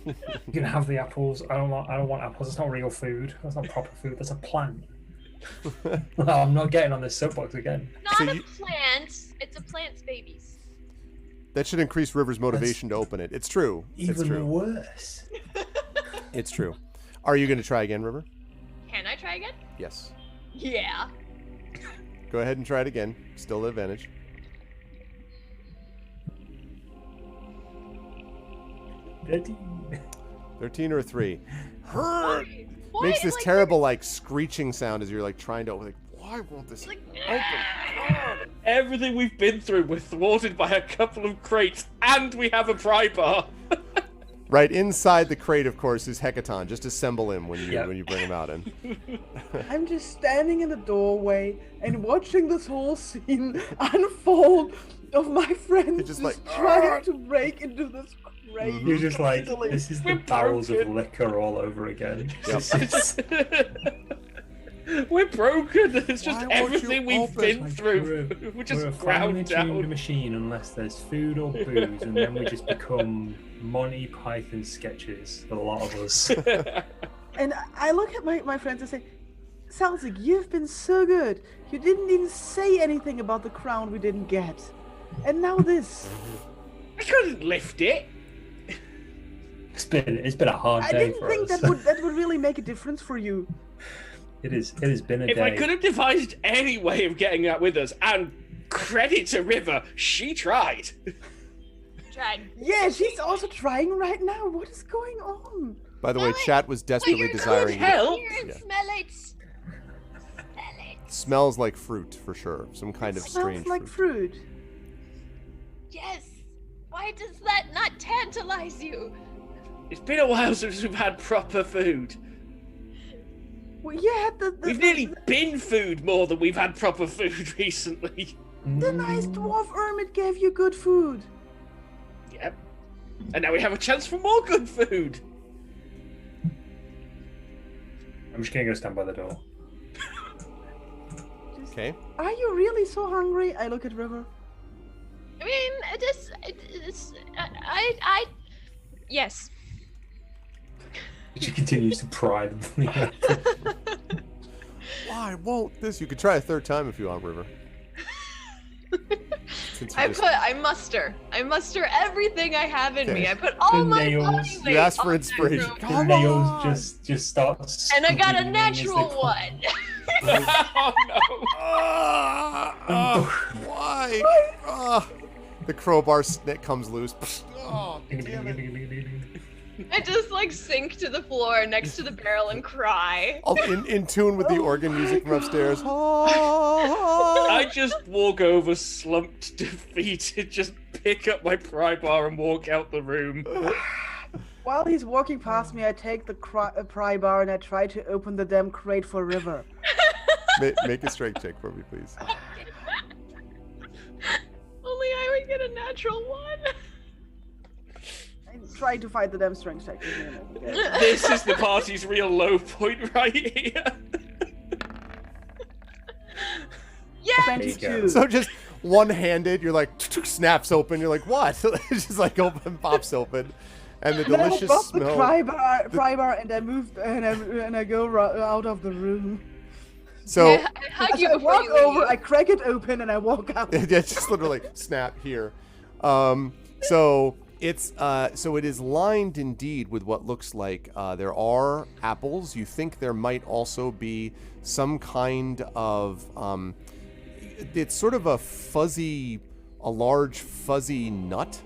You can have the apples. I don't want apples. It's not real food. That's not proper food. That's a plant. No, I'm not getting on this soapbox again. Not So a you- plant. It's a plant's babies. That should increase River's motivation to open it. It's true. It's Even true. worse. It's true. Are you going to try again, River? Can I try again? Yes. Yeah. Go ahead and try it again. Still advantage. 13 or a 3. Hurt! Why? Makes this Like, terrible, like, screeching sound as you're, like, trying to, like, why won't this Like, open? Everything we've been through, we're thwarted by a couple of crates, and we have a pry bar. Right inside the crate, of course, is Hecaton. Just assemble him when you Yep. when you bring him out in. I'm just standing in the doorway and watching this whole scene unfold of my friends You're just just like, trying to break into this crate. You're just like, easily. this is We're the barrels of broken. liquor all over again. Yep. This is- We're broken. It's just Why won't you everything we've open? been Like, through. We're we're a just finely ground tuned down. machine unless there's food or booze, and then we just become Monty Python sketches. A lot of us. And I look at my friends and say, Salzig, you've been so good. You didn't even say anything about the crown we didn't get. And now this. I couldn't lift it. It's been a hard I day didn't for think us. that would really make a difference for you. It has been a If day. I could have devised any way of getting that with us, and credit to River, she tried. tried. Yeah, she's also trying right now. What is going on? By the way, Smell it. chat was desperately Well, desiring. could help. Here and Yeah. smell it. Smell it. Smells like fruit for sure. Some kind of Smells strange like fruit. fruit. Yes. Why does that not tantalize you? It's been a while since we've had proper food. Well, yeah, We've nearly been food more than we've had proper food recently. the nice dwarf hermit gave you good food. Yep. And now we have a chance for more good food. I'm just gonna go stand by the door. Okay. Are you really so hungry? I look at River. I mean, yes. She continues to pry them. Why won't this? You could try a third time if you want, River. Since you just- I muster everything I have in me. Okay. I put all The my nails. body You weight asked for on that inspiration. rope. The Come nails on. just start. And I got a squealing as they natural fall. one. Oh no. Why? The crowbar snit comes loose. Oh, damn it. I just like sink to the floor next to the barrel and cry. All in tune with the organ music from upstairs. I just walk over, slumped, defeated, just pick up my pry bar and walk out the room. While he's walking past me, I take the pry bar and I try to open the damn crate for River. Make a strength check for me, please. Only I would get a natural one. I try to fight the damn strength check. This is the party's real low point right here. Yeah. 22. So just one-handed, you're like snaps open. You're like, what? It's just like open, pops open, and the Then I delicious drop the smell. pry bar and I move and I go out of the room. So I hug As you I before walk you leave. over, I crack it open and I walk out. it's just literally snap here. So it's so it is lined indeed with what looks like there are apples. You think there might also be some kind of it's sort of a large fuzzy nut.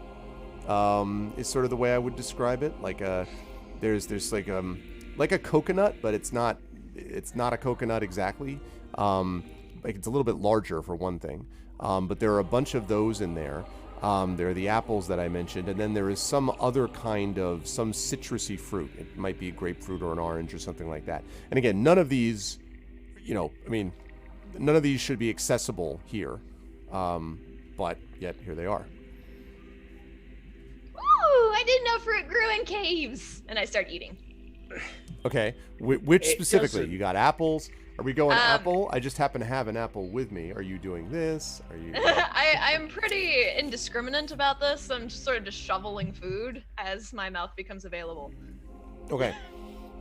Is sort of the way I would describe it. Like there's like a coconut, but it's not a coconut exactly. Like it's a little bit larger for one thing. But there are a bunch of those in there. There are the apples that I mentioned, and then there is some other kind of some citrusy fruit. It might be a grapefruit or an orange or something like that. And again, none of these, none of these should be accessible here. But yet here they are. Ooh, I didn't know fruit grew in caves. And I start eating. Okay, which It specifically? doesn't- You got apples? Are we going Um, apple? I just happen to have an apple with me. Are you doing this? Are you? I'm pretty indiscriminate about this. I'm just sort of just shoveling food as my mouth becomes available. Okay,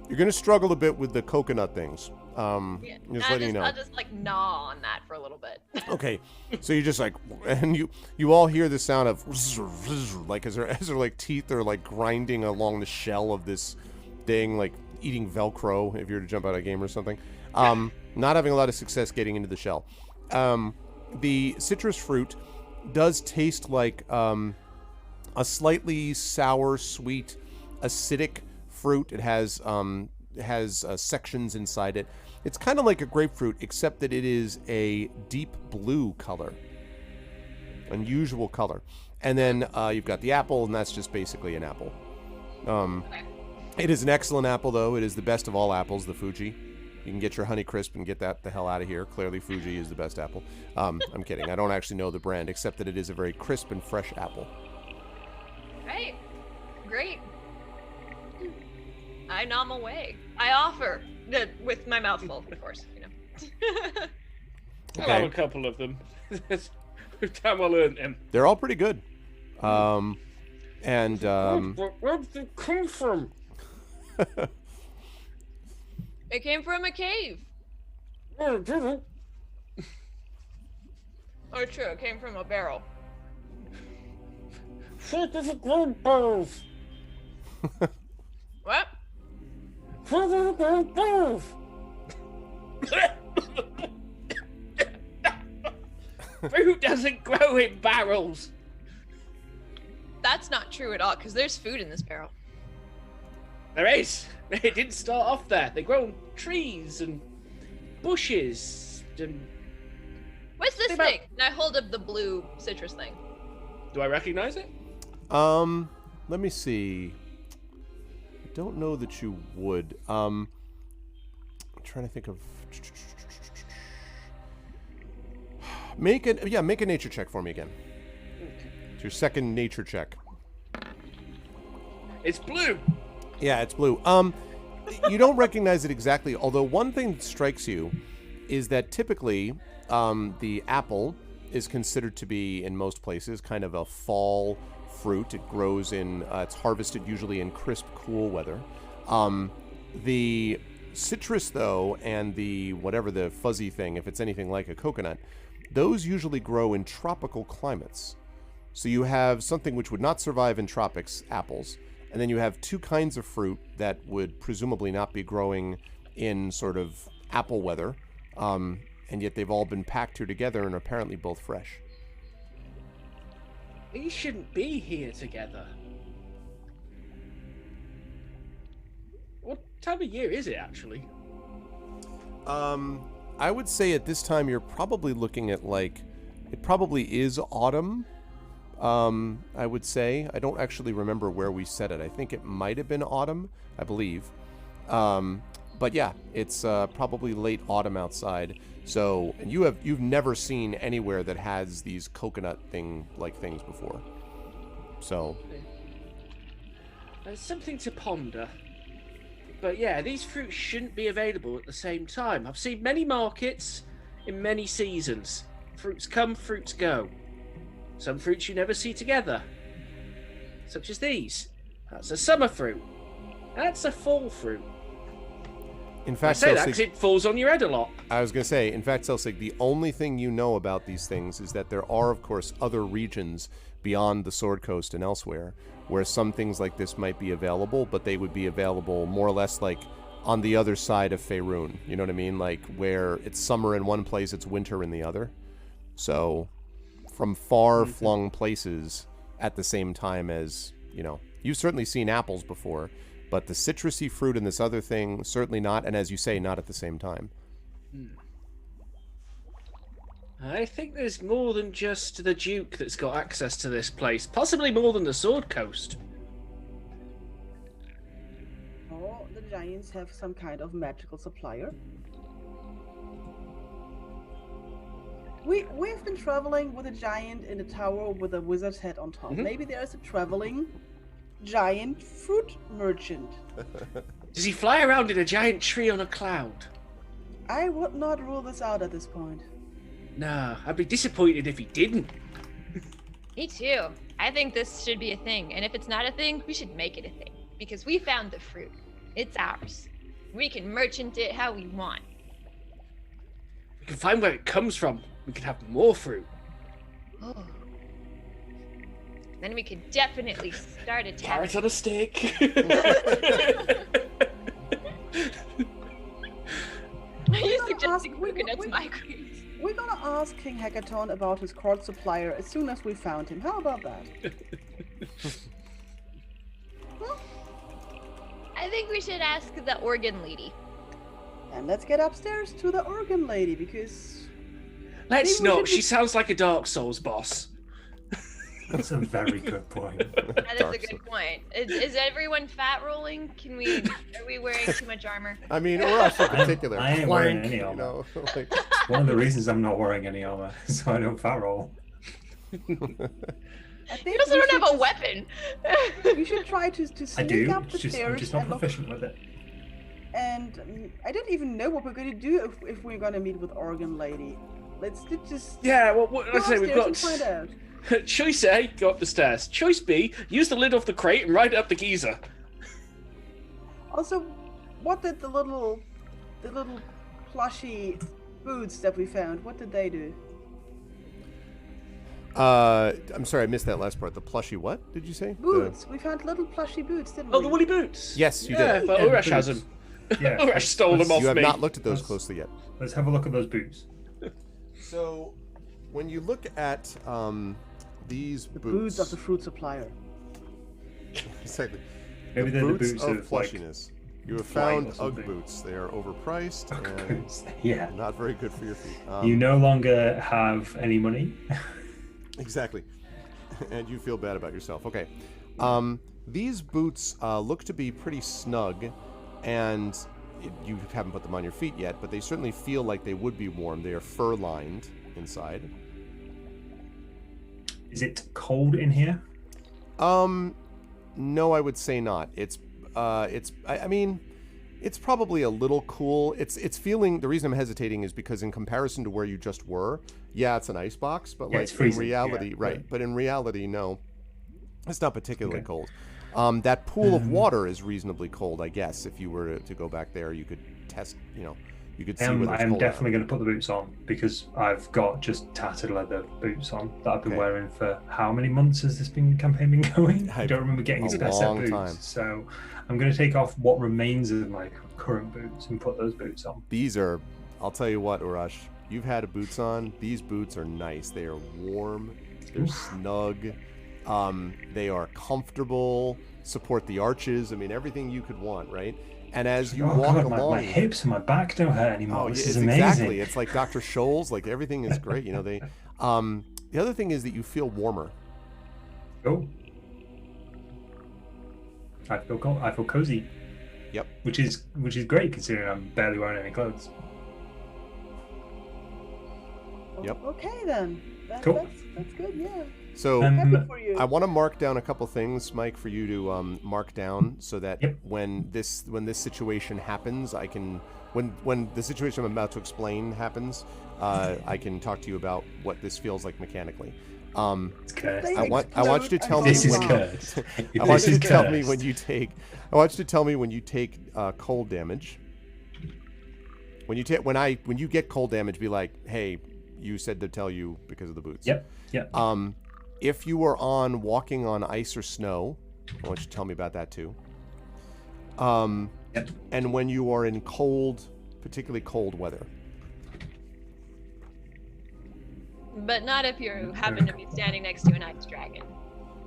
you're gonna struggle a bit with the coconut things. Yeah, Just letting you know. I'll just like gnaw on that for a little bit. Okay, so you just like, and you all hear the sound of like as their like teeth are like grinding along the shell of this thing, like eating Velcro if you were to jump out of a game or something. Not having a lot of success getting into the shell. The citrus fruit does taste like a slightly sour, sweet, acidic fruit. It has sections inside it. It's kind of like a grapefruit, except that it is a deep blue color, unusual color. And then you've got the apple, and that's just basically an apple. It is an excellent apple, though. It is the best of all apples, the Fuji. You can get your Honeycrisp and get that the hell out of here. Clearly, Fuji is the best apple. I'm kidding. I don't actually know the brand, except that it is a very crisp and fresh apple. Right. Great. I nom away. I offer with my mouth full, of course. I'll have a couple of them. We've damn well earned them. They're all pretty good. And Where did they come from? It came from a cave. Oh, did it? Oh, true. It came from a barrel. Where did it grow barrels? What? Where did it grow barrels? Food doesn't grow in barrels. That's not true at all, because there's food in this barrel. There is. It didn't start off there. They grow on trees and bushes. And What's this Think about- thing? And I hold up the blue citrus thing. do I recognize it? Let me see. I don't know that you would. I'm trying to think of. Make a nature check for me again. It's your second nature check. It's blue. Yeah, it's blue. You don't recognize it exactly, although one thing that strikes you is that typically the apple is considered to be, in most places, kind of a fall fruit. It grows in, it's harvested usually in crisp, cool weather. The citrus, though, and the whatever the fuzzy thing, if it's anything like a coconut, those usually grow in tropical climates. So you have something which would not survive in tropics, apples, and then you have two kinds of fruit that would presumably not be growing in sort of apple weather, and yet they've all been packed here together and are apparently both fresh. These shouldn't be here together. What time of year is it, actually? I would say at this time you're probably looking at it probably is autumn. I would say. I don't actually remember where we set it. I think it might have been autumn, I believe. But yeah, it's probably late autumn outside. So you've never seen anywhere that has these coconut things before. So There's something to ponder. But yeah, these fruits shouldn't be available at the same time. I've seen many markets in many seasons. Fruits come, fruits go. Some fruits you never see together, such as these. That's a summer fruit. That's a fall fruit. in I fact, say that Selsig, because it falls on your head a lot. I was going to say, in fact, Selsig, the only thing you know about these things is that there are, of course, other regions beyond the Sword Coast and elsewhere where some things like this might be available, but they would be available more or less like on the other side of Faerun. You know what I mean? Like where it's summer in one place, it's winter in the other. So from far-flung places at the same time as, you've certainly seen apples before, but the citrusy fruit and this other thing, certainly not, and as you say, not at the same time. I think there's more than just the Duke that's got access to this place. Possibly more than the Sword Coast. Or the giants have some kind of magical supplier. We've been traveling with a giant in a tower with a wizard's head on top. Maybe there's a traveling giant fruit merchant. Does he fly around in a giant tree on a cloud? I would not rule this out at this point. Nah, I'd be disappointed if he didn't. Me too. I think this should be a thing. And if it's not a thing, we should make it a thing. Because we found the fruit. It's ours. We can merchant it how we want. We can find where it comes from. We could have more fruit. Oh. Then we could definitely start a Carrot tavern. on a stick. You gonna suggesting ask- we- coconuts we- migrate. We're gonna ask King Hackathon about his court supplier as soon as we found him. How about that? I think we should ask the organ lady. And let's get upstairs to the organ lady because Let's Maybe we not. should She sounds like a Dark Souls boss. That's a very good point. That is a good point. Is everyone fat rolling? Are we wearing too much armor? I mean, or us in particular. I ain't wearing Clank, any armor. like, One of the reasons I'm not wearing any armor is so I don't fat roll. I You think also we don't should have a just- weapon. We should try to I sneak do. up the I'm stairs just not and look. proficient with it. And I don't even know what we're gonna do if we're gonna meet with organ lady. Let's just Yeah, well, go let's say we've upstairs and got find out. choice A, go up the stairs. Choice B, use the lid off the crate and ride it up the geezer. Also, what did the little plushy boots that we found? What did they do? I'm sorry, I missed that last part. The plushy what, did you say? Boots. We found little plushy boots, didn't Oh, we? the woolly boots. Yes, you Yeah, did. but Yeah, Urash has boots. them. Yeah. Urash stole them off You have me. not looked at those Let's- closely yet. Let's have a look at those boots. So, when you look at these The boots of the fruit supplier. exactly. Maybe the they're the boots boots of of like fleshiness. You have flight found or UGG something. boots. They are overpriced and boots. Yeah. not very good for your feet. You no longer have any money. Exactly. And you feel bad about yourself. Okay. These boots look to be pretty snug, and you haven't put them on your feet yet, but they certainly feel like they would be warm. They are fur-lined inside. Is it cold in here? No, I would say not. I mean, it's probably a little cool. It's feeling. The reason I'm hesitating is because in comparison to where you just were, yeah, it's an ice box, but Yeah, like it's in freezing, reality, yeah, right? yeah. But in reality, no, it's not particularly Okay. cold. That pool of water is reasonably cold, I guess. If you were to go back there, you could test. You could see whether it's I'm cold or not. definitely going to put the boots on because I've got just tattered leather boots on that I've been Okay. wearing for how many months has this campaign been going? I don't remember getting A a spare set long boots. time. So I'm going to take off what remains of my current boots and put those boots on. These are, I'll tell you what, Urash, you've had boots on. These boots are nice. They are warm. They're snug. They are comfortable. Support the arches. I mean, everything you could want, right? And as you Oh walk God, along, my hips and my back don't hurt anymore. This it's is amazing. exactly. It's like Dr. Scholl's. Like everything is great. They. The other thing is that you feel warmer. Oh. I feel cozy. Yep. Which is great considering I'm barely wearing any clothes. Yep. Okay then. Cool. That's good. Yeah. So Happy for you. I want to mark down a couple things, Mike, for you to mark down so that Yep. when this situation happens, I can when the situation I'm about to explain happens, I can talk to you about what this feels like mechanically. It's cursed. They I want you to tell me This is when cursed. I want This you is to tell me cursed. when you take. I want you to tell me when you take cold damage. When you get cold damage, be like, hey, you said to tell you because of the boots. Yep. Yep. If you were walking on ice or snow, I want you to tell me about that too. Yep. And when you are in particularly cold weather. But not if you happen to be standing next to an ice dragon.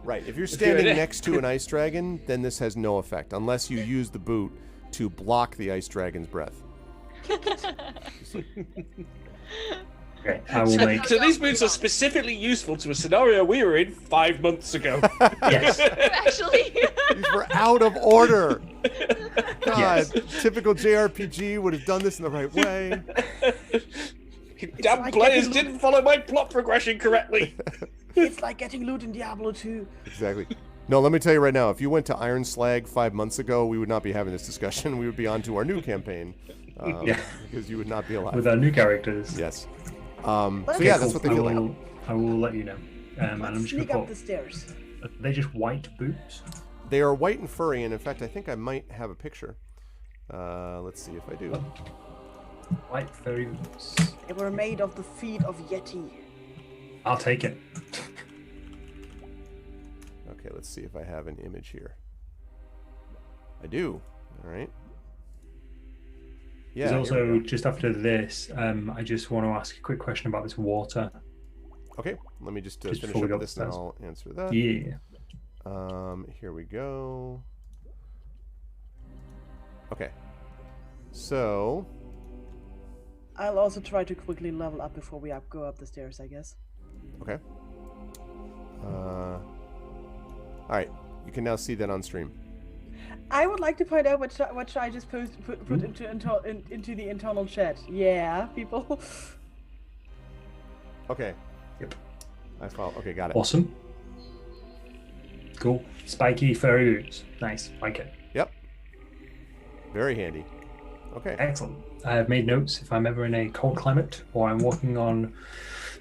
Right. If you're you're standing in it. next to an ice dragon, then this has no effect unless you use the boot to block the ice dragon's breath. Okay. I will make. So these boots are specifically useful to a scenario we were in 5 months ago. Yes. Actually, These were out of order. God, Yes. typical JRPG would have done this in the right way. Damn like players getting- didn't follow my plot progression correctly. It's like getting loot in Diablo 2. Exactly. No, let me tell you right now, if you went to Iron Slag 5 months ago, we would not be having this discussion. We would be on to our new campaign. Yeah. Because you would not be alive. With our new characters. Yes. So Okay, yeah, that's what they I feel like. will, I will let you know. And I'm Let's just sneak gonna up the put. stairs. Are they just white boots? They are white and furry, and in fact, I think I might have a picture. Let's see if I do. White furry boots. They were made of the feet of Yeti. I'll take it. Okay, let's see if I have an image here. I do. All right. Yeah. There's here we also go. just after this, I just want to ask a quick question about this water. Okay, let me just Just finish before we up go with this, and upstairs. I'll answer that. Yeah. Here we go. Okay. So, I'll also try to quickly level up before we go up the stairs, I guess. okay. All right, you can now see that on stream. I would like to point out what I just put into the internal chat. Yeah, people. Okay. Yep. I follow. Okay, got it. Awesome. Cool. Spiky furry boots. Nice. Like it. Yep. Very handy. Okay. Excellent. I have made notes. If I'm ever in a cold climate or I'm walking on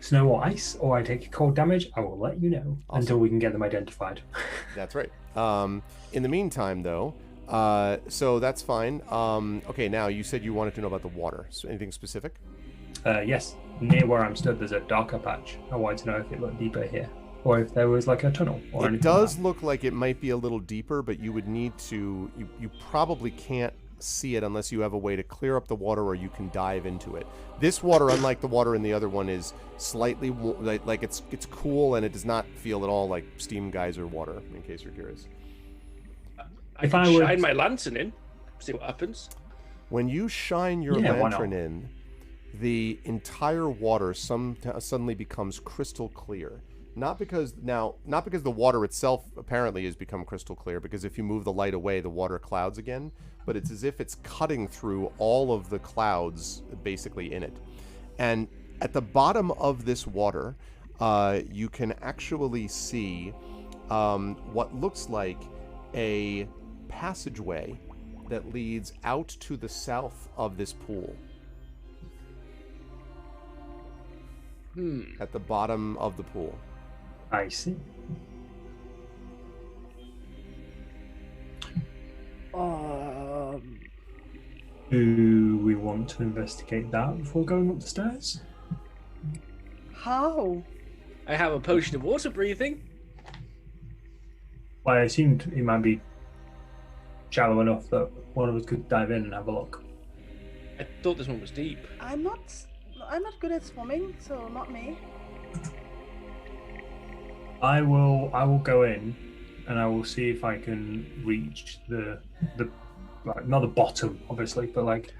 snow or ice or I take cold damage, I will let you know Awesome. until we can get them identified. That's right. In the meantime, though, so that's fine. Okay, now you said you wanted to know about the water. So anything specific? Yes. Near where I'm stood, there's a darker patch. I wanted to know if it looked deeper here or if there was like a tunnel or It anything. does like look like it might be a little deeper, but you would need to. You probably can't see it unless you have a way to clear up the water or you can dive into it. This water, unlike the water in the other one, is slightly like it's cool and it does not feel at all like steam geyser water. In case you're curious. I If can I would- shine my lantern in, see what happens. When you shine your Yeah, why lantern not? in, the entire water suddenly becomes crystal clear. Not because the water itself apparently has become crystal clear, because if you move the light away, the water clouds again, but it's as if it's cutting through all of the clouds basically in it. And at the bottom of this water, you can actually see what looks like a passageway that leads out to the south of this pool. At the bottom of the pool. I see. Do we want to investigate that before going up the stairs? How? I have a potion of water breathing. Well, I assumed it might be shallow enough that one of us could dive in and have a look. I thought this one was deep. I'm not good at swimming, so not me. I will go in, and I will see if I can reach the like, not the bottom, obviously, but like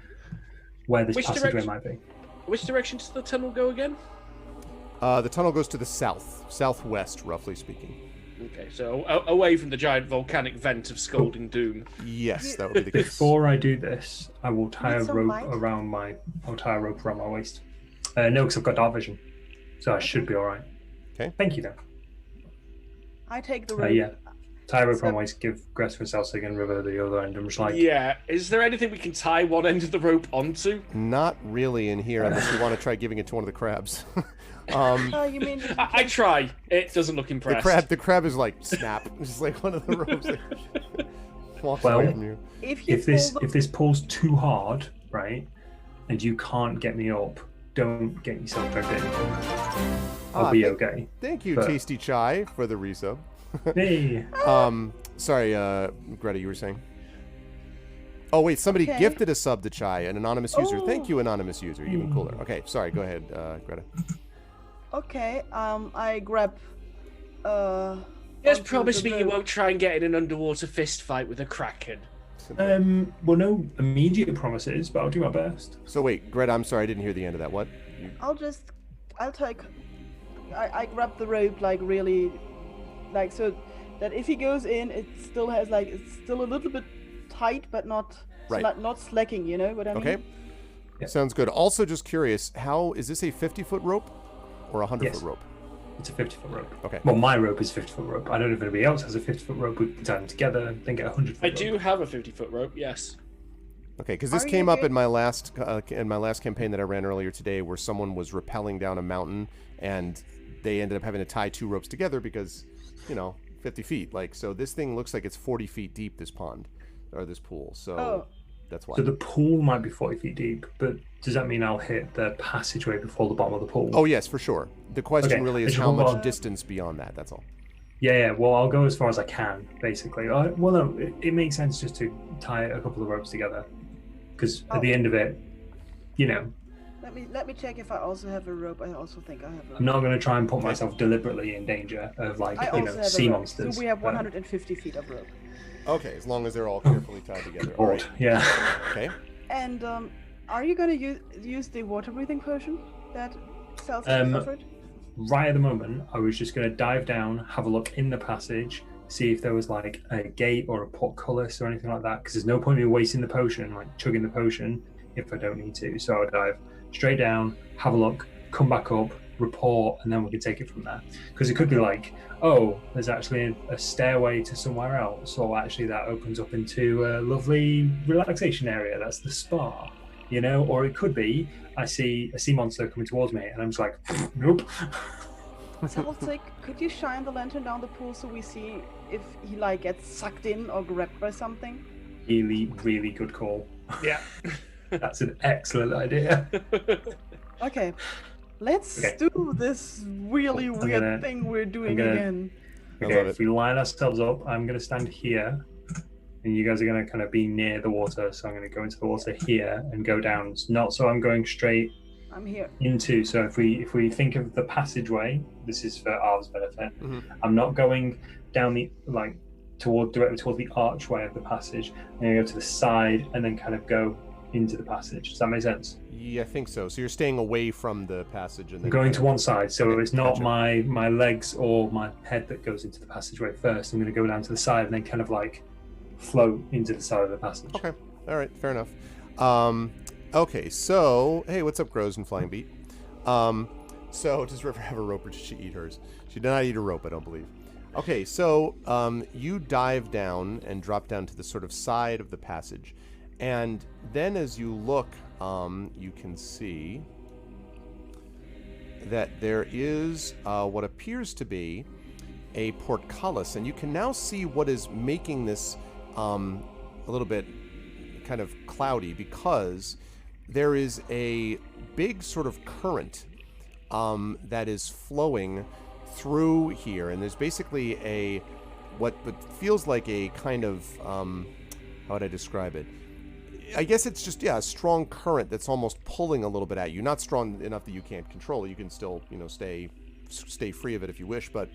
where this Which passageway direction? might be. Which direction does the tunnel go again? The tunnel goes to the southwest, roughly speaking. Okay, so away from the giant volcanic vent of scalding doom. Yes, that would be the case. Before I do this, I will tie a Need some rope light? around my waist. No, because I've got dark vision, so I should be all right. Okay. Thank you, though. I take the rope. Yeah. Tie a rope around So- my waist, give Gress for Selsig and River the other end. I'm just like, Yeah, is there anything we can tie one end of the rope onto? Not really in here, unless you want to try giving it to one of the crabs. You mean I try. It doesn't look impressed. The crab is like snap. It's just like one of the ropes that walks Well, away from you. if you if this pull the- if this pulls too hard, right, and you can't get me up, don't get yourself dragged in. I'll be okay. Thank you, But- Tasty Chai, for the resub. Hey, Sorry, Greta, you were saying? Oh, wait, somebody Okay. gifted a sub to Chai, an anonymous user. Thank Oh. you, anonymous user. Even cooler. Okay, sorry, go ahead, Greta. Okay, I grab. Just onto promise the me you rope. won't try and get in an underwater fist fight with a kraken. well, no immediate promises, but I'll do my best. So wait, Greta, I'm sorry, I didn't hear the end of that. What? I'll take. I grab the rope like really, like so that if he goes in, it still has like it's still a little bit tight, but not Right. not slacking. You know what I mean? Okay. Yeah. Sounds good. Also, just curious, how is this a 50-foot rope or a 100-foot Yes. rope? It's a 50-foot rope. Okay. Well, my rope is 50-foot rope. I don't know if anybody else has a 50-foot rope. We can tie them together and then get a 100-foot I rope. do have a 50-foot rope, yes. Okay, because this Are you came up good? in my last campaign that I ran earlier today, where someone was rappelling down a mountain, and they ended up having to tie two ropes together because, 50 feet. Like, so this thing looks like it's 40 feet deep. This pond or this pool. So Oh. that's why. So the pool might be 40 feet deep, but does that mean I'll hit the passageway before the bottom of the pool? Oh yes, for sure. The question Okay, really I is just how want- much distance beyond that. That's all. Yeah. Well, I'll go as far as I can, basically. Well, no, it makes sense just to tie a couple of ropes together, because at the end of it, Let me check if I also have a rope. I also think I have a rope. I'm not going to try and put myself deliberately in danger of I also have sea a rope. monsters. So we have but- 150 feet of rope. Okay, as long as they're all carefully tied together. Good All lord, right. yeah. Okay. And are you gonna use the water breathing potion that Celsius Um, offered? Right at the moment, I was just going to dive down, have a look in the passage, see if there was like a gate or a portcullis or anything like that. Because there's no point in me wasting the potion, like chugging the potion, if I don't need to. So I'll dive straight down, have a look, come back up, report, and then we can take it from there. Because it could be like, oh, there's actually a stairway to somewhere else, or actually that opens up into a lovely relaxation area. That's the spa, Or it could be I see a sea monster coming towards me, and I'm just like, nope. Celtic, could you shine the lantern down the pool so we see if he like gets sucked in or grabbed by something? Really, really good call. Yeah. That's an excellent idea. Okay, let's Okay. do this really I'm weird gonna- thing we're doing gonna- again. I Okay, love if it. we line ourselves up, I'm going to stand here, and you guys are going to kind of be near the water. So I'm going to go into the water here and go down. It's not so I'm going straight I'm here. into. So if we think of the passageway, this is for Arv's benefit. Mhm. I'm not going down the directly toward the archway of the passage, and then go to the side, and then kind of go into the passage. Does that make sense? Yeah, I think so. So you're staying away from the passage and then I'm going kind to of- one side, so Okay, it's not gotcha. my legs or my head that goes into the passageway first. I'm going to go down to the side and then kind of like float into the side of the passage. Okay. All right. Fair enough. Okay. So, hey, what's up, Grows and Flying Beat? So does River have a rope or did she eat hers? She did not eat a rope, I don't believe. Okay. So, you dive down and drop down to the sort of side of the passage. And then as you look, you can see that there is what appears to be a portcullis, and you can now see what is making this a little bit kind of cloudy, because there is a big sort of current that is flowing through here, and there's basically a what feels like a kind of how would I describe it? I guess it's just, a strong current that's almost pulling a little bit at you. Not strong enough that you can't control it. You can still, stay free of it if you wish, but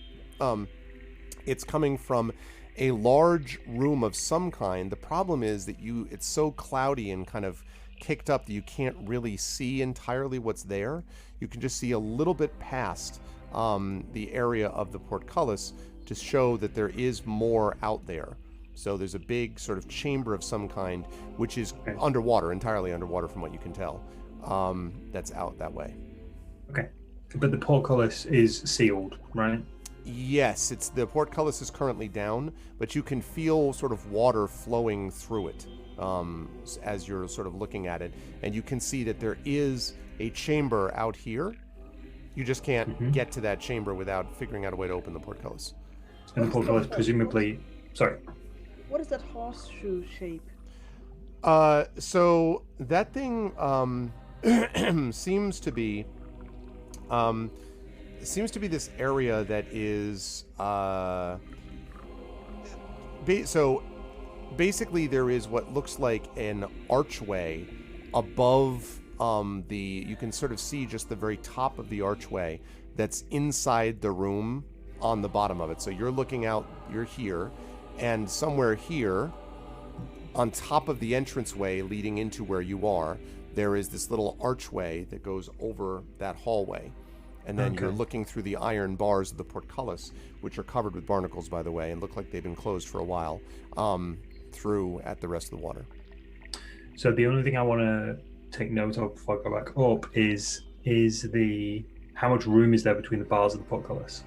it's coming from a large room of some kind. The problem is that it's so cloudy and kind of kicked up that you can't really see entirely what's there. You can just see a little bit past the area of the portcullis to show that there is more out there. So there's a big sort of chamber of some kind, which is underwater, entirely underwater from what you can tell, that's out that way. Okay. But the portcullis is sealed, right? Yes, the portcullis is currently down, but you can feel sort of water flowing through it as you're sort of looking at it. And you can see that there is a chamber out here. You just can't get to that chamber without figuring out a way to open the portcullis. And the portcullis presumably... Sorry. What is that horseshoe shape? So that thing seems to be this area that is so basically there is what looks like an archway above you can sort of see just the very top of the archway that's inside the room on the bottom of it. So you're looking out, you're here, and somewhere here on top of the entranceway leading into where you are, there is this little archway that goes over that hallway. And then you're looking through the iron bars of the portcullis, which are covered with barnacles, by the way, and look like they've been closed for a while, through at the rest of the water. So the only thing I want to take note of before I go back up is how much room is there between the bars of the portcullis?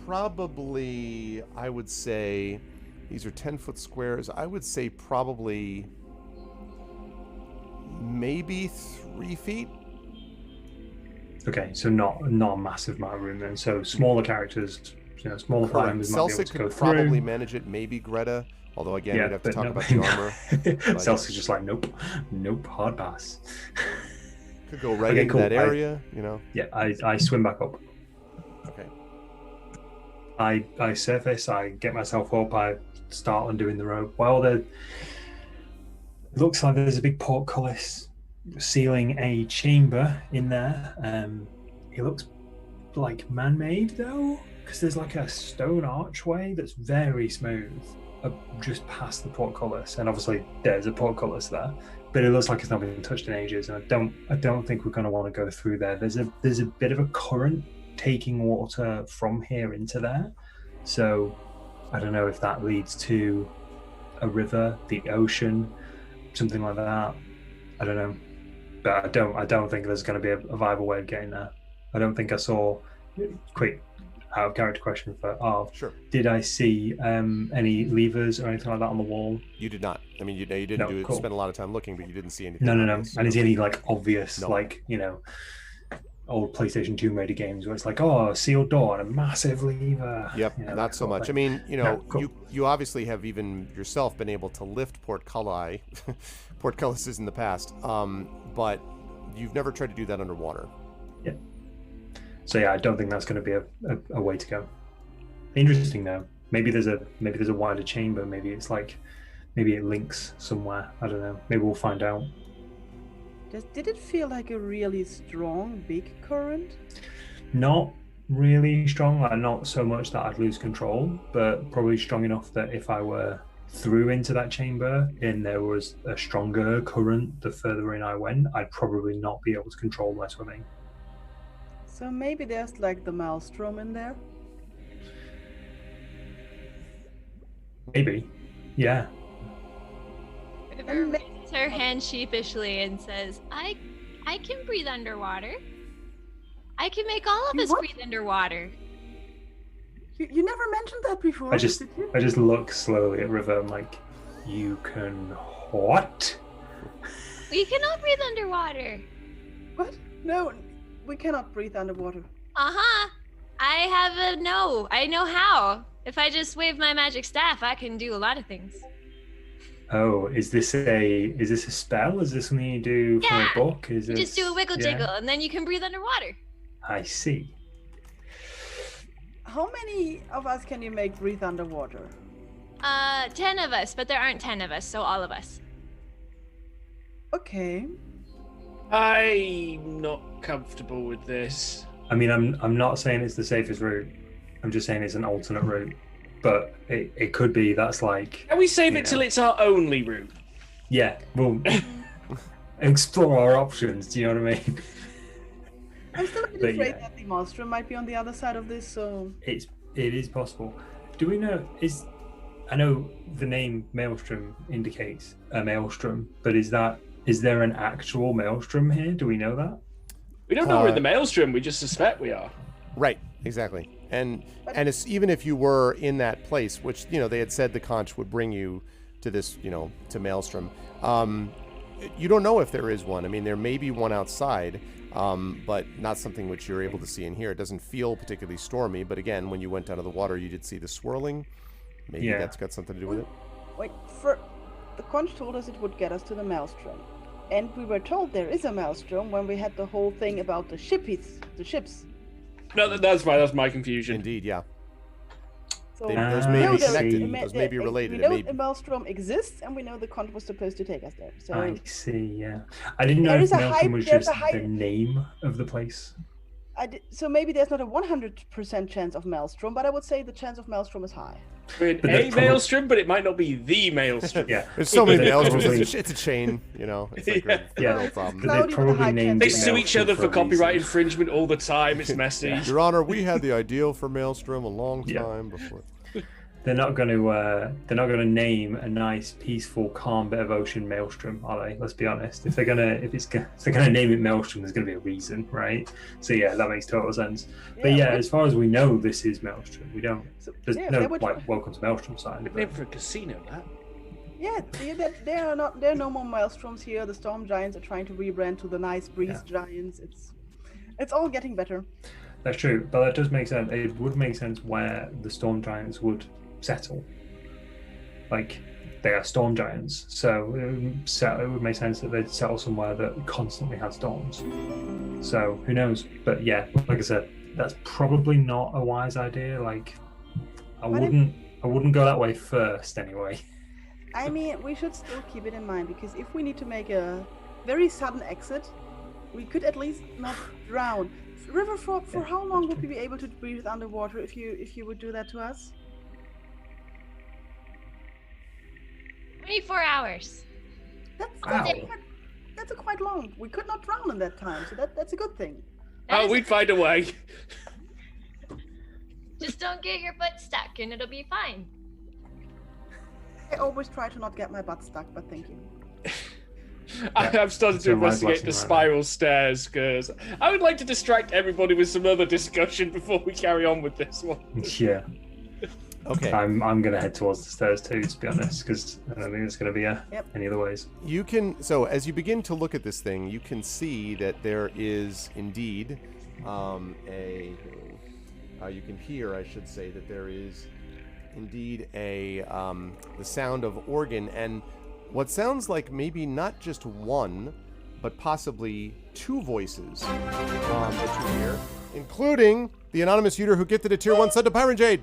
Probably, I would say, these are 10-foot squares. I would say probably maybe 3 feet. Okay, so not a massive amount of room then. So smaller characters, smaller Correct. members might be able Celsic to go could probably through. manage it. Maybe Greta, although again, Yeah, we'd have to but talk no. about the armor. Celsic's just like, nope, hard pass. Could go right Okay, into cool. that area, Yeah, I swim back up. Okay. I surface, I get myself up, I start undoing the rope. Well, it looks like there's a big portcullis sealing a chamber in there. It looks like man-made though, because there's like a stone archway that's very smooth just past the portcullis, and obviously there's a portcullis there, but it looks like it's not been touched in ages, and I don't think we're going to want to go through there. There's a bit of a current taking water from here into there, so I don't know if that leads to a river, the ocean, something like that. I don't know, but I don't think there's going to be a viable way of getting there. I don't think I saw. Quick out of character question for Arv. Sure. Did I see any levers or anything like that on the wall? You did not. I mean, you didn't No, do it. cool. Spend a lot of time looking, but you didn't see anything. No. obvious. I didn't see any like obvious No. old PlayStation 2 Raider games where it's like, oh, a sealed door and a massive lever. Yep, that not so sort of much. I thing. mean, No, cool. you obviously have even yourself been able to lift portcullises in the past, but you've never tried to do that underwater. Yeah. So yeah, I don't think that's going to be a way to go. Interesting though. Maybe there's a wider chamber. Maybe it links somewhere. I don't know. Maybe we'll find out. Did it feel like a really strong, big current? Not really strong. Like not so much that I'd lose control, but probably strong enough that if I were through into that chamber and there was a stronger current the further in I went, I'd probably not be able to control my swimming. So maybe there's like the maelstrom in there. Maybe. Yeah. River raises her hand sheepishly and says, I can breathe underwater. I can make all of You us what? breathe underwater. You never mentioned that before. I just did you? I just look slowly at River. I'm like, you can what? We cannot breathe underwater. What? No, we cannot breathe underwater. Uh-huh. I have a no. I know how. If I just wave my magic staff, I can do a lot of things. Oh, is this a spell? Is this something you do from Yeah. a book? Is You this, just do a wiggle yeah? jiggle and then you can breathe underwater. I see. How many of us can you make breathe underwater? 10 of us, but there aren't 10 of us, so all of us. Okay. I'm not comfortable with this. I mean, I'm not saying it's the safest route. I'm just saying it's an alternate route. But it could be that's like, Can we save You it till know. it's our only route? yeah, we'll explore our options. Do you know what I mean? I'm still a bit But afraid yeah. that the maelstrom might be on the other side of this, so... It is possible. Do we know? I know the name Maelstrom indicates a maelstrom, but is there an actual maelstrom here? Do we know that? We don't know we're in the maelstrom. We just suspect we are. Right, exactly. And it's even if you were in that place, which they had said the conch would bring you to this, to Maelstrom. You don't know if there is one. I mean, there may be one outside, but not something which you're able to see in here. It doesn't feel particularly stormy, but again, when you went down to the water, you did see the swirling. Maybe Yeah. that's got something to do with it. Wait, the conch told us it would get us to the maelstrom. And we were told there is a maelstrom when we had the whole thing about the ships. No, that's fine. That's my confusion. Indeed, yeah. So Those Ah, may we know be there- connected. we Those may be related. We It know may the maelstrom exists, and we know the conch was supposed to take us there. So I see. Yeah, I didn't know There if is a Maelstrom hype- was there's just a hype- the name of the place. so maybe there's not a 100% chance of maelstrom, but I would say the chance of maelstrom is high. We're in But a that's probably- maelstrom, but it might not be the maelstrom. Yeah, There's so many But they maelstroms. probably- It's a chain, It's like Yeah. Yeah. no problem. But Cloudy they with a probably high named They it sue each Maelstrom other for a copyright reason. infringement all the time. It's messy. Yeah. Your Honor, we had the ideal for Maelstrom a long Yeah. time before. They're not going to name a nice, peaceful, calm bit of ocean Maelstrom, are they? Let's be honest. If they're gonna name it Maelstrom, there's gonna be a reason, right? So yeah, that makes total sense. But yeah, as far as we know, this is Maelstrom. We don't. So, There's yeah, no they would- like welcome to Maelstrom sign. Name for a casino, that. Yeah, there are no more maelstroms here. The storm giants are trying to rebrand to the nice breeze giants. It's all getting better. That's true, but that does make sense. It would make sense where the storm giants would settle. Like they are storm giants, so it would make sense that they'd settle somewhere that constantly had storms. So who knows? But yeah, like I said, that's probably not a wise idea. Like I wouldn't go that way first anyway. I mean, we should still keep it in mind because if we need to make a very sudden exit, we could at least not drown. River, for how long would we be able to breathe underwater if you would do that to us? 24 hours. Wow. That's a quite long. We could not drown in that time, so that's a good thing. That Oh, is- we'd find a way. Just don't get your butt stuck and it'll be fine. I always try to not get my butt stuck, but thank you. I've started That's to a wise investigate lesson the right spiral stairs because I would like to distract everybody with some other discussion before we carry on with this one. Yeah, Okay. I'm gonna head towards the stairs too, to be honest, because I don't think there's gonna be any other ways. You can, so as you begin to look at this thing, you can see that there is indeed you can hear, I should say, that there is indeed the sound of organ and what sounds like maybe not just one, but possibly two voices that you hear, including the anonymous user who gifted a tier 1 sub to Pyron Jade.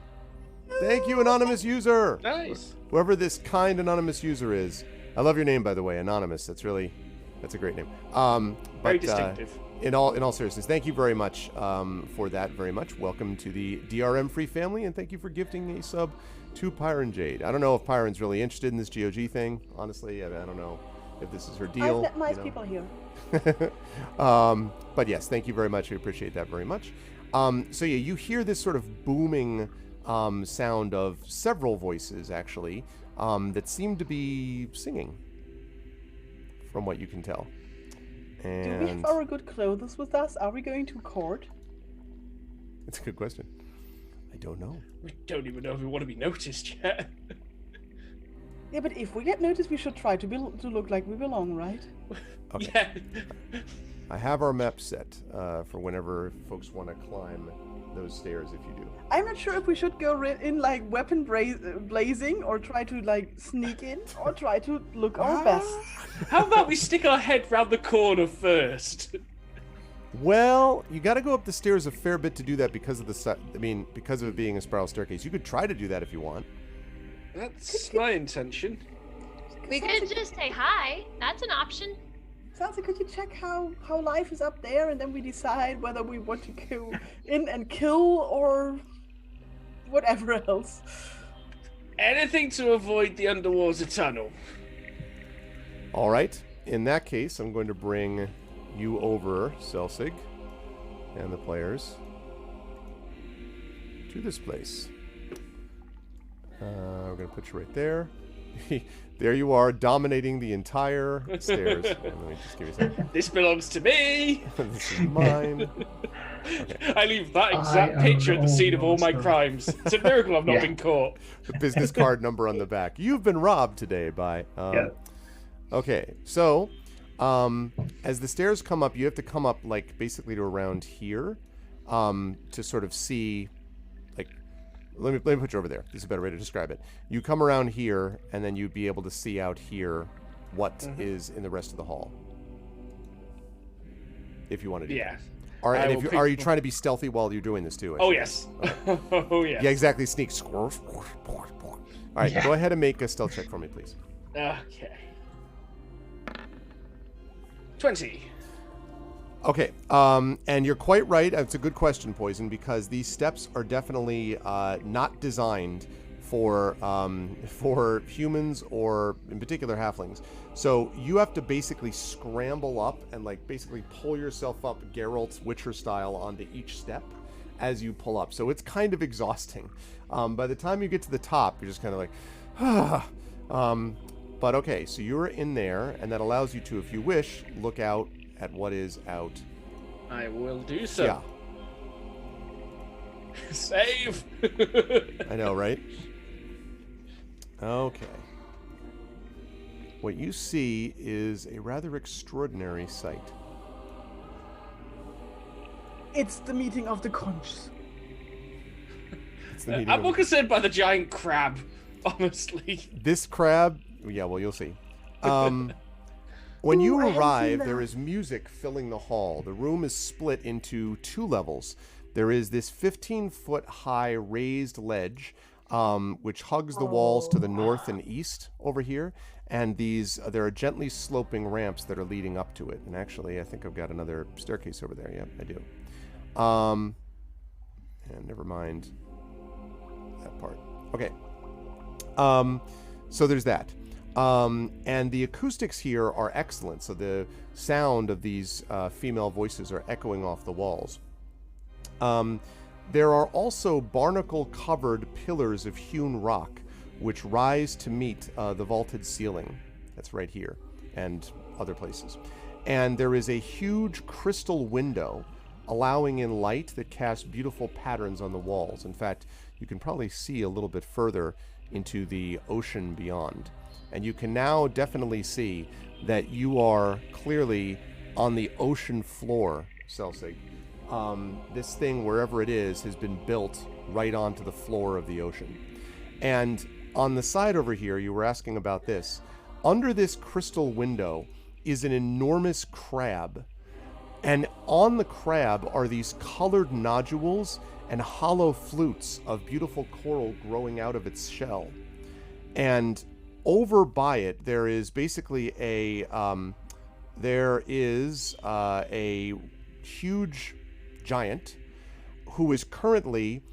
Thank you, anonymous user. Nice. Whoever this kind anonymous user is. I love your name, by the way, anonymous. That's a great name. Very distinctive. in all seriousness, thank you very much for that very much. Welcome to the DRM Free family, and thank you for gifting a sub to Pyron Jade. I don't know if Pyron's really interested in this GOG thing. Honestly, I don't know if this is her deal. I've met nice people here. But yes, thank you very much. We appreciate that very much. So yeah, you hear this sort of booming sound of several voices, actually, that seem to be singing, from what you can tell. And Do we have our good clothes with us? Are we going to court? it's a good question. I don't know. We don't even know if we want to be noticed yet. Yeah, but if we get noticed, we should try to look like we belong, right? Okay. Yeah. I have our map set for whenever folks want to climb those stairs. If you do, I'm not sure if we should go in like weapon blazing, or try to like sneak in, or try to look our best. How about we stick our head round the corner first? well, you got to go up the stairs a fair bit to do that because of because of it being a spiral staircase. You could try to do that if you want. That's my intention. We could just say hi. That's an option. Sansa, could you check how life is up there, and then we decide whether we want to go in and kill or whatever else. Anything to avoid the underwater tunnel. All right. In that case, I'm going to bring you over, Selsig, and the players to this place. We're going to put you right there. There you are, dominating the entire stairs. Let me just give you a second. This belongs to me. This is mine. Okay. I leave that exact picture at the scene of all my monster. crimes. It's a miracle I've not been caught. The business card number on the back. You've been robbed today by... Yeah. Okay, so as the stairs come up, you have to come up like basically to around here to sort of see... Let me put you over there. This is a better way to describe it. You come around here, and then you'd be able to see out here what is in the rest of the hall. If you want to do Yeah. that. All right, I and will if are you trying to be stealthy while you're doing this too? Oh, yes. Oh, yes. Yeah, exactly. Sneak. All right, Yeah. go ahead and make a stealth check for me, please. Okay. 20. Okay, and you're quite right. It's a good question, Poison, because these steps are definitely not designed for humans or, in particular, halflings. So you have to basically scramble up and like basically pull yourself up, Geralt's Witcher style, onto each step as you pull up. So it's kind of exhausting. By the time you get to the top, you're just kind of like, but okay, so you're in there, and that allows you to, if you wish, look out at what is out. I will do so. Yeah, Save! I know, right? Okay. What you see is a rather extraordinary sight. It's the meeting of the conchs. It's the meeting I'm of- more concerned by the giant crab, honestly. This crab, yeah, well, you'll see. When Ooh, you I haven't seen arrive, that. there is music filling the hall. The room is split into 2 levels. There is this 15-foot high raised ledge, which hugs the walls to the north and east over here. And there are gently sloping ramps that are leading up to it. And actually, I think I've got another staircase over there. Yep, I do. And never mind that part. Okay. So there's that. And the acoustics here are excellent. So the sound of these female voices are echoing off the walls. There are also barnacle-covered pillars of hewn rock, which rise to meet the vaulted ceiling. That's right here, and other places. And there is a huge crystal window, allowing in light that casts beautiful patterns on the walls. In fact, you can probably see a little bit further into the ocean beyond. And you can now definitely see that you are clearly on the ocean floor, Selsig. This thing, wherever it is, has been built right onto the floor of the ocean. And on the side over here, you were asking about this. Under this crystal window is an enormous crab. And on the crab are these colored nodules and hollow flutes of beautiful coral growing out of its shell. And over by it, there is basically a huge giant who is currently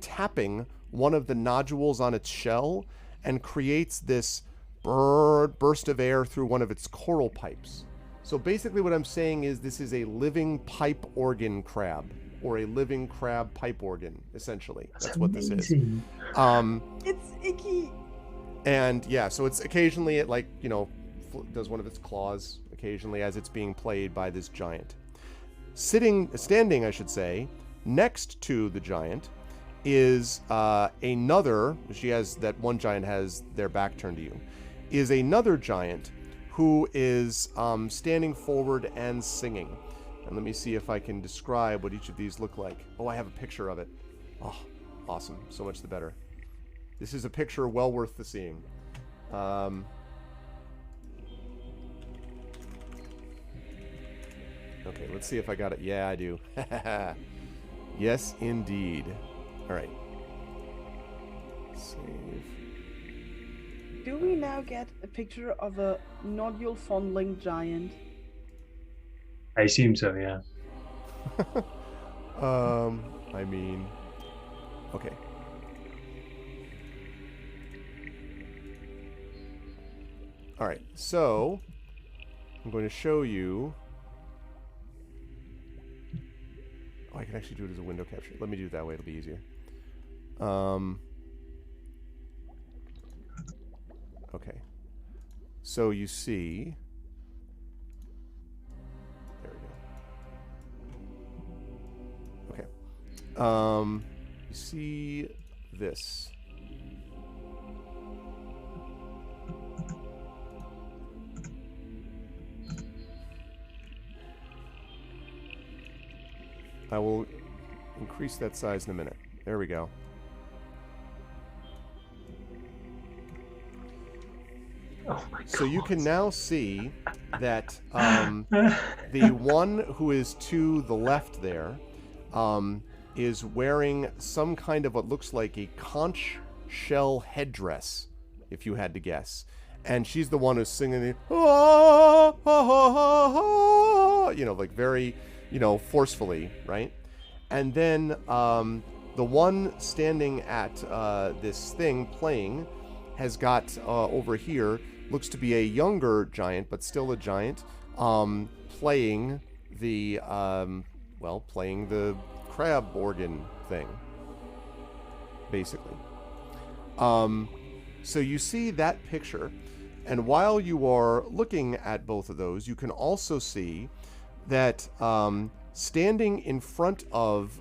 tapping one of the nodules on its shell and creates this burst of air through one of its coral pipes. So basically what I'm saying is this is a living pipe organ crab, or a living crab pipe organ, essentially. That's what this is. It's icky. And yeah, so it's occasionally it does one of its claws occasionally as it's being played by this giant. Standing, I should say, next to the giant is another. That one giant has their back turned to you. Is another giant who is standing forward and singing. And let me see if I can describe what each of these look like. Oh, I have a picture of it. Oh, awesome. So much the better. This is a picture well worth the seeing. Okay, let's see if I got it. Yeah, I do. Yes, indeed. All right. Save. Do we now get a picture of a nodule fondling giant? I assume so, yeah. I mean, okay. All right, so I'm going to show you. Oh, I can actually do it as a window capture. Let me do it that way. It'll be easier. Okay. So you see. There we go. Okay. You see this. I will increase that size in a minute. There we go. Oh my God. So you can now see that the one who is to the left there is wearing some kind of what looks like a conch shell headdress, if you had to guess. And she's the one who's singing the, like very, forcefully, right? And then the one standing at this thing playing has got over here, looks to be a younger giant, but still a giant, playing the crab organ thing, basically. So you see that picture, and while you are looking at both of those, you can also see that standing in front of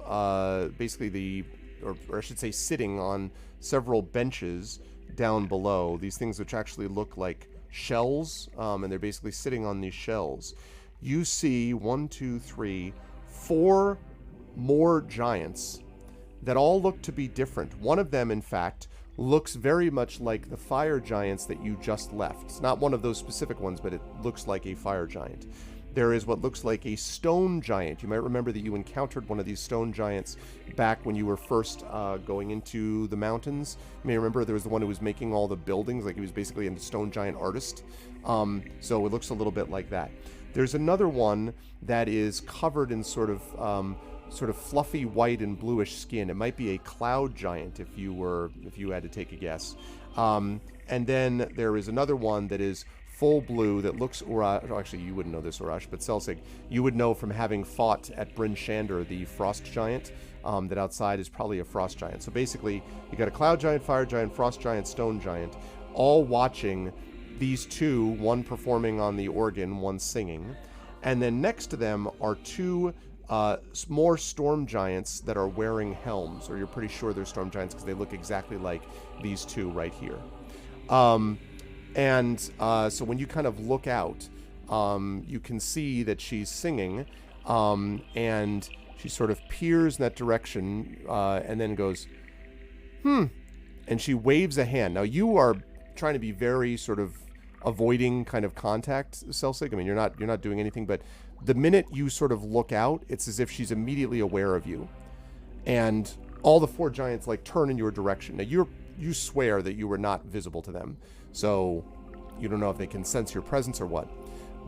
basically or I should say sitting on several benches down below, these things which actually look like shells, and they're basically sitting on these shells. You see 1, 2, 3, 4 more giants that all look to be different. One of them, in fact, looks very much like the fire giants that you just left. It's not one of those specific ones, but it looks like a fire giant. There is what looks like a stone giant. You might remember that you encountered one of these stone giants back when you were first going into the mountains. You may remember there was the one who was making all the buildings, like he was basically a stone giant artist. So it looks a little bit like that. There's another one that is covered in sort of fluffy white and bluish skin. It might be a cloud giant if you had to take a guess. And then there is another one that is full blue that looks actually you wouldn't know this, Urash, but Celsig, you would know from having fought at Bryn Shander, the frost giant, that outside is probably a frost giant. So basically you got a cloud giant, fire giant, frost giant, stone giant, all watching these two, one performing on the organ, one singing. And then next to them are two more storm giants that are wearing helms, or you're pretty sure they're storm giants because they look exactly like these two right here. So when you kind of look out, you can see that she's singing, and she sort of peers in that direction, and then goes, and she waves a hand. Now you are trying to be very sort of avoiding kind of contact, Celsig. I mean, you're not doing anything, but the minute you sort of look out, it's as if she's immediately aware of you, and all the four giants like turn in your direction. Now you swear that you were not visible to them, so you don't know if they can sense your presence or what,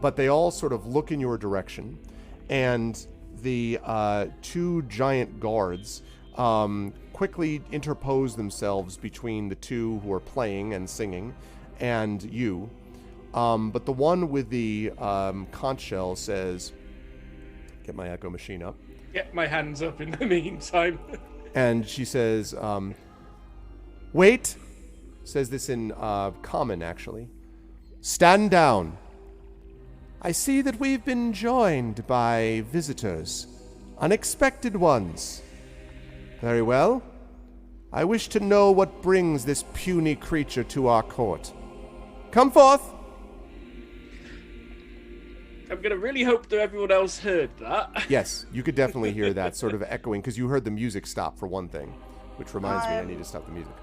but they all sort of look in your direction, and the two giant guards quickly interpose themselves between the two who are playing and singing and you. But the one with the conch shell says, get my echo machine up. Get my hands up in the meantime. And she says, wait, says this in common actually. Stand down. I see that we've been joined by visitors, unexpected ones. Very well. I wish to know what brings this puny creature to our court. Come forth. I'm going to really hope that everyone else heard that. Yes, you could definitely hear that sort of echoing, because you heard the music stop for one thing, which reminds me I need to stop the music.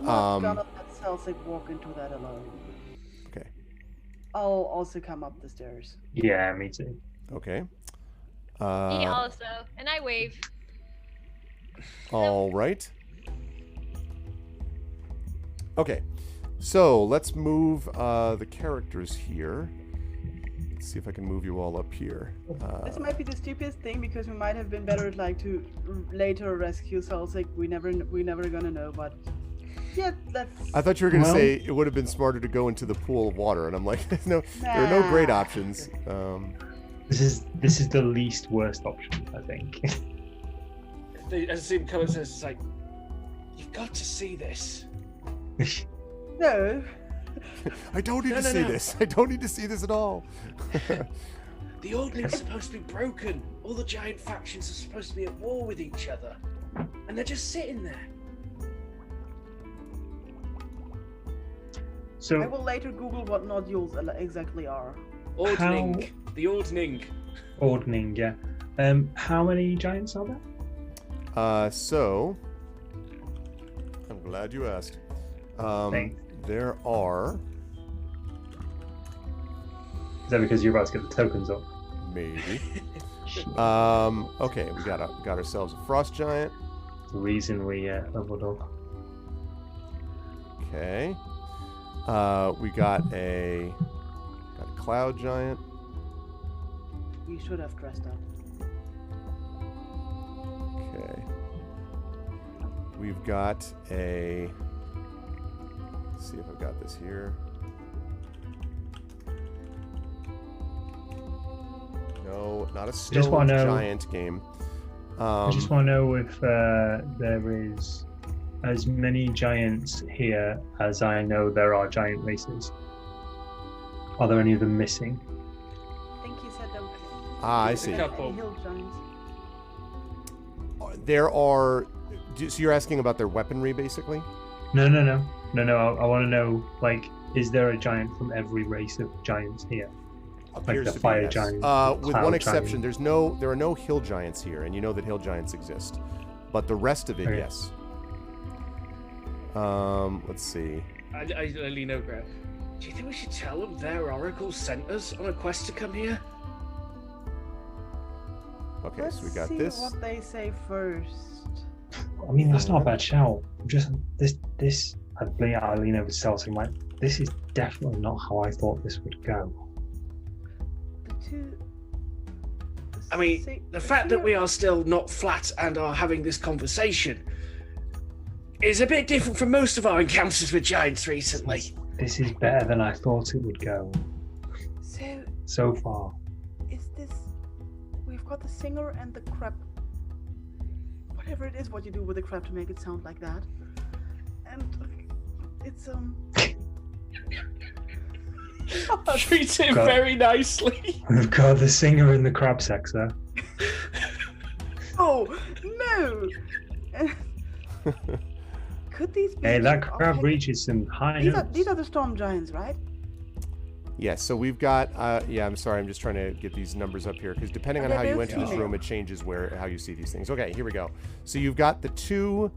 Not gonna let Celsic walk into that alone. Okay. I'll also come up the stairs. Yeah, me too. Okay. Me also, and I wave. All right. Okay, so let's move the characters here. Let's see if I can move you all up here. This might be the stupidest thing because we might have been better like to later rescue Celsic. We never gonna know, but yeah, let's. I thought you were going to say it would have been smarter to go into the pool of water, and I'm like, no, there are no great options. This is the least worst option, I think. As I see him come and says, it's like, you've got to see this. No. I don't need to see this. I don't need to see this at all. The Ordning's supposed to be broken. All the giant factions are supposed to be at war with each other. And they're just sitting there. So I will later Google what nodules exactly are. Ordning. The Ordning. Ordning, yeah. How many giants are there? So, I'm glad you asked. Thanks. There are... Is that because you're about to get the tokens up? Maybe. Okay, we got ourselves a frost giant. The reason we leveled up. Okay. We got a cloud giant. We should have dressed up. Okay. We've got a... Let's see if I've got this here. No, not a stone giant game. I just want to know if there is as many giants here as I know there are giant races. Are there any of them missing? I think you said there were. I see. Hill giants. There are... So you're asking about their weaponry, basically? No. I want to know, like, is there a giant from every race of giants here? Appears like the to be, fire yes. giant. With one cloud exception, giant. there are no hill giants here, and you know that hill giants exist. But the rest of it, Okay. yes. Let's see. I lean over. Do you think we should tell them their oracle sent us on a quest to come here? Okay, Let's so we got see this. what they say first. I mean, that's not a bad shout. Just this. I lean over to Celsic. I'm like, this is definitely not how I thought this would go. I mean, the fact that we are still not flat and are having this conversation is a bit different from most of our encounters with giants recently. This is better than I thought it would go. So far. Is this? We've got the singer and the crab. Whatever it is, what you do with the crab to make it sound like that, and it's Treat him God. very nicely. We've got the singer and the crab sexer. Oh no! Could these be? Hey, that crab reaches some high notes. These are the storm giants, right? Yes, so we've got... yeah, I'm sorry, I'm just trying to get these numbers up here, because depending on Okay, how you there's enter this female. room, it changes how you see these things. Okay, here we go. So you've got the two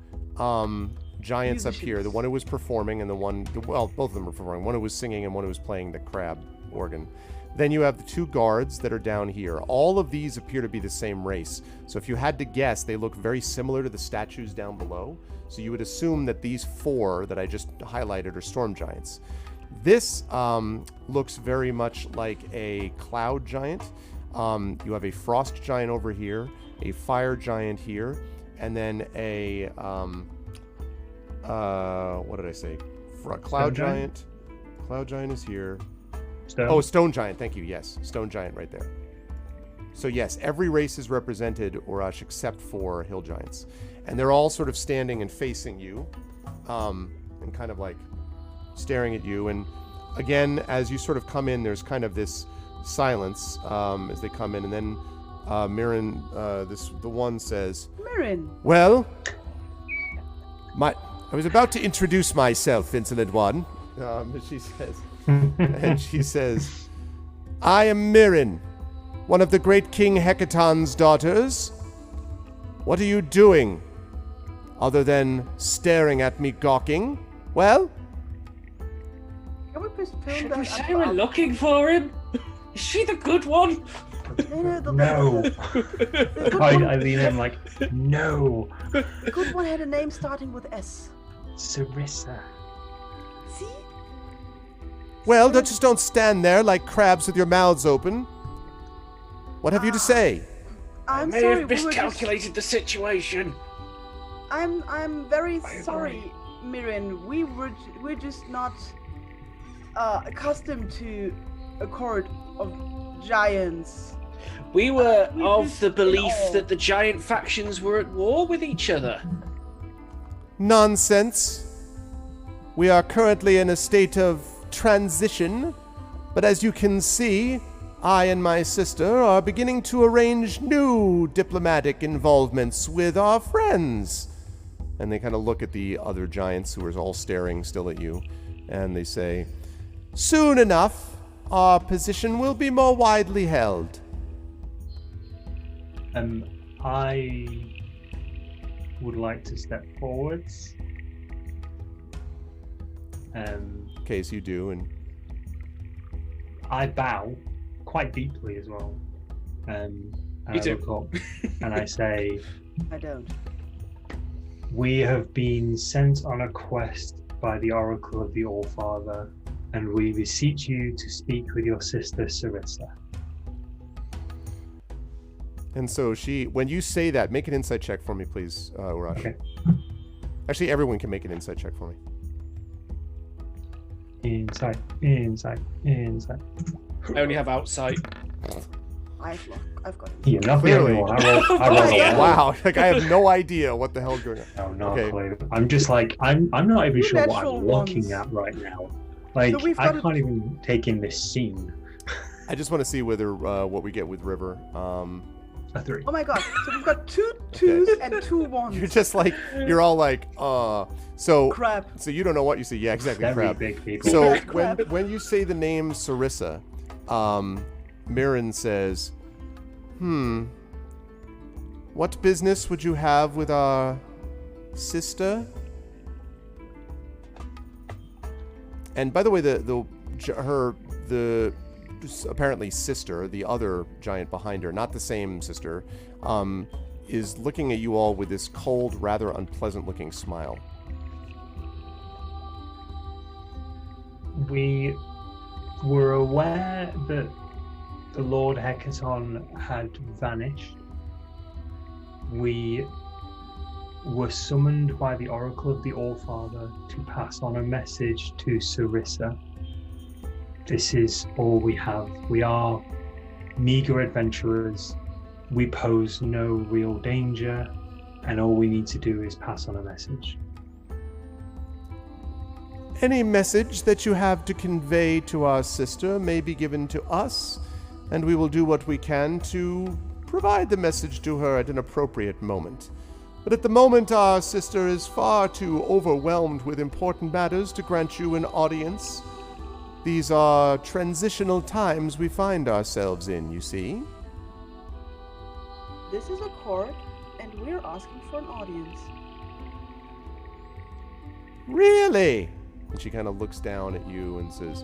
giants up here, the one who was performing and well, both of them were performing. One who was singing and one who was playing the crab organ. Then you have the two guards that are down here. All of these appear to be the same race. So if you had to guess, they look very similar to the statues down below. So you would assume that these four that I just highlighted are storm giants. This looks very much like a cloud giant. You have a frost giant over here, a fire giant here, and then a what did I say? Cloud giant. Cloud giant is here. Stone. Oh, stone giant. Thank you. Yes, stone giant right there. So yes, every race is represented, Urash, except for hill giants, and they're all sort of standing and facing you, and kind of like staring at you. And again, as you sort of come in, there's kind of this silence as they come in, and then Mirren, the one says, Mirren. "Well, I was about to introduce myself, insolent one." She says, and she says, "I am Mirren, one of the great King Hecaton's daughters. What are you doing, other than staring at me gawking? Well?" Can we please film Should we that? say we're looking for him? Is she the good one? No. The good I one- lean in like, no. the good one had a name starting with S. Sarissa. See? Well, just don't stand there like crabs with your mouths open. What have you to say? I'm May sorry. have we were just- miscalculated the situation. I'm very I sorry, Mirren. We're just not accustomed to a court of giants. We were We of just the in belief awe. that the giant factions were at war with each other. Nonsense. We are currently in a state of transition, but as you can see, I and my sister are beginning to arrange new diplomatic involvements with our friends. And they kind of look at the other giants who are all staring still at you, and they say, "Soon enough, our position will be more widely held." I would like to step forwards. Okay, so you do, and I bow quite deeply as well. And Me I too. look up and I say, I don't. "We have been sent on a quest by the Oracle of the Allfather, and we beseech you to speak with your sister Sarissa." and so when you say that, make an insight check for me, please, Urash. Okay. Actually, everyone can make an insight check for me. Insight. I only have outside. I've got it. You're not the Clearly. only one. I rolled a Yeah. one. Wow, like I have no idea what the hell's going on. No, not Okay. a clue. I'm just like, I'm not even Two sure what natural I'm looking ones. at right now. Like, So we've I got can't even take in this scene. I just want to see whether what we get with River. A 3. Oh my god. So we've got two twos and two ones. You're just like you're all like, so Crap. so you don't know what you see. Yeah, exactly, Very crap. big people. So Crap. when you say the name Sarissa, Mirren says, what business would you have with our sister? And by the way, the apparently sister, the other giant behind her, not the same sister, is looking at you all with this cold, rather unpleasant-looking smile. We were aware that the Lord Hecaton had vanished. We were summoned by the Oracle of the Allfather to pass on a message to Sarissa. This is all we have. We are meager adventurers. We pose no real danger, and all we need to do is pass on a message. Any message that you have to convey to our sister may be given to us, and we will do what we can to provide the message to her at an appropriate moment. But at the moment, our sister is far too overwhelmed with important matters to grant you an audience. These are transitional times we find ourselves in, you see. This is a court, and we're asking for an audience. Really? And she kind of looks down at you and says,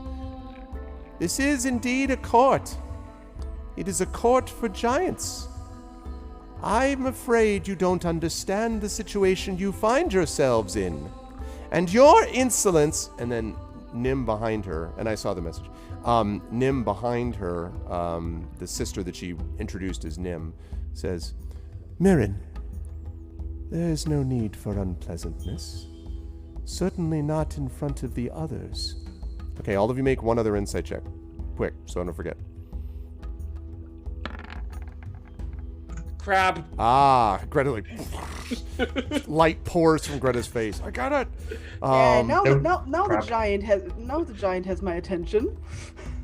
"This is indeed a court. It is a court for giants. I'm afraid you don't understand the situation you find yourselves in. And your insolence," and then Nim behind her, and I saw the message, Nim behind her, the sister that she introduced as Nim, says, Mirren, there is no need for unpleasantness. Certainly not in front of the others. Okay, all of you make one other insight check. Quick, so I don't forget. Crab. Ah, Greta, like, light pours from Greta's face. I got it. Now the crap. giant has my attention.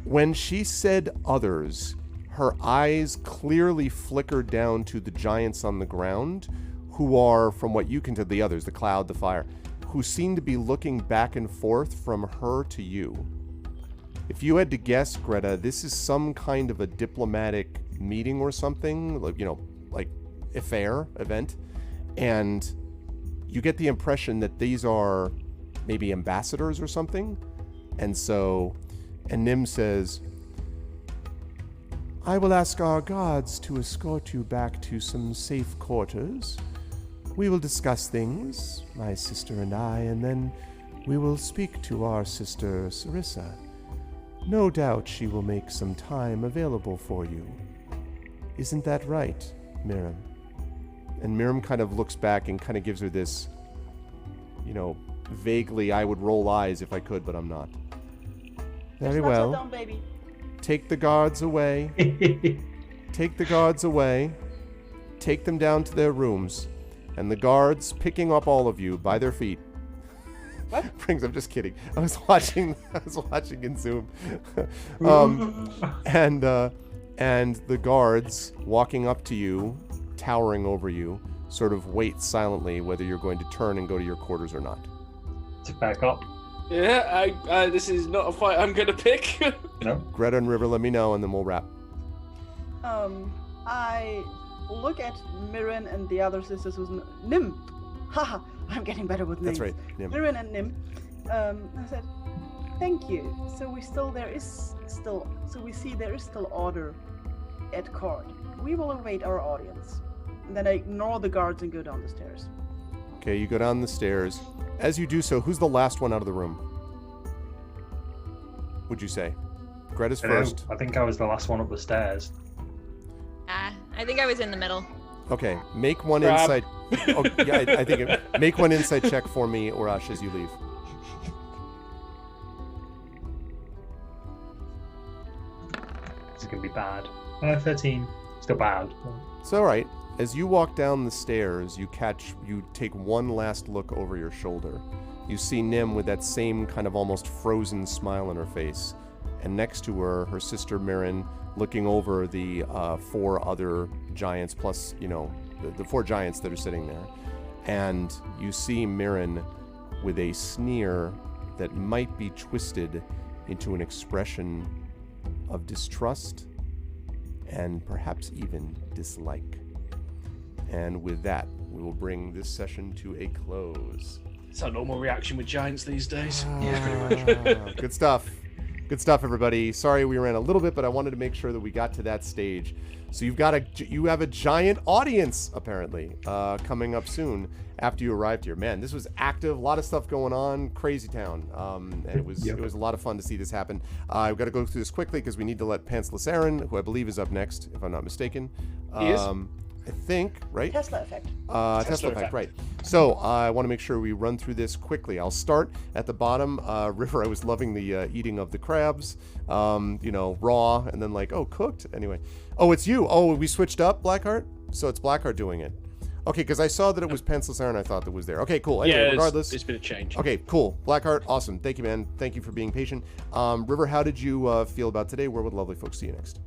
When she said others, her eyes clearly flickered down to the giants on the ground, who are, from what you can tell, the others, the cloud, the fire, who seem to be looking back and forth from her to you. If you had to guess, Greta, this is some kind of a diplomatic meeting or something, like, like event, and you get the impression that these are maybe ambassadors or something. And Nim says, I will ask our guards to escort you back to some safe quarters. We will discuss things, my sister and I, and then we will speak to our sister Sarissa. No doubt she will make some time available for you. Isn't that right, Miriam? And Miriam kind of looks back and kind of gives her this, vaguely, I would roll eyes if I could, but I'm not. Very well. Down, baby. Take the guards away. Take the guards away. Take them down to their rooms. And the guards, picking up all of you by their feet. What? I'm just kidding. I was watching in Zoom. And the guards walking up to you, towering over you, sort of wait silently whether you're going to turn and go to your quarters or not. To back up. Yeah, this is not a fight I'm gonna pick. No. Greta and River, let me know, and then we'll wrap. I look at Mirren and the other sisters who's Nim. Haha, I'm getting better with names. That's right, Nim. Mirren and Nim. I said, thank you. So we see there is still order at court. We will await our audience. And then I ignore the guards and go down the stairs. Okay, you go down the stairs. As you do so, who's the last one out of the room? Would you say? Greta's first. I think I was the last one up the stairs. I think I was in the middle. Okay, make one Crab. insight. Oh, yeah, I think make one insight check for me, Urash, as you leave. This is gonna be bad. 13. Still bad. It's all right. As you walk down the stairs, you take one last look over your shoulder. You see Nim with that same kind of almost frozen smile on her face. And next to her, her sister Mirren, looking over the 4 other giants, plus, the 4 giants that are sitting there. And you see Mirren with a sneer that might be twisted into an expression of distrust and perhaps even dislike. And with that, we will bring this session to a close. It's our normal reaction with giants these days. Yeah, pretty much. Good stuff. Good stuff, everybody. Sorry we ran a little bit, but I wanted to make sure that we got to that stage. So you have a giant audience, apparently, coming up soon after you arrived here. Man, this was active. A lot of stuff going on. Crazy town. And it was a lot of fun to see this happen. I've got to go through this quickly because we need to let Pantsless Aaron, who I believe is up next, if I'm not mistaken. He is? I think, right? Tesla effect. Tesla effect, right. So I want to make sure we run through this quickly. I'll start at the bottom. River, I was loving the eating of the crabs, raw, and then cooked. Anyway. Oh, it's you. Oh, we switched up, Blackheart? So it's Blackheart doing it. Okay, because I saw that it was Pantsless Aaron I thought that was there. Okay, cool. Anyway, regardless. It's been a change. Okay, cool. Blackheart, awesome. Thank you, man. Thank you for being patient. River, how did you feel about today? Where would lovely folks see you next?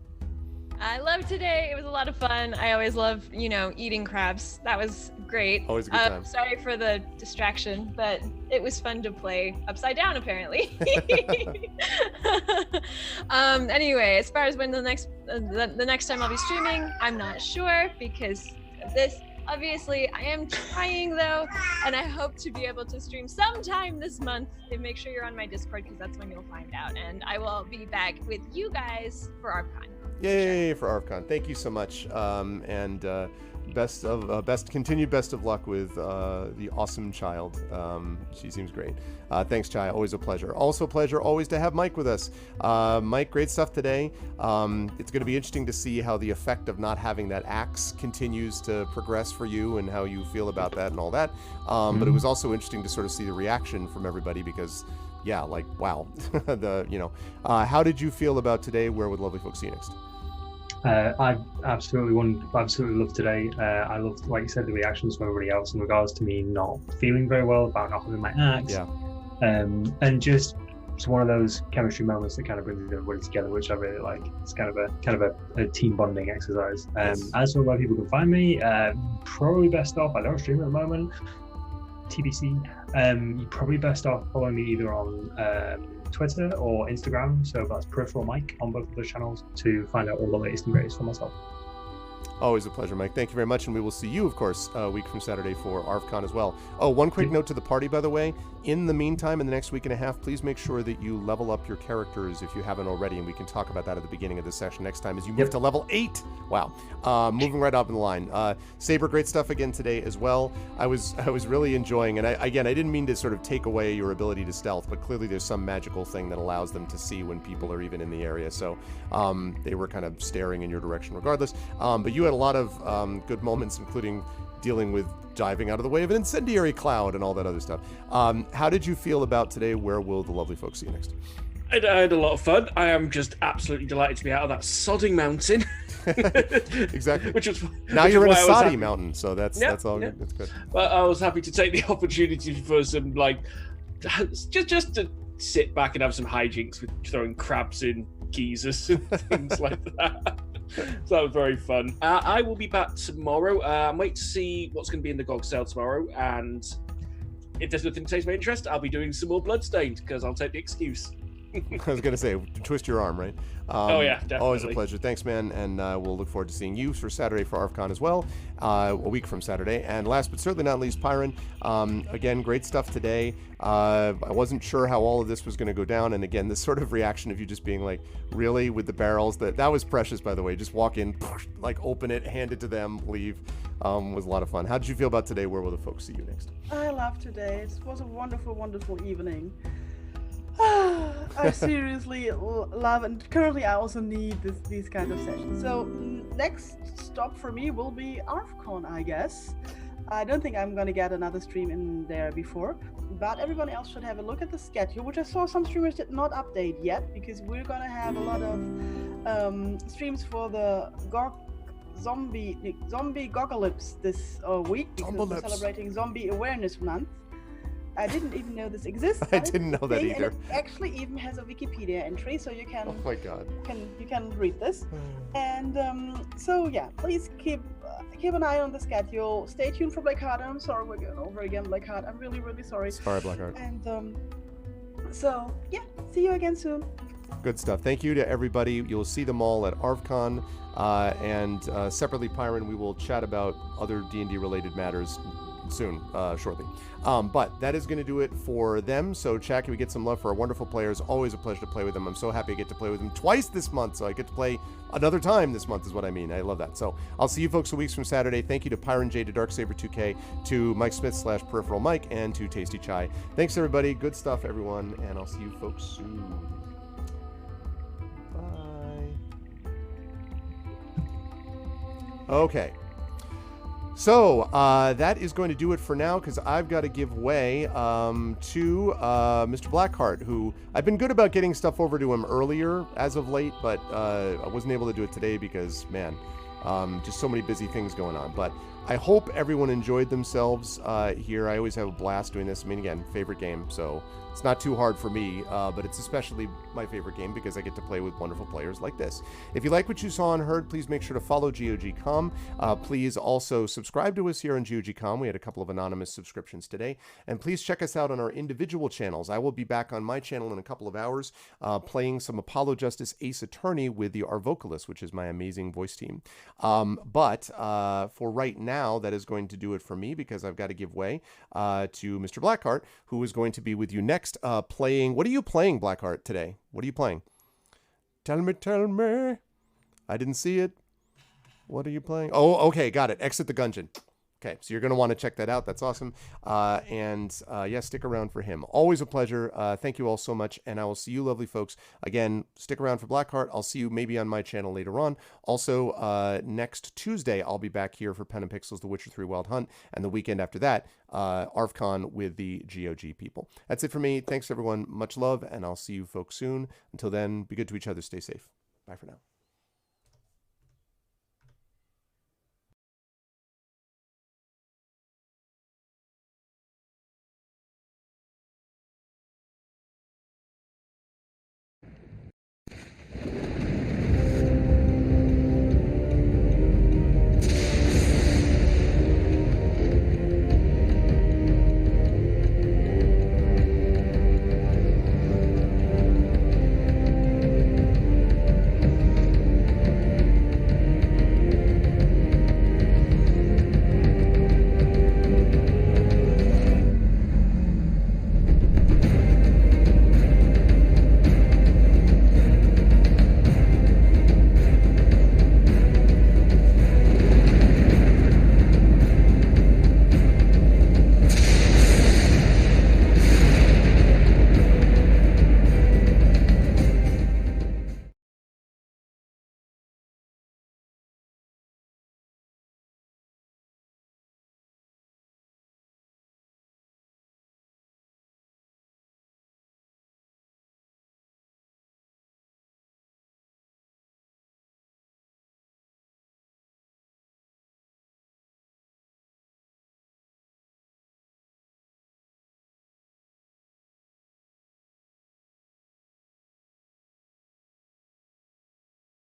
I loved today. It was a lot of fun. I always love, eating crabs. That was great. Always a good time. Sorry for the distraction, but it was fun to play upside down, apparently. Anyway, as far as when the next time I'll be streaming, I'm not sure because of this. Obviously, I am trying though, and I hope to be able to stream sometime this month. And make sure you're on my Discord because that's when you'll find out. And I will be back with you guys for our con. Yay for ArvCon. Thank you so much. And continued best of luck with the awesome child. She seems great. Thanks, Chai. Always a pleasure. Also a pleasure always to have Mike with us. Mike, great stuff today. It's going to be interesting to see how the effect of not having that axe continues to progress for you and how you feel about that and all that. But it was also interesting to sort of see the reaction from everybody because, yeah, like, wow. How did you feel about today? Where would lovely folks see you next? I absolutely loved today. I loved, like you said, the reactions from everybody else in regards to me not feeling very well about not having my axe. Yeah. And just it's one of those chemistry moments that kind of brings everybody together, which I really like. It's kind of a team bonding exercise. Yes. As for where people can find me, probably best off. I don't stream at the moment. TBC. You're probably best off following me either on Twitter or Instagram, so that's Peripheral Mike on both of those channels to find out all the latest and greatest for myself. Always a pleasure, Mike. Thank you very much, and we will see you, of course, a week from Saturday for ArvCon as well. Oh, one quick note to the party, by the way. In the meantime, in the next week and a half, please make sure that you level up your characters if you haven't already, and we can talk about that at the beginning of this session next time as you move to level 8. Wow. Moving right up in the line. Saber, great stuff again today as well. I was really enjoying, and I didn't mean to sort of take away your ability to stealth, but clearly there's some magical thing that allows them to see when people are even in the area. So they were kind of staring in your direction regardless. But you had a lot of good moments, including dealing with diving out of the way of an incendiary cloud and all that other stuff. How did you feel about today? Where will the lovely folks see you next? I had a lot of fun. I am just absolutely delighted to be out of that sodding mountain. Exactly. Which was now which you're in is a why I was soddy happy- mountain, so that's all good. That's good. But I was happy to take the opportunity for some just to sit back and have some hijinks with throwing crabs in geysers and things like that. So that was very fun. I will be back tomorrow. I'm waiting to see what's going to be in the GOG sale tomorrow, and if there's nothing that takes my interest, I'll be doing some more Bloodstained because I'll take the excuse. I was going to say, twist your arm, right? Oh, yeah, definitely. Always a pleasure. Thanks, man. And we'll look forward to seeing you for Saturday for ArvCon as well, a week from Saturday. And last but certainly not least, Pyron. Again, great stuff today. I wasn't sure how all of this was going to go down. And again, this sort of reaction of you just being like, really, with the barrels, that was precious, by the way. Just walk in, like open it, hand it to them, leave. Was a lot of fun. How did you feel about today? Where will the folks see you next? I loved today. It was a wonderful, wonderful evening. I seriously love, and currently I also need these kind of sessions. So next stop for me will be ArvCon, I guess. I don't think I'm gonna get another stream in there before, but everyone else should have a look at the schedule, which I saw some streamers did not update yet, because we're gonna have a lot of streams for the GOG zombie Gogalypse this week, because we're celebrating Zombie Awareness Month. I didn't even know this exists. I didn't know that either. And it actually even has a Wikipedia entry, so you can. Oh my god. You can read this, and so yeah, please keep an eye on the schedule. Stay tuned for Blackheart. I'm sorry we're going over again, Blackheart. I'm really sorry. Sorry, Blackheart. And so yeah, see you again soon. Good stuff. Thank you to everybody. You'll see them all at ArvCon, and separately, Pyron, we will chat about other D&D related matters soon, shortly. But that is going to do it for them. So chat, can we get some love for our wonderful players? Always a pleasure to play with them. I'm so happy I get to play with them twice this month, so I get to play another time this month is what I mean. I love that. So I'll see you folks a week from Saturday. Thank you to Pyron J, to Darksaber2K, to Mike Smith / Peripheral Mike, and to Tasty Chai. Thanks everybody. Good stuff, everyone, and I'll see you folks soon. Bye. Okay. So that is going to do it for now, because I've got to give way to Mr. Blackheart, who I've been good about getting stuff over to him earlier as of late, but I wasn't able to do it today because, man, just so many busy things going on. But I hope everyone enjoyed themselves here. I always have a blast doing this. I mean, again, favorite game, so it's not too hard for me, but it's especially my favorite game because I get to play with wonderful players like this. If you like what you saw and heard, please make sure to follow GOG.com. Please also subscribe to us here on GOG.com. We had a couple of anonymous subscriptions today. And please check us out on our individual channels. I will be back on my channel in a couple of hours playing some Apollo Justice Ace Attorney with the Arvocalist, which is my amazing voice team. But for right now, that is going to do it for me because I've got to give way to Mr. Blackheart, who is going to be with you next. Playing. What are you playing, Blackheart, today? What are you playing? Tell me. I didn't see it. What are you playing? Oh, okay, got it. Exit the Gungeon. Okay, so you're going to want to check that out. That's awesome. Yeah, stick around for him. Always a pleasure. Thank you all so much, and I will see you lovely folks. Again, stick around for Blackheart. I'll see you maybe on my channel later on. Also, next Tuesday, I'll be back here for Pen and Pixels, The Witcher 3 Wild Hunt, and the weekend after that, ARFCon with the GOG people. That's it for me. Thanks, everyone. Much love, and I'll see you folks soon. Until then, be good to each other. Stay safe. Bye for now.